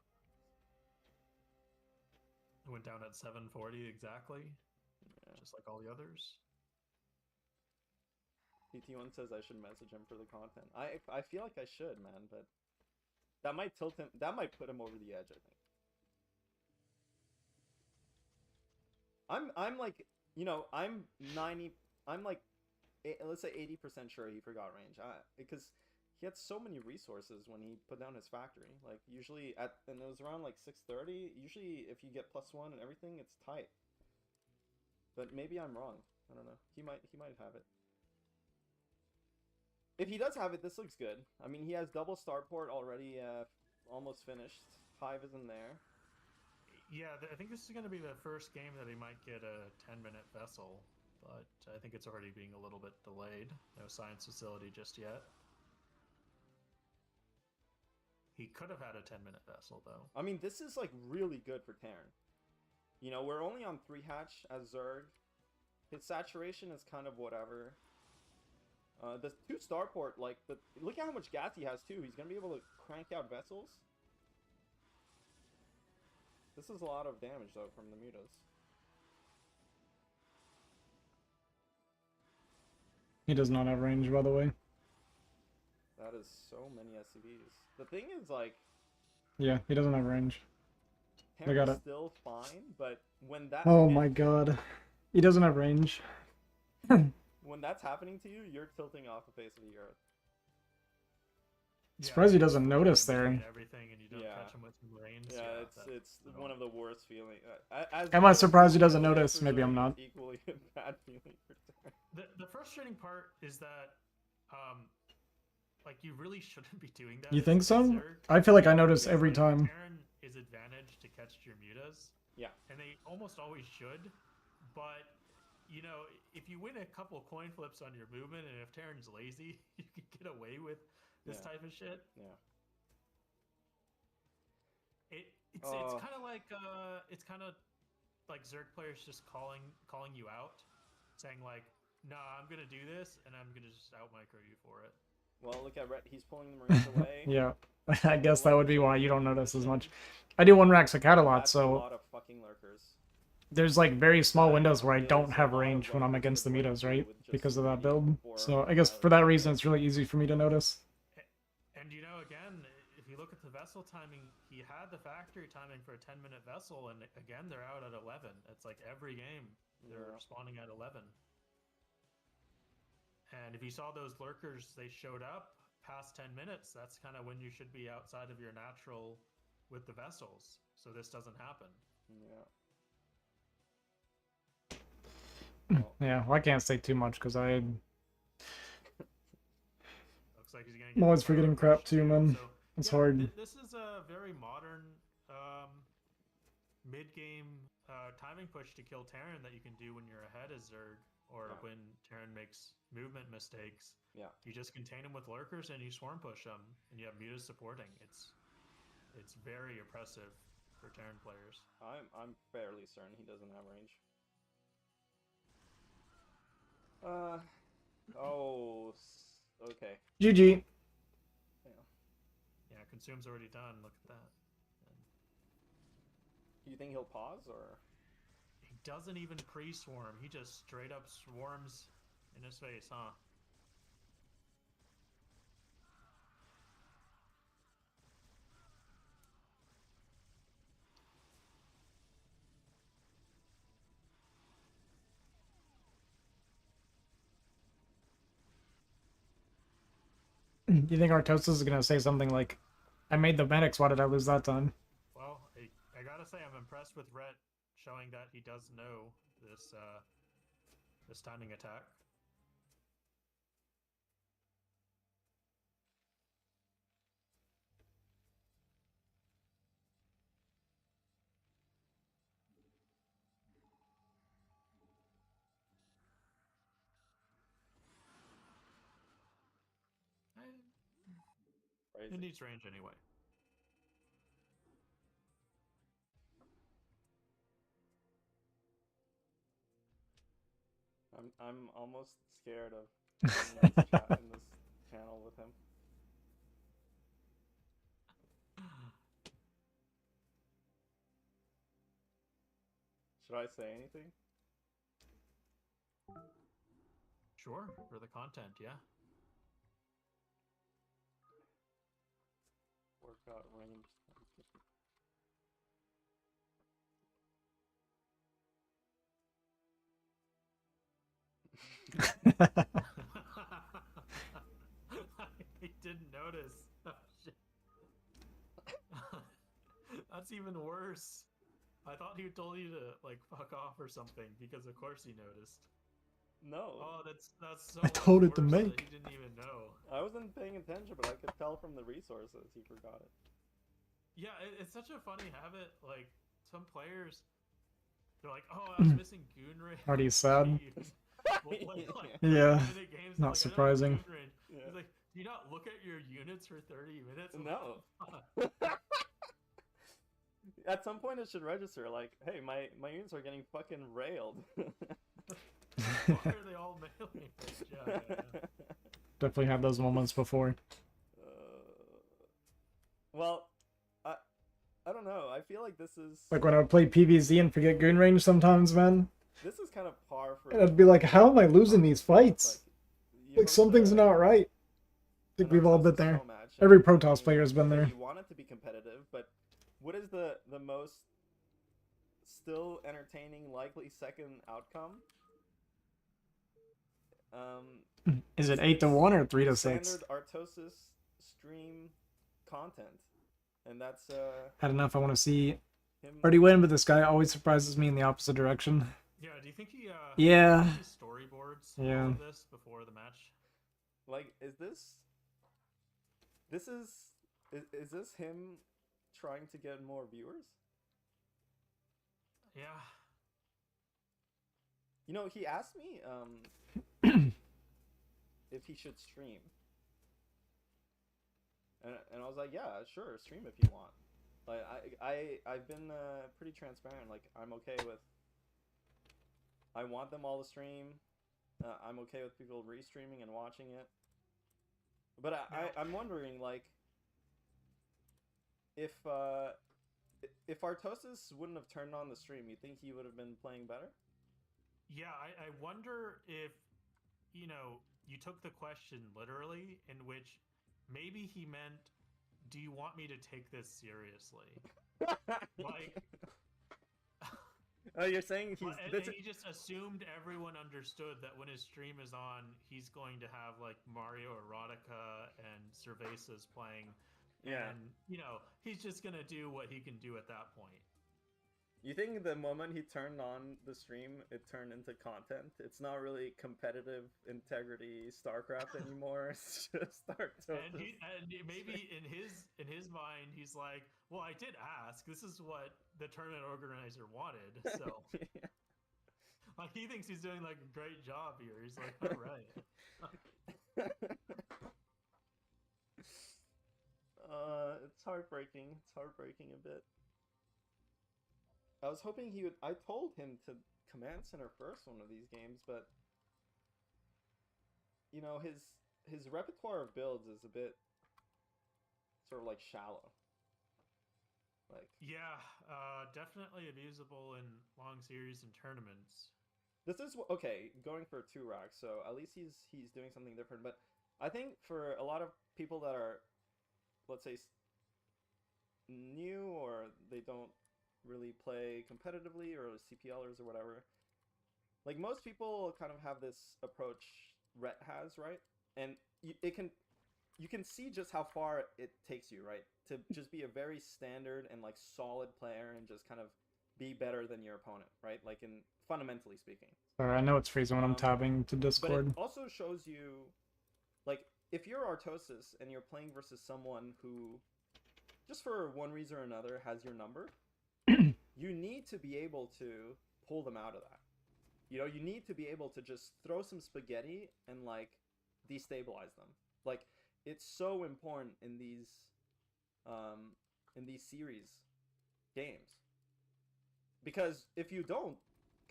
It went down at 740 exactly, just like all the others. PT1 says I should message him for the content. I feel like I should, man, but that might tilt him. That might put him over the edge. I think. I'm like, you know, I'm 90. I'm like, let's say 80% sure he forgot range. Because he had so many resources when he put down his factory. Like usually and it was around like 630. Usually if you get +1 and everything, it's tight. But maybe I'm wrong. I don't know. He might have it. If he does have it, this looks good. I mean, he has double starport already almost finished. Hive isn't there. Yeah, I think this is going to be the first game that he might get a 10-minute vessel, but I think it's already being a little bit delayed. No science facility just yet. He could have had a 10-minute vessel, though. I mean, this is like really good for Terran. You know, we're only on 3 hatch as Zerg. His saturation is kind of whatever. The 2 starport, like, look at how much gas he has, too. He's going to be able to crank out vessels. This is a lot of damage, though, from the mutas. He does not have range, by the way. That is so many SCVs. The thing is, like... Yeah, he doesn't have range. I got it. Still fine, but when that... Oh my god. He doesn't have range. When that's happening to you, you're tilting off the face of the earth. Surprised he doesn't notice there. Everything and you don't catch him with range. Yeah, it's one of the worst feelings. Am I surprised he doesn't notice? Maybe I'm not. Equally a bad feeling for Terran. The frustrating part is that, like, you really shouldn't be doing that. You think so? I feel like I notice every time. Terran is advantaged to catch your mutas. Yeah. And they almost always should, but you know, if you win a couple coin flips on your movement, and if Terran's lazy, you can get away with this type of shit. Yeah. It's kind of like Zerg players just calling you out, saying like, "Nah, I'm gonna do this, and I'm gonna just out micro you for it." Well, look at Rhett. He's pulling the Marines away. Yeah, I guess that would be why you don't notice as much. I do 1-rack Sakat a lot, so a lot of fucking lurkers. There's like very small windows where I don't have range when I'm against the mutas, right? Because of that build. So I guess for that reason, it's really easy for me to notice. And you know, again, if you look at the vessel timing, he had the factory timing for a 10-minute vessel, and again, they're out at 11. It's like every game they're spawning at 11. And if you saw those lurkers, they showed up past 10 minutes. That's kind of when you should be outside of your natural with the vessels. So this doesn't happen. Yeah. Yeah, well, I can't say too much because I... Looks like he's gonna I'm always forgetting crap too, man. So, it's hard. This is a very modern mid-game timing push to kill Terran that you can do when you're ahead as Zerg, or when Terran makes movement mistakes. Yeah. You just contain him with lurkers and you swarm push him, and you have mutas supporting. It's very oppressive for Terran players. I'm fairly certain he doesn't have range. Okay. GG. Yeah, consume's already done. Look at that. Do you think he'll pause, or? He doesn't even pre-swarm. He just straight up swarms in his face, huh? You think Artosis is gonna say something like, "I made the medics. Why did I lose that time?" Well, I gotta say I'm impressed with Rhett showing that he does know this this timing attack. It needs range anyway. I'm almost scared of being in this, in this channel with him. Should I say anything? Sure, for the content, yeah. Workout range. I didn't notice. Oh, shit. That's even worse. I thought he told you to like fuck off or something because of course he noticed. No. Oh, that's so I much told it to worse that make. he didn't even know. I wasn't paying attention, but I could tell from the resources he forgot it. Yeah, it's such a funny habit. Like some players, they're like, "Oh, I was missing goon range." Already sad. Yeah. Yeah, not surprising. Yeah. He's like, "Do you not look at your units for 30 minutes?" I'm No. like, "Fuck." At some point it should register like, hey, my units are getting fucking railed. Why are they all mailing? Yeah. Definitely had those moments before. Well, I don't know. I feel like this is Like when I would play PvZ and forget goon range sometimes, man. this is kind of par for. And I'd be like, how am I losing these fights? you Like host something's a- not right. I think an we've all Artosis been there. pro match, and Every you're Protoss thinking player has been that there. You want it to be competitive, but what is the most still entertaining likely second outcome? Is it 8-1 or 3-6? Standard Artosis stream content, and that's I don't know if I want to see him. already win, but this guy always surprises me in the opposite direction. Yeah. Do you think he? Yeah. Storyboards. Yeah. All of this before the match. Like, is this him trying to get more viewers? Yeah. You know, he asked me if he should stream, and I was like, yeah, sure, stream if you want. Like, I've been pretty transparent. Like, I'm okay with. I want them all to stream. I'm okay with people restreaming and watching it. But I'm wondering, like, if Artosis wouldn't have turned on the stream, you think he would have been playing better? Yeah, I wonder if, you know, you took the question literally, in which maybe he meant, do you want me to take this seriously? Like... Oh, you're saying he's... And he just assumed everyone understood that when his stream is on, he's going to have, like, Mario Erotica and Cervezas playing. Yeah. And, you know, he's just going to do what he can do at that point. You think the moment he turned on the stream, it turned into content? It's not really competitive integrity StarCraft anymore. It's just Artosis. And maybe in his mind, he's like, well, I did ask. This is what the tournament organizer wanted. So, Yeah. like, he thinks he's doing like a great job here. He's like, all right. It's heartbreaking. It's heartbreaking a bit. I was hoping he would. I told him to command center first one of these games, but you know, his repertoire of builds is a bit sort of like shallow. Like, Yeah, definitely abusable in long series and tournaments. this is okay. Going for 2 racks, so at least he's doing something different. But I think for a lot of people that are, let's say, new, or they don't really play competitively, or CPLers or whatever, like most people kind of have this approach Rhett has, right? And you can see just how far it takes you, right? To just be a very standard and like solid player and just kind of be better than your opponent, right? Like, in fundamentally speaking. Sorry, I know it's freezing when I'm tabbing to But Discord. it also shows you, like, if you're Artosis and you're playing versus someone who, just for one reason or another, has your number, you need to be able to pull them out of that. You know, you need to be able to just throw some spaghetti and, like, destabilize them. Like, it's so important in these series games. Because if you don't,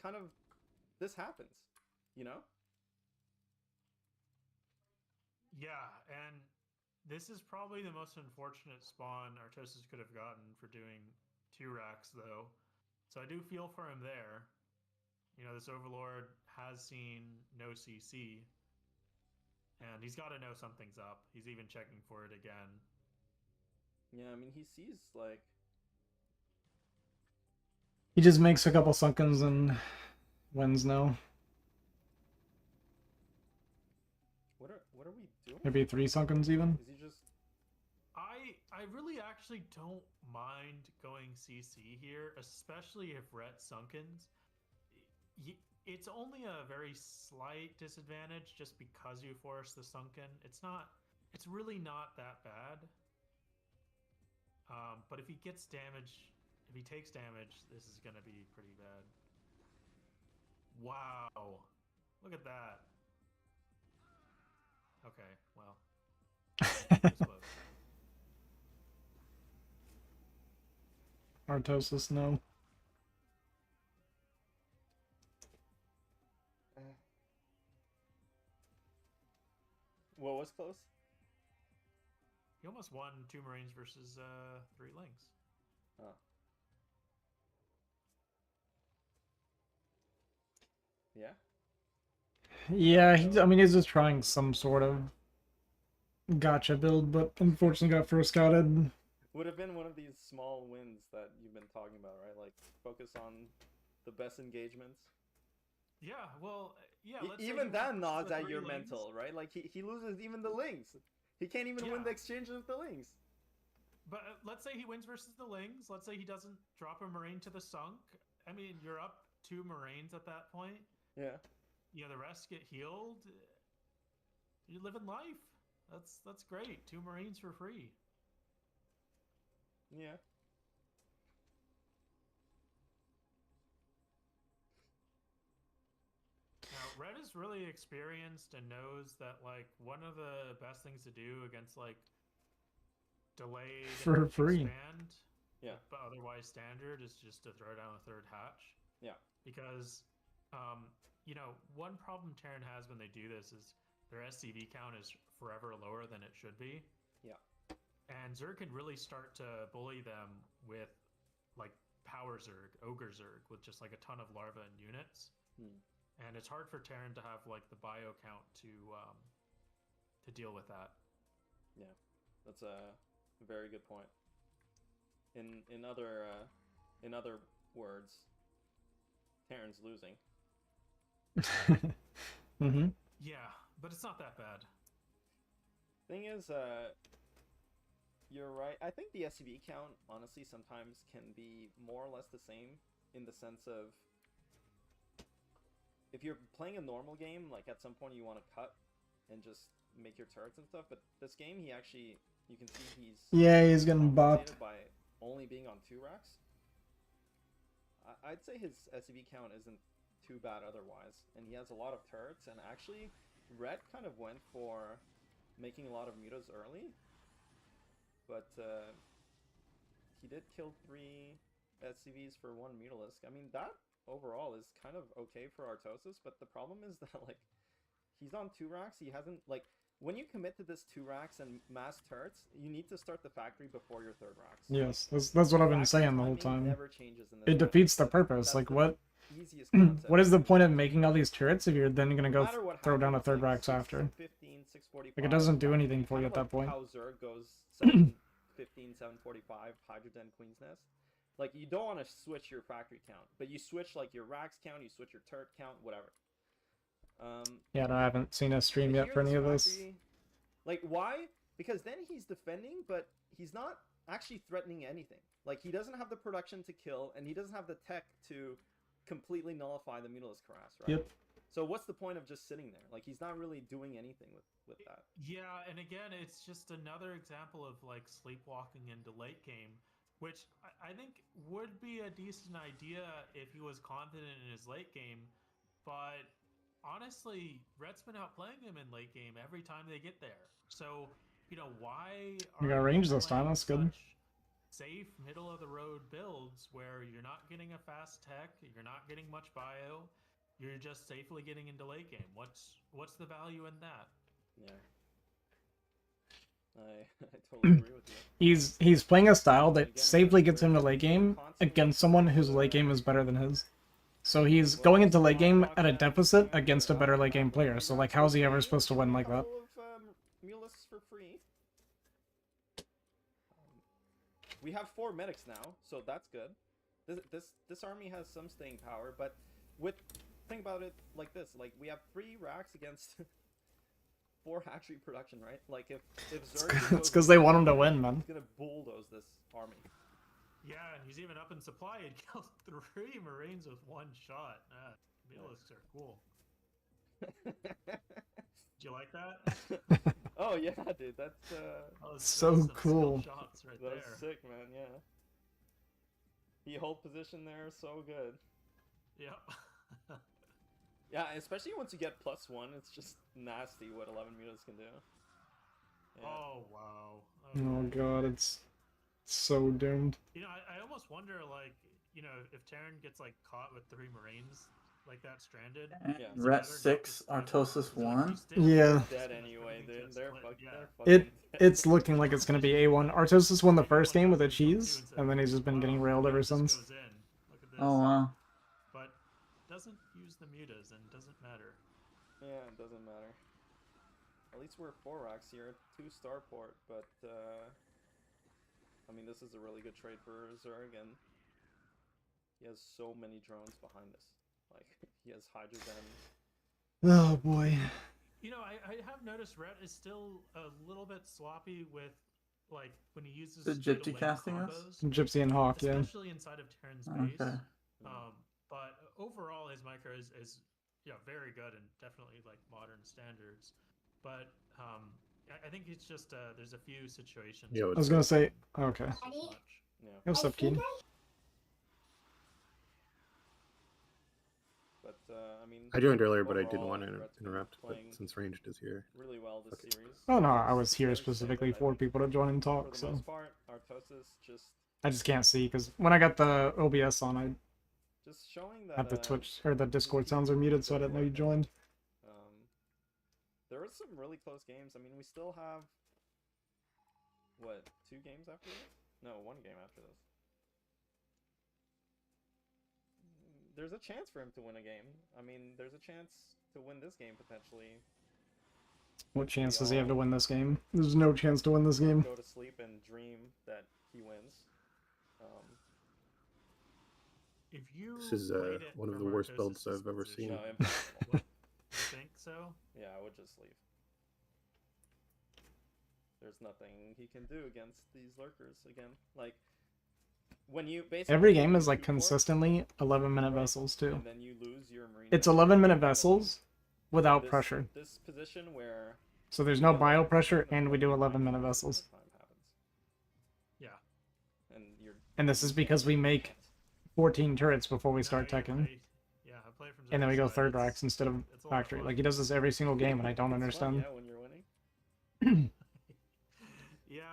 kind of, this happens. You know? Yeah, and this is probably the most unfortunate spawn Artosis could have gotten for doing 2 racks, though. So I do feel for him there. You know, this Overlord has seen no CC, and he's got to know something's up. He's even checking for it again. Yeah, I mean, he sees, like... He just makes a couple sunkens and wins now. What are we doing? Maybe 3 sunkens even. Is he just... I really actually don't mind going CC here, especially if Rhett sunkens. It's only a very slight disadvantage just because you force the sunken. It's really not that bad. But if he gets damage, if he takes damage, this is gonna be pretty bad. Wow, look at that. Okay, well. Artosis, no. What was close? He almost won 2 Marines versus 3 Lynx. Oh. Yeah? Yeah, I mean, he's just trying some sort of gotcha build, but unfortunately got first scouted. Would have been one of these small wins that you've been talking about, right? Like, focus on the best engagements. Yeah, well, yeah. Even that nods at your mental, right? Like, he loses even the Lynx. He can't even win the exchange with the Lynx. But let's say he wins versus the Lynx. Let's say he doesn't drop a Marine to the sunk. I mean, you're up 2 Marines at that point. Yeah. You know, the rest get healed. You're living life. That's great. 2 Marines for free. Yeah. Now, Red is really experienced and knows that, like, one of the best things to do against, like, delayed for free expand, but otherwise standard, is just to throw down a 3rd hatch. Yeah. Because, you know, one problem Terran has when they do this is their SCV count is forever lower than it should be. Yeah. And Zerg can really start to bully them with, like, Power Zerg, Ogre Zerg, with just, like, a ton of larvae and units. And it's hard for Terran to have, like, the bio count to deal with that. Yeah, that's a very good point. In other words, Terran's losing. Mm-hmm. Yeah, but it's not that bad. Thing is, you're right. I think the SCV count, honestly, sometimes can be more or less the same in the sense of if you're playing a normal game, like at some point you want to cut and just make your turrets and stuff. But this game, he actually, you can see he's getting bopped by only being on 2 racks. I'd say his SCV count isn't too bad otherwise, and he has a lot of turrets. And actually, Red kind of went for making a lot of mutas early, but he did kill 3 SCVs for 1 mutalisk. I mean, that overall is kind of okay for Artosis, but the problem is that, like, he's on 2 racks. He hasn't, like, when you commit to this 2 racks and mass turrets, you need to start the factory before your 3rd racks. Yes, that's what I've been saying the whole time. Never changes in this it defeats the purpose. Like, what what is the point of making all these turrets if you're then gonna go throw down a 3rd racks after? 15, 645, like, it doesn't do anything for you at that point. How Zerg goes 715, 745, Hydrogen, Queen's Nest. Like, you don't want to switch your factory count, but you switch, like, your racks count, you switch your turret count, whatever. Yeah, no, I haven't seen a stream yet for any of this. Like, why? Because then he's defending, but he's not actually threatening anything. Like, he doesn't have the production to kill, and he doesn't have the tech to completely nullify the Mutalisk Harass, right? Yep. So what's the point of just sitting there? Like, he's not really doing anything with that. Yeah, and again, it's just another example of, like, sleepwalking into late game, which I think would be a decent idea if he was confident in his late game, but honestly, Red's been outplaying him in late game every time they get there. So, you know, why You got range this time, that's good. Safe, middle of the road builds where you're not getting a fast tech, you're not getting much bio, You're just safely getting into late game. What's the value in that? Yeah. I totally agree with you. He's playing a style that Again, safely gets him to we're late game constantly against someone whose late game is better than his. So he's going into late game at a deficit against a better late game player. So like, how's he ever supposed to win like that? Mulists for free. We have 4 medics now, so that's good. This army has some staying power, but think about it like this: like we have 3 racks against 4 hatchery production, right? Like if Zerg It's because they want him to win, man. He's gonna bulldoze this army. Yeah, and he's even up in supply and killed 3 Marines with 1 shot. Mulists are cool. Did you like that? Oh yeah, dude, that's so cool. Shots right that's there. sick, man. Yeah. He hold position there, so good. Yep. Yeah, especially once you get +1, it's just nasty what 11 mutas can do. Yeah. Oh wow. Oh god, it's so doomed. You know, I almost wonder, like, you know, if Terran gets like caught with 3 Marines like that stranded. Yeah. Ret 6, Artosis 1. Yeah. Dead anyway, dude. They're fucking It dead. it's looking like it's gonna be A1. Artosis won the first game with a cheese, and then he's just been getting railed ever since. Oh wow. But doesn't use the mutas and doesn't matter. Yeah, it doesn't matter. At least we're 4 racks here, 2 starport, but I mean, this is a really good trade for Zerg, and he has so many drones behind us. Like, he has hydrogen. Oh boy. You know, I have noticed Ret is still a little bit sloppy with, like, when he uses The Gypsy lane casting us? combos, Gypsy and Hawk, yeah. especially inside of Terran's base. Okay. But overall, his micro is yeah, very good and definitely like modern standards. But I think it's just there's a few situations. Yeah, I was gonna say, okay. Yeah. What's up, Keen? But, I mean... I joined earlier, but I didn't overall, want to Ret's been interrupt, but playing since Ranged is here. really well this Okay. series. Oh no, I was here Very specifically stable, I for think. people to join and talk, For the so most part, Artosis I just can't see because when I got the OBS on, I just showing that had the Twitch or the Discord sounds are muted, so I didn't know you joined. There were some really close games. I mean, we still have what, 2 games after this? No, 1 game after this. There's a chance for him to win a game. I mean, there's a chance to win this game potentially. What chance does he have to win this game? There's no chance to win this game. Go to sleep and dream that he wins. If you This is played it one of from the worst Artosis's builds I've ever position, seen. No, impossible. you think so? Yeah, I would just leave. There's nothing he can do against these lurkers again. Like, when you basically Every game is lose like 2 ports, consistently 11-minute right, vessels too. and then you lose your marine. It's mech, 11-minute kind of vessels without this, pressure. This position where So there's no you bio get pressure, like and we do 11-minute 99% vessels. of the time happens. Yeah. And you're And this is because we make 14 turrets before we No, start yeah, teching. Yeah, I play from And then we go Zerg's third side. racks instead of It's a lot of factory. fun. Like, he does this every single game, and I don't It's fun, understand. yeah, when you're winning. Yeah,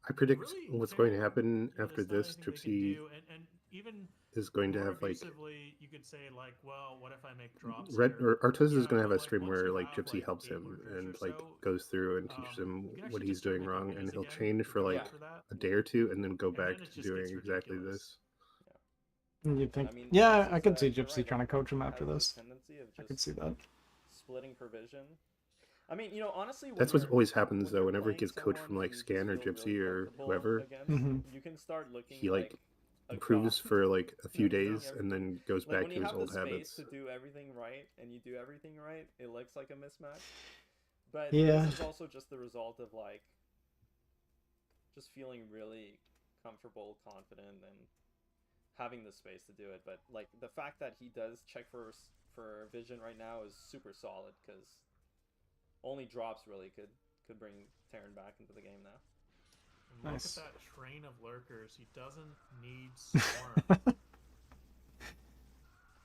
I predict really, what's going to Terran, happen there's after not this. anything they can Gypsy do, and even is going to more have, like, abusively, you could say, like, well, what if I make drops Red here? or Artosis is Yeah, going to have but, a like, stream once where you like have, Gypsy like, helps 8 him lurkers and or like so, goes through and teaches him you can what actually he's just start doing making wrong, mutas and he'll again change for right like after that. a day or 2, and then go And back then to it just doing gets exactly ridiculous. this. And you'd think, I mean, yeah, this I is, could see you're Gypsy right, trying to coach him has after this this. tendency of I could just see that. splitting provision. I mean, you know, honestly, when That's what you're- always happens when though. you're Whenever he playing gets coached from someone like who you Scan or just feel Gypsy really or comfortable whoever, against, Mhm. you can start looking he like a improves god. for like a few Like, doing days and then goes Like, back when to you his have the old space habits. to do everything right and you do everything right, it looks like a mismatch. But Yeah. this is also just the result of like just feeling really comfortable, confident, and having the space to do it. But like the fact that he does check for vision right now is super solid because only drops really could bring Terran back into the game now. And Nice. look at that train of lurkers. He doesn't need Storm.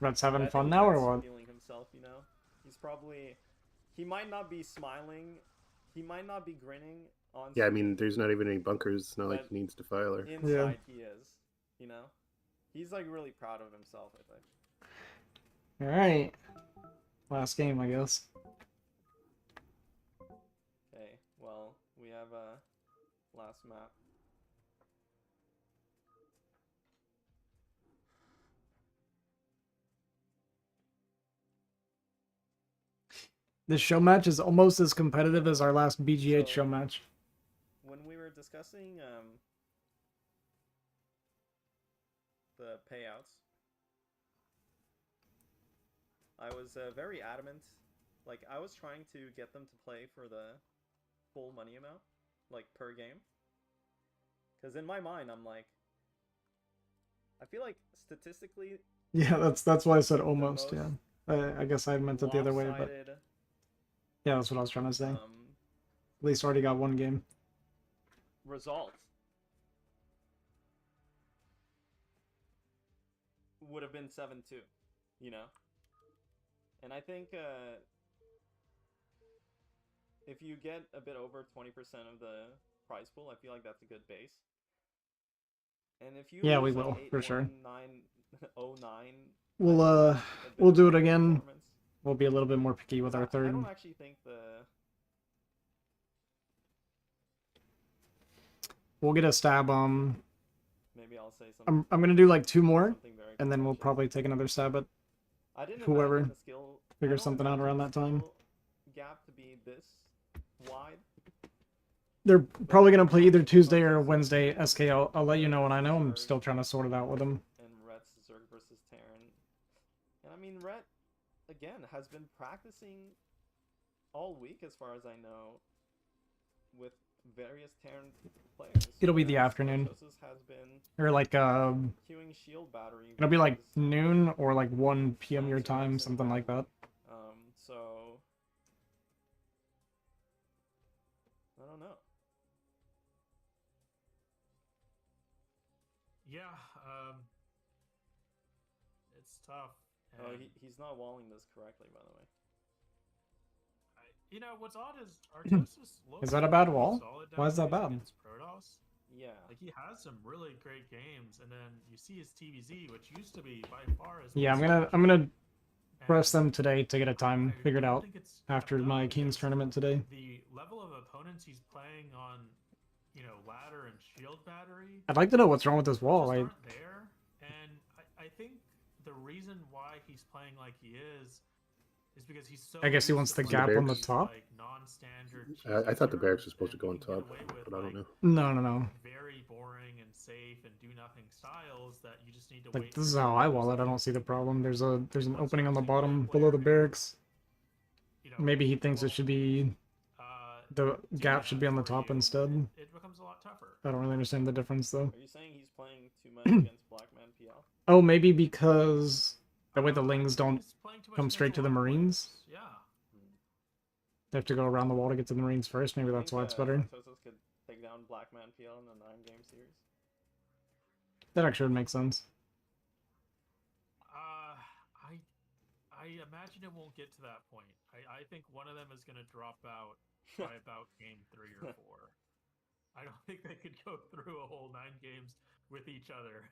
Red's having I fun think now or Red's what? feeling himself, you know. He might not be smiling, he might not be grinning on. Yeah, I screen, mean, there's not even any bunkers. It's not like But he needs Defiler. inside he is, you know. He's like really proud of himself, I think. All right. Last game, I guess. Okay, well, we have a last map. This show match is almost as competitive as our last BGH show match. When we were discussing the payouts, I was very adamant. Like, I was trying to get them to play for the full money amount, like, per game. Because in my mind, I'm like, I feel like statistically... Yeah, that's why I said almost, yeah. I guess I meant it the other way, but... Yeah, that's what I was trying to say. At least already got one game. Result would have been 7-2, you know? And I think if you get a bit over 20% of the prize pool, I feel like that's a good base. And if you we will, for sure. 909, we'll do it again. We'll be a little bit more picky with our third. I don't actually think we'll get a stab. Maybe I'll say something. I'm gonna do like 2 more, and then we'll probably take another stab at whoever figures something out around that time. Gap to be this wide. They're probably gonna play either Tuesday or Wednesday. SK, I'll let you know when I know. I'm still trying to sort it out with them. And Rhett's Zerg versus Terran. And I mean, Rhett, again, has been practicing all week, as far as I know, with various Terran players. It'll be the afternoon. Has been or like queuing shield battery. It'll be like noon or like 1 p.m. your time, something like that. So I don't know. Yeah, it's tough. Oh, he's not walling this correctly, by the way. You know, what's odd is Artosis looks Is that a bad wall? solid Why is that bad? against Protoss. Yeah. Like, he has some really great games, and then you see his TVZ, which used to be by far his Yeah, I'm gonna press them today to get a time figured out after my Kings tournament today. The level of opponents he's playing on, you know, ladder and shield battery. I'd like to know what's wrong with this wall. Aren't there, and I think the reason why he's playing like he is because he's so. I guess he wants the gap on the top. Like non-standard. I thought the barracks was supposed to go on top, but I don't know. No. Very boring and safe and do nothing styles that you just need to Like, wait. this is how I wall it. I don't see the problem. There's an opening on the bottom below the barracks. Maybe he thinks it should be the gap should be on the top instead. It becomes a lot tougher. I don't really understand the difference though. Are you saying he's playing too much against Black Man PL? Oh, maybe because that way the Lings don't come straight to the Marines. Yeah. They have to go around the wall to get to the Marines first. Maybe that's why it's better. Artosis could take down Black Man PL in a 9-game series. That actually would make sense. I imagine it won't get to that point. I think one of them is going to drop out by about game 3 or 4. I don't think they could go through a whole 9 games with each other.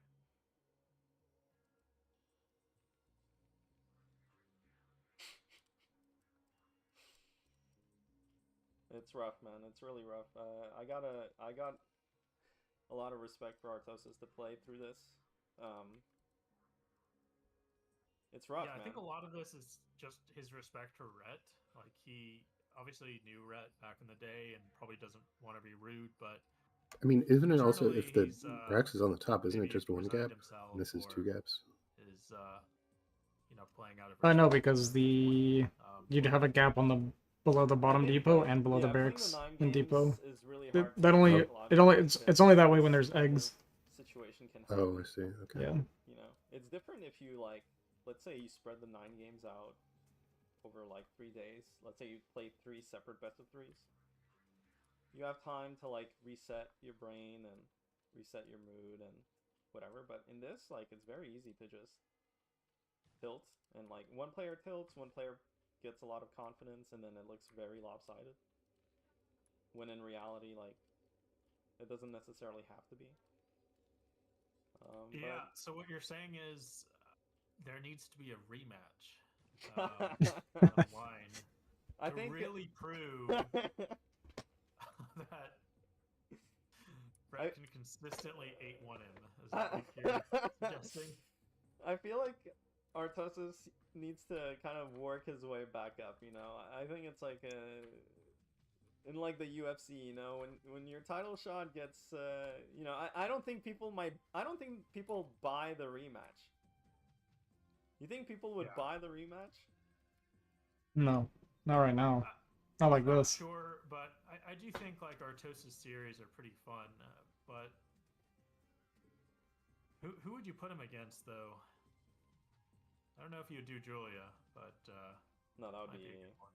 It's rough, man. It's really rough. I got a lot of respect for Artosis to play through this. It's rough, yeah, I man. think a lot of this is just his respect for Rhett. Like, he obviously knew Rhett back in the day and probably doesn't want to be rude, but I mean, isn't it also, if the barracks is on the top, isn't it just one gap? And this is 2 gaps. Is you know, playing out of I know, because you'd have a gap on the below the bottom depot and below the barracks in depot. It's only that way when there's eggs. Situation can happen. I see. Okay. Yeah. You know, it's different if you, like, let's say you spread the 9 games out over like 3 days. Let's say you play 3 separate best of 3s. You have time to like reset your brain and reset your mood and whatever. But in this, like, it's very easy to just tilt, and like one player tilts, one player gets a lot of confidence, and then it looks very lopsided. When in reality, like, it doesn't necessarily have to be. Yeah, so what you're saying is there needs to be a rematch online I to think really prove that Brett can consistently 8-1 him. Is that what you're suggesting? I feel like Artosis needs to kind of work his way back up, you know? I think it's like in like the UFC, you know, when your title shot gets, you know, I don't think people buy the rematch. You think people would buy the rematch? No, not right now. Not like I'm this. sure, but I do think like Artosis series are pretty fun. But who would you put him against though? I don't know if you would do Julia, but no, that would be. A good one.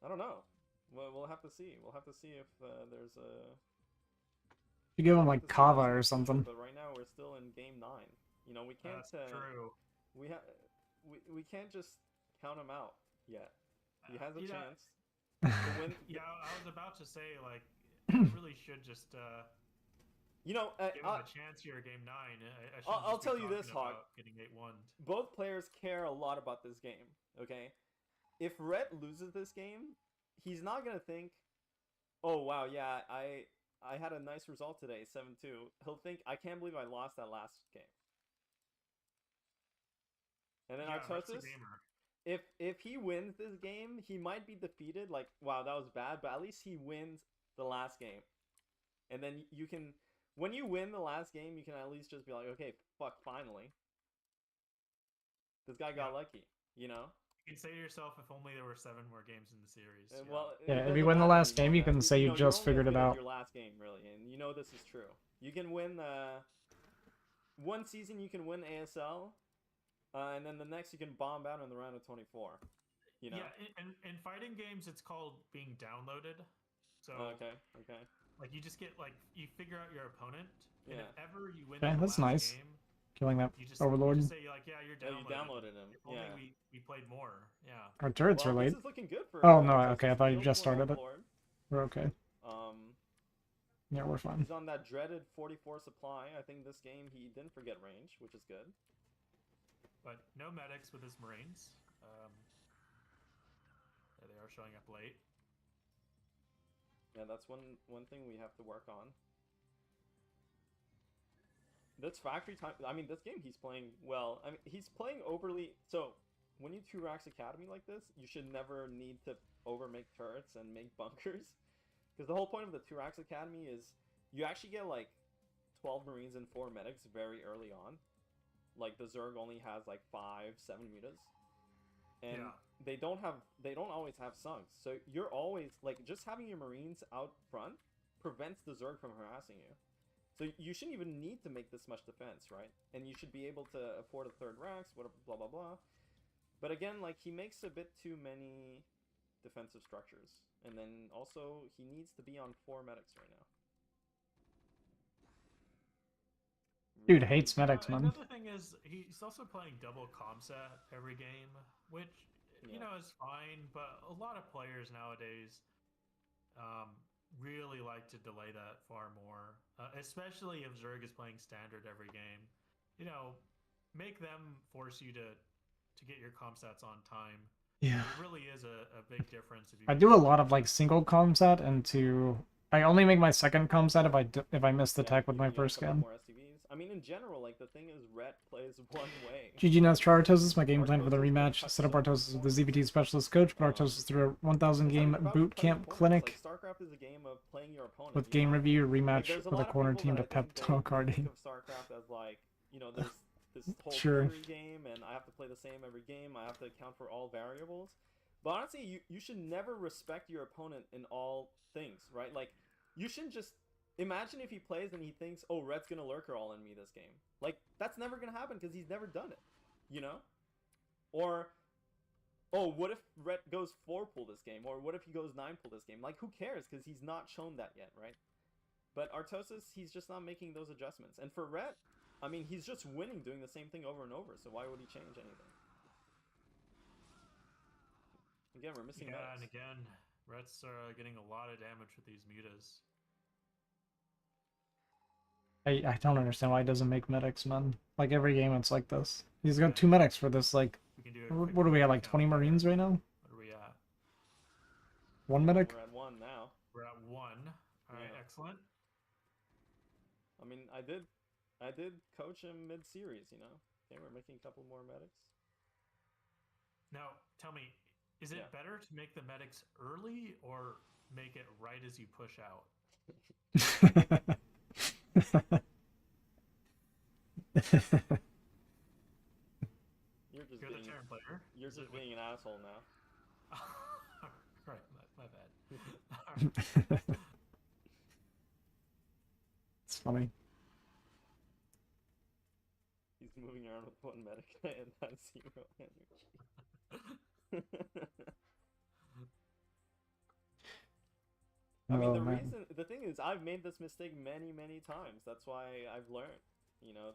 I don't know. We'll have to see. We'll have to see if there's a. You give him like Kava or something. But right now we're still in game 9. You know, we can't. That's true. We can't just count him out yet. He has a chance. Yeah, I was about to say like, you really should just. You know, give him a chance here, game 9. I'll tell you this, Hawk. Getting 8-1. Both players care a lot about this game. Okay, if Rhett loses this game, he's not gonna think, "Oh wow, yeah, I had a nice result today, 7-2." He'll think, "I can't believe I lost that last game." And then Artosis, if he wins this game, he might be defeated. Like, wow, that was bad, but at least he wins the last game. And then you can, when you win the last game, you can at least just be like, okay, fuck, finally. This guy got lucky, you know? You can say to yourself, if only there were 7 more games in the series. Well, yeah, if you win the last game, you can say you just figured it out. Your last game, really, and you know this is true. You can win one season. You can win ASL, and then the next you can bomb out in the round of 24. You know. Yeah, in fighting games, it's called being downloaded. So okay. Like you just get like you figure out your opponent, and if ever you win the last nice. game. Killing that you Overlord. You just say like, yeah, you're downloaded. You downloaded him. If only we played more. Yeah. Our turrets are late. This is looking good for oh no, okay. I thought you just started it. We're okay. Yeah, we're fine. He's on that dreaded 44 supply. I think this game he didn't forget range, which is good. But no medics with his Marines. Yeah, they are showing up late. Yeah, that's one thing we have to work on. This factory time. I mean, this game he's playing well. I mean, he's playing overly. So when you 2-Rax Academy like this, you should never need to overmake turrets and make bunkers, because the whole point of the 2-Rax Academy is you actually get like 12 Marines and 4 medics very early on. Like the Zerg only has like 5-7 mutas, and they don't always have sunks. So you're always like just having your Marines out front prevents the Zerg from harassing you. So you shouldn't even need to make this much defense, right? And you should be able to afford a 3rd Rax, whatever, blah blah blah. But again, like he makes a bit too many defensive structures, and then also he needs to be on 4 medics right now. Dude hates medics, man. Another thing is he's also playing double comset every game, which you know is fine. But a lot of players nowadays really like to delay that far more, especially if Zerg is playing standard every game. You know, make them force you to get your comsats on time. Yeah, it really is a big difference. If you I do a lot of like single comsat, and I only make my second comsat if I miss the tech with my first scan. I mean, in general, like the thing is, Rhett plays one way. GG Nuts for Artosis. My game plan for the rematch: set up Artosis with the ZVT specialist coach, put Artosis through a 1,000 game boot camp clinic StarCraft is a game of playing your opponent. with game review, rematch with a corner team to pep talk Artie. StarCraft as like, you know, there's this whole theory game, and I have to play the same every game. I have to account for all variables. But honestly, you should never respect your opponent in all things, right? Like, you shouldn't just. Imagine if he plays and he thinks, oh, Rhett's gonna lurker all in me this game. Like, that's never gonna happen because he's never done it, you know? Or, oh, what if Rhett goes 4-pull this game? Or what if he goes 9-pull this game? Like, who cares? Because he's not shown that yet, right? But Artosis, he's just not making those adjustments. And for Rhett, I mean, he's just winning doing the same thing over and over, so why would he change anything? Again, we're missing medics. And again, Rhett's getting a lot of damage with these mutas. I don't understand why he doesn't make medics, man. Like every game it's like this. He's got 2 medics for this, like We can do a quick what do we have, like recap 20 there. Marines right now? What are we at? 1 medic? We're at 1 now. We're at 1. Alright, Yeah. excellent. I mean, I did coach him mid-series, you know. Okay, we're making a couple more medics. Now, tell me, is it better to make the medics early or make it right as you push out? You're just You're being, the turn player. You're Is just it being an asshole now. Right, my bad. It's funny. He's moving around with 1 medic and has 0 energy. I mean, the thing is, I've made this mistake many times. That's why I've learned. You know,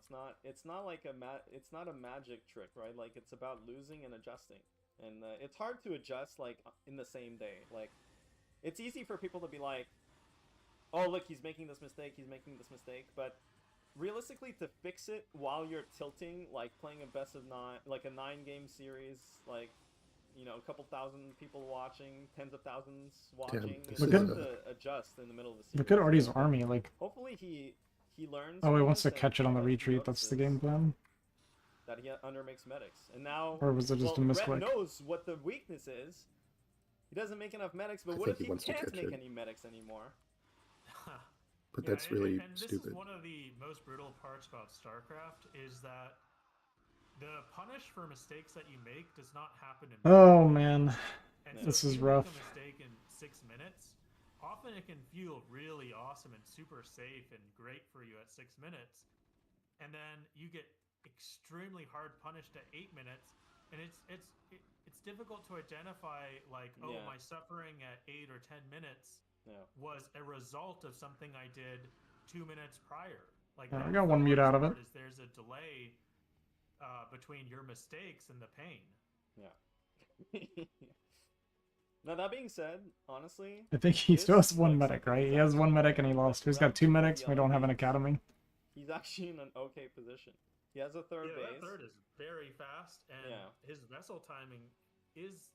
it's not like it's not a magic trick, right? Like, it's about losing and adjusting, and it's hard to adjust like in the same day. Like, it's easy for people to be like, oh, look, he's making this mistake, but realistically, to fix it while you're tilting, like playing a best of 9, like a 9-game series, like, you know, a couple thousand people watching, tens of thousands watching, it's hard to adjust in the middle of the series. Look at Artie's army, like... Hopefully he learns. Oh, he wants to catch it on the retreat, that's the game plan? That he undermakes medics. And now... Or was it just a misclick? Red knows what the weakness is. He doesn't make enough medics, but what if he can't make any medics anymore? But that's really and stupid. This is one of the most brutal parts about StarCraft, is that the punish for mistakes that you make does not happen in minutes. Oh man, and this so is if rough. You make a mistake in 6 minutes. Often it can feel really awesome and super safe and great for you at 6 minutes, and then you get extremely hard punished at 8 minutes, and it's difficult to identify like, oh, my suffering at 8 or 10 minutes was a result of something I did 2 minutes prior. Like, I got 1 mute out of it. There's a delay between your mistakes and the pain. Yeah. Now, that being said, honestly... I think he still has 1 medic, right? He has 1 medic and he lost. He's got 2 medics and we don't have an academy. He's actually in an okay position. He has a 3rd base. That 3rd is very fast, and his vessel timing is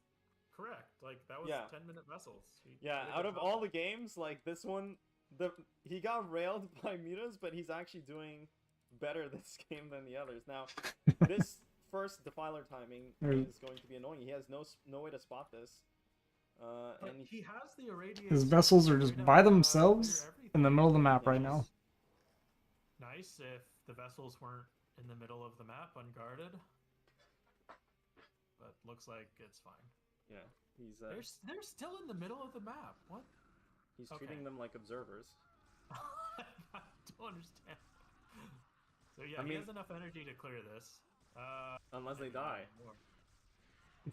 correct. Like, that was 10-minute vessels. Out of all the games, like, this one, he got railed by mutas, but he's actually doing better this game than the others. Now, this first defiler timing is going to be annoying. He has no way to spot this. And he has the irradiated... His vessels are just by themselves in the middle of the map right now. Nice if the vessels weren't in the middle of the map, unguarded. But looks like it's fine. Yeah, he's... They're still in the middle of the map. What? He's treating them like observers. I don't understand. So yeah, he has enough energy to clear this. Unless they die.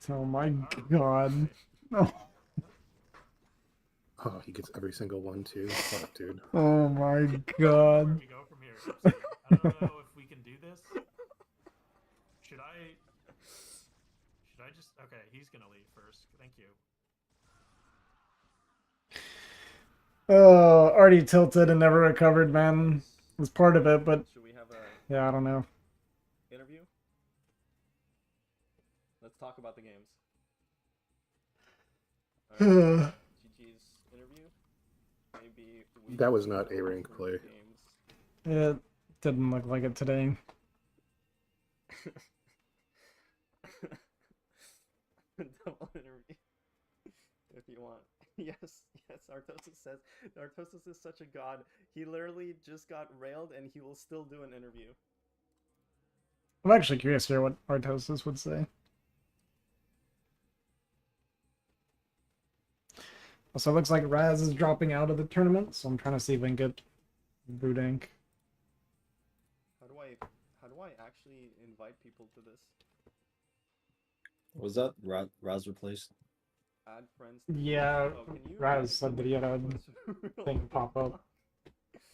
Oh my god. No. Oh, he gets every single one too. Fuck, dude. Oh my god. Where we go from here? I don't know if we can do this. Should I just... Okay, he's gonna leave first. Thank you. Oh, already tilted and never recovered, man. It was part of it, but... Should we have a... Yeah, I don't know. Interview? Let's talk about the games. Right. GG's interview? Maybe that was not a rank play. It didn't look like it today. Double interview. If you want. Yes, Artosis says. Artosis is such a god. He literally just got railed and he will still do an interview. I'm actually curious to hear what Artosis would say. So it looks like Raz is dropping out of the tournament, so I'm trying to see if we can get Boot9. How do I actually invite people to this? Was that Raz replaced? Add friends. Yeah, Raz said that he had a thing pop up.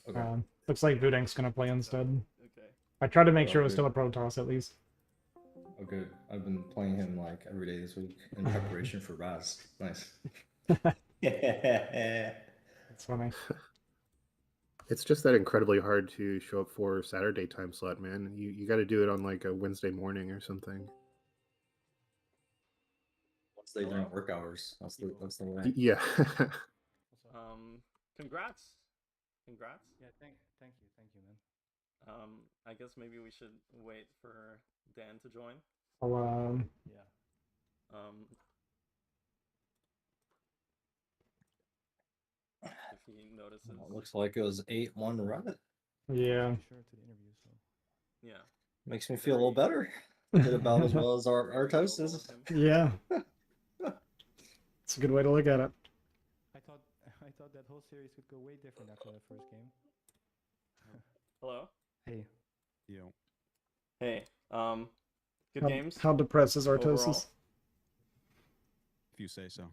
Okay. Looks like Boot9's gonna play instead. Okay. I tried to make sure it was still a Protoss at least. Okay, I've been playing him like every day this week in preparation for Raz. Nice. That's funny. It's just that incredibly hard to show up for Saturday time slot, man. You got to do it on like a Wednesday morning or something. Wednesday during work hours. That's the way. Yeah. Congrats. Congrats. Yeah, thank you, man. I guess maybe we should wait for Dan to join. Yeah. If he notices. Well, it looks like it was 8-1 run. Yeah. Sure to the interview, so. Yeah. Makes me feel a little better. Did about as well as our Artosis. Yeah. It's a good way to look at it. I thought that whole series would go way different after that first game. Hello. Hey. Yo. Hey. Good games. How depressed is Artosis? Overall? If you say so.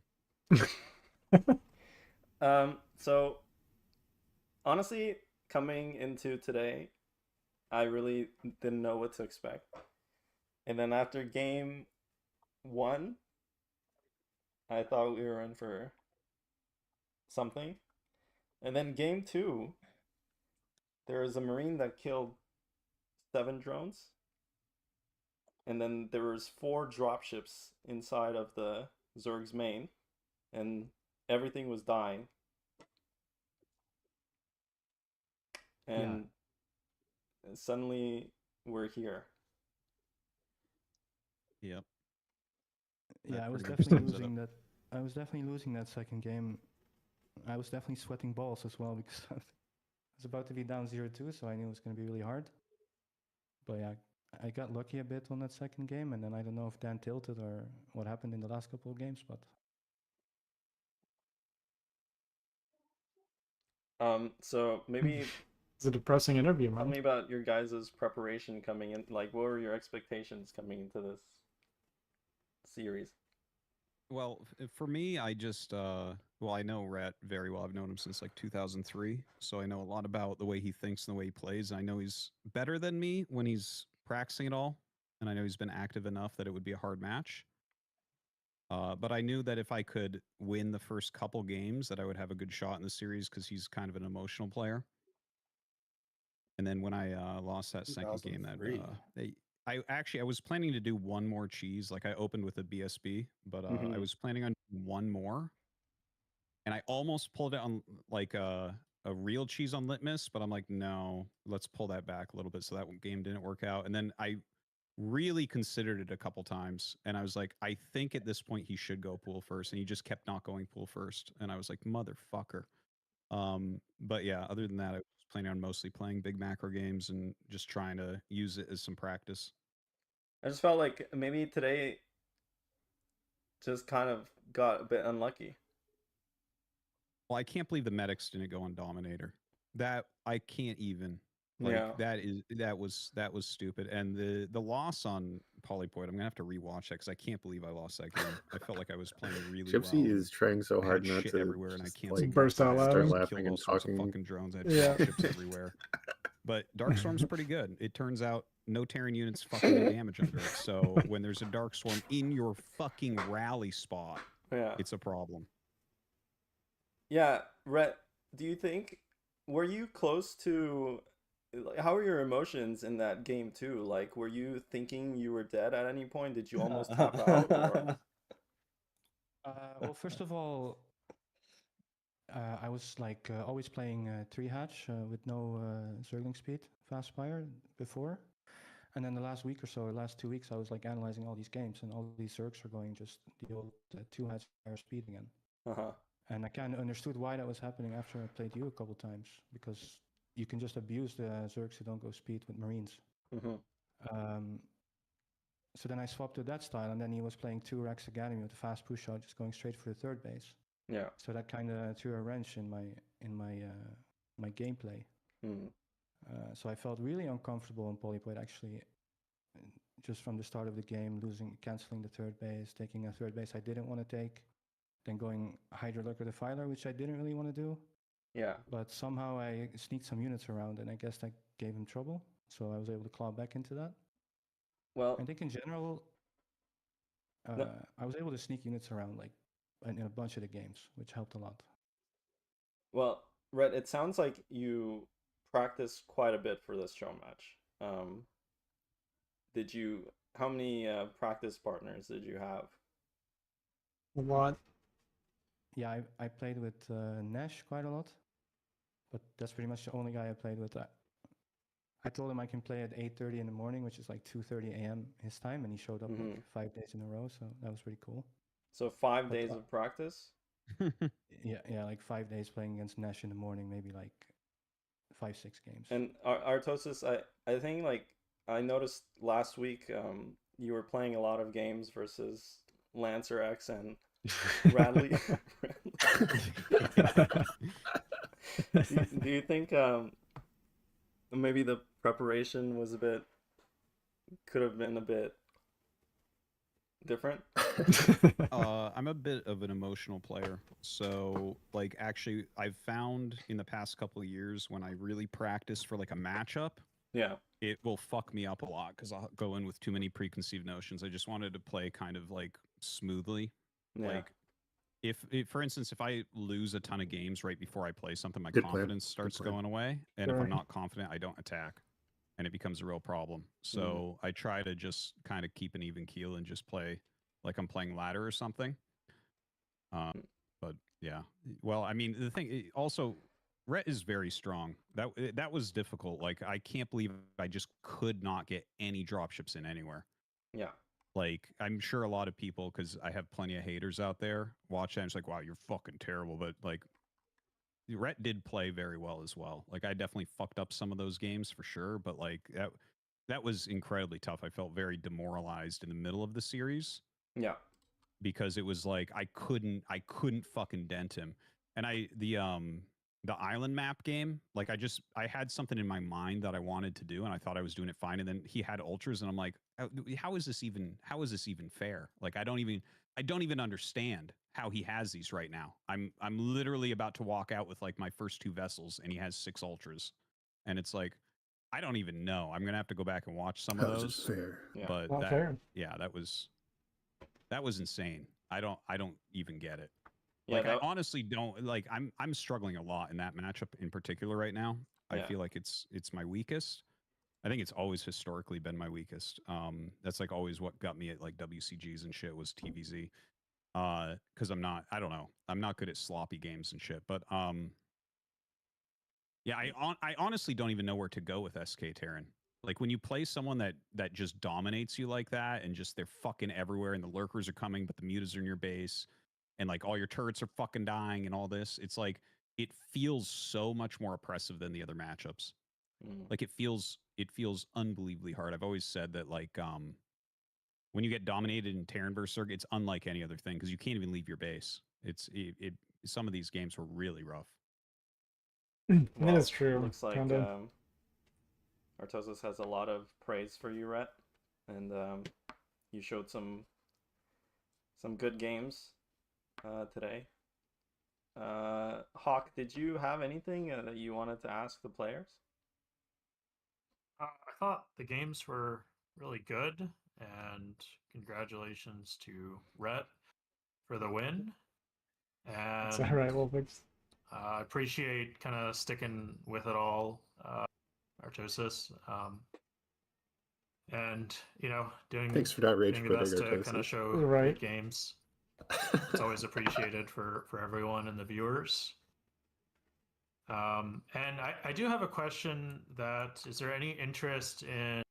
So honestly, coming into today, I really didn't know what to expect. And then after game 1, I thought we were in for something. And then game 2, there was a Marine that killed 7 drones. And then there was 4 dropships inside of the Zerg's main. And everything was dying. And suddenly we're here. Yep. Yeah, I was pretty much definitely sums it losing that. I was definitely losing that second game. I was definitely sweating balls as well because I was about to be down 0-2, so I knew it was going to be really hard. But yeah, I got lucky a bit on that second game, and then I don't know if Dan tilted or what happened in the last couple of games, but. So maybe It's a depressing interview, man. tell me about your guys' preparation coming in. Like, what were your expectations coming into this series? Well, for me, I just, well, I know Rat very well. I've known him since like 2003. So I know a lot about the way he thinks and the way he plays. And I know he's better than me when he's practicing it all. And I know he's been active enough that it would be a hard match. But I knew that if I could win the first couple games, that I would have a good shot in the series because he's kind of an emotional player. And then when I lost that second game, that I was planning to do one more cheese. Like I opened with a BSB, but I was planning on one more, and I almost pulled it on like a real cheese on Litmus, but I'm like, no, let's pull that back a little bit. So that game didn't work out, and then I really considered it a couple times, and I was like, I think at this point he should go pool first, and he just kept not going pool first, and I was like, motherfucker. But yeah, other than that, I was planning on mostly playing big macro games and just trying to use it as some practice. I just felt like maybe today just kind of got a bit unlucky. Well, I can't believe the medics didn't go on Dominator. That I can't even. Like that was stupid. And the loss on Polypoid, I'm gonna have to rewatch that because I can't believe I lost that game. I felt like I was playing really Gypsy well. is trying so hard not shit to everywhere, and I can't like, burst out start laughing. laughing and talking. Fucking drones. I had ships everywhere. But Darkstorm's pretty good. It turns out no Terran units fucking do damage under it. So when there's a Darkstorm in your fucking rally spot, it's a problem. Yeah, Rhett, do you think were you close to how were your emotions in that game too? Like, were you thinking you were dead at any point? Did you almost tap out? Or... Well, first of all, I was like always playing 3-hatch with no Zergling speed, fast fire before. And then the last week or so, or last 2 weeks, I was like analyzing all these games, and all these Zergs are going just the old 2-hatch fire speed again. And I kind of understood why that was happening after I played you a couple times, because you can just abuse the Zergs who don't go speed with Marines. So then I swapped to that style, and then he was playing 2 Rex Academy with a fast push out, just going straight for the third base. Yeah. So that kind of threw a wrench in my gameplay. So I felt really uncomfortable on Polypoid actually, just from the start of the game, canceling the third base, taking a third base I didn't want to take, then going Hydra Lurker Defiler, which I didn't really want to do. Yeah. But somehow I sneaked some units around, and I guess that gave him trouble. So I was able to claw back into that. Well, I think in general, I was able to sneak units around like in a bunch of the games, which helped a lot. Well, Rhett, it sounds like you practiced quite a bit for this show match. Did you? How many practice partners did you have? A lot. Yeah, I played with Nash quite a lot, but that's pretty much the only guy I played with. I told him I can play at 8:30 in the morning, which is like 2:30 a.m. his time, and he showed up like 5 days in a row, so that was pretty cool. So 5 days of practice? Yeah, like 5 days playing against Nash in the morning, maybe like 5-6 games. And Artosis, I think like I noticed last week you were playing a lot of games versus Lancer X and Radley. do you think maybe the preparation was could have been a bit different? I'm a bit of an emotional player, so like actually I've found in the past couple of years when I really practice for like a matchup, yeah, it will fuck me up a lot because I'll go in with too many preconceived notions. I just wanted to play kind of like smoothly. Yeah. Like if for instance, if I lose a ton of games right before I play something, my confidence starts going away, and if I'm not confident, I don't attack, and it becomes a real problem. So I try to just kind of keep an even keel and just play like I'm playing ladder or something. But yeah, well, I mean, the thing also, Rhett is very strong. That was difficult. Like, I can't believe I just could not get any dropships in anywhere. Yeah. Like, I'm sure a lot of people, because I have plenty of haters out there, watch that and it's like, wow, you're fucking terrible. But like, Rhett did play very well as well. Like, I definitely fucked up some of those games for sure, but like that was incredibly tough. I felt very demoralized in the middle of the series. Yeah. Because it was like I couldn't fucking dent him. And the island map game, like I had something in my mind that I wanted to do and I thought I was doing it fine, and then he had ultras and I'm like, how is this even fair? Like I don't even understand how he has these right now. I'm literally about to walk out with like my first 2 vessels and he has 6 ultras. And it's like I don't even know. I'm going to have to go back and watch some of those. Fair. Yeah. But Not fair. Yeah, that was insane. I don't even get it. Yeah, like I honestly don't like. I'm struggling a lot in that matchup in particular right now. I feel like it's my weakest. I think it's always historically been my weakest. That's like always what got me at like WCGs and shit was TVZ. Because I don't know. I'm not good at sloppy games and shit. But yeah, I honestly don't even know where to go with SK Terran. Like when you play someone that just dominates you like that and just they're fucking everywhere and the lurkers are coming, but the mutas are in your base and like all your turrets are fucking dying and all this, it's like it feels so much more oppressive than the other matchups. Like it feels unbelievably hard. I've always said that like when you get dominated in Terran versus Zerg, it's unlike any other thing because you can't even leave your base. Some of these games were really rough. That is true. Looks like Artosis has a lot of praise for you, Rhett, and you showed some good games today. Hawk, did you have anything that you wanted to ask the players? I thought the games were really good, and congratulations to Rhett for the win. And it's all right, Wolfix. I appreciate kind of sticking with it all, Artosis, and doing thanks for not rage doing the best to Artosis. kind of show Right. good games. It's always appreciated for everyone and the viewers. And I do have a question: is there any interest in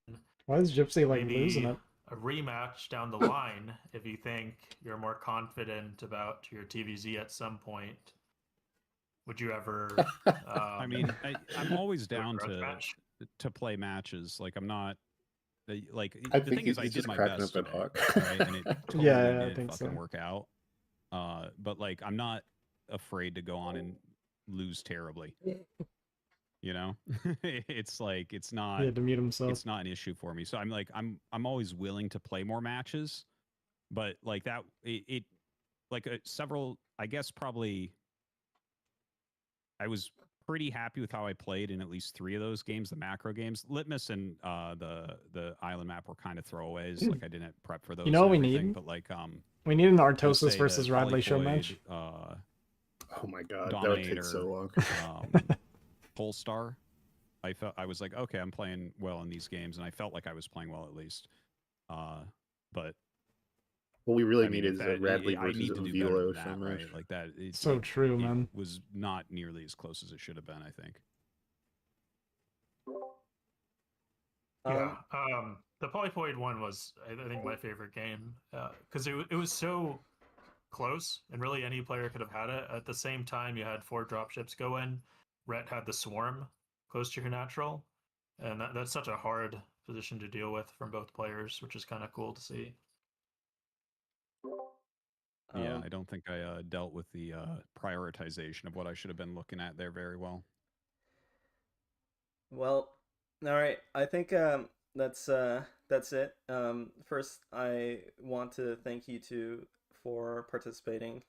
Why is Gypsy like maybe losing it? a rematch down the line if you think you're more confident about your TVZ at some point? Would you ever? I mean, I'm always down to play matches. Like I'm not. Like the thing is, I did my best today, right? And it totally didn't fucking work out. But like, I'm not afraid to go on and lose terribly. You know, it's like it's not. He had to mute himself. It's not an issue for me. So I'm like, I'm always willing to play more matches, but like that, it like several. I guess probably. I was pretty happy with how I played in at least 3 of those games, the macro games. Litmus and the island map were kind of throwaways. Like I didn't prep for those. You know what we need? But like we need an Artosis versus Radley show match. Oh my god, that would take so Dominator, long. Polestar. I was like, okay, I'm playing well in these games, and I felt like I was playing well at least. But What we really I mean, need is a Radley I versus need to do better Velo than that, so right? much. Like that. So true, man. It was not nearly as close as it should have been, I think. Yeah, the Polypoid one was, I think, my favorite game because it was so close, and really any player could have had it. At the same time, you had 4 dropships go in. Rhett had the Swarm close to your natural, and that's such a hard position to deal with from both players, which is kind of cool to see. Yeah, I don't think I dealt with the prioritization of what I should have been looking at there very well. Well, all right. I think that's it. First, I want to thank you two for participating.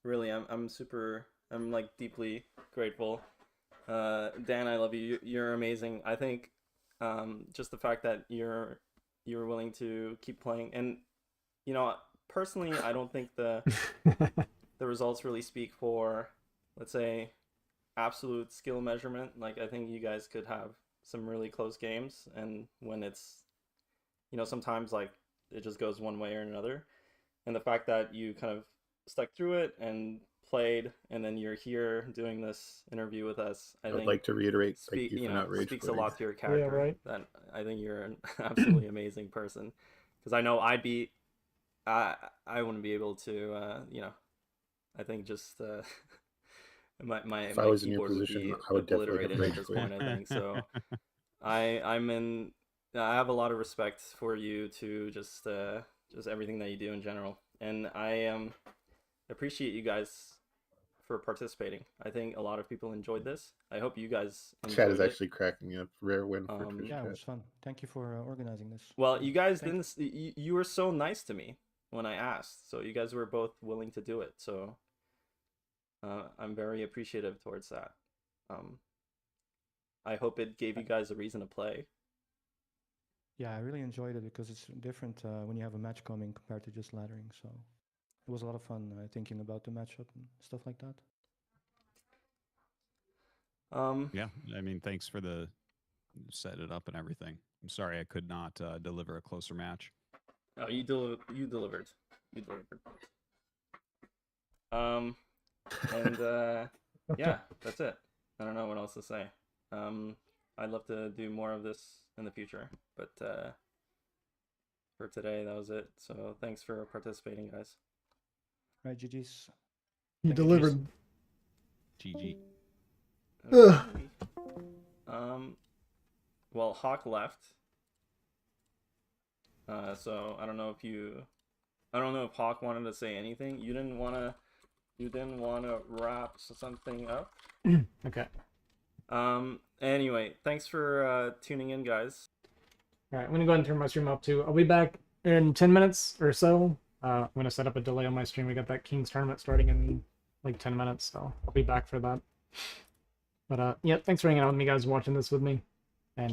Really, I'm like deeply grateful. Dan, I love you. You're amazing. I think just the fact that you're willing to keep playing, and you know, personally, I don't think the results really speak for, let's say, absolute skill measurement. Like, I think you guys could have some really close games, and when it's, you know, sometimes like it just goes one way or another. And the fact that you kind of stuck through it and played, and then you're here doing this interview with us, I would think like to reiterate, thank you for not rage speaks a quitting. lot to your character. Yeah, right. That I think you're an absolutely amazing person, because I know I wouldn't be able to, you know, I think just my If I was in your keyboard would position, be I would definitely have obliterated rage at this quit. point, I think. So I have a lot of respect for you to just everything that you do in general, and I appreciate you guys for participating. I think a lot of people enjoyed this. I hope you guys enjoyed Chat is it. actually cracking up. Rare win for Twitch Yeah, it chat. was fun. Thank you for organizing this. Well, you guys Thanks. didn't. You were so nice to me when I asked, so you guys were both willing to do it. So I'm very appreciative towards that. I hope it gave you guys a reason to play. Yeah, I really enjoyed it because it's different when you have a match coming compared to just laddering. So it was a lot of fun thinking about the matchup and stuff like that. Yeah, I mean, thanks for the set it up and everything. I'm sorry I could not deliver a closer match. Oh, you delivered. And yeah, that's it. I don't know what else to say. I'd love to do more of this in the future, but for today, that was it. So thanks for participating, guys. Right, GG's. You delivered. GG. Okay. Well, Hawk left. So I don't know if Hawk wanted to say anything. You didn't wanna wrap something up? Okay. Anyway, thanks for tuning in, guys. All right, I'm gonna go ahead and turn my stream up too. I'll be back in 10 minutes or so. I'm gonna set up a delay on my stream. We got that Kings tournament starting in like 10 minutes, so I'll be back for that. But yeah, thanks for hanging out with me, guys, watching this with me.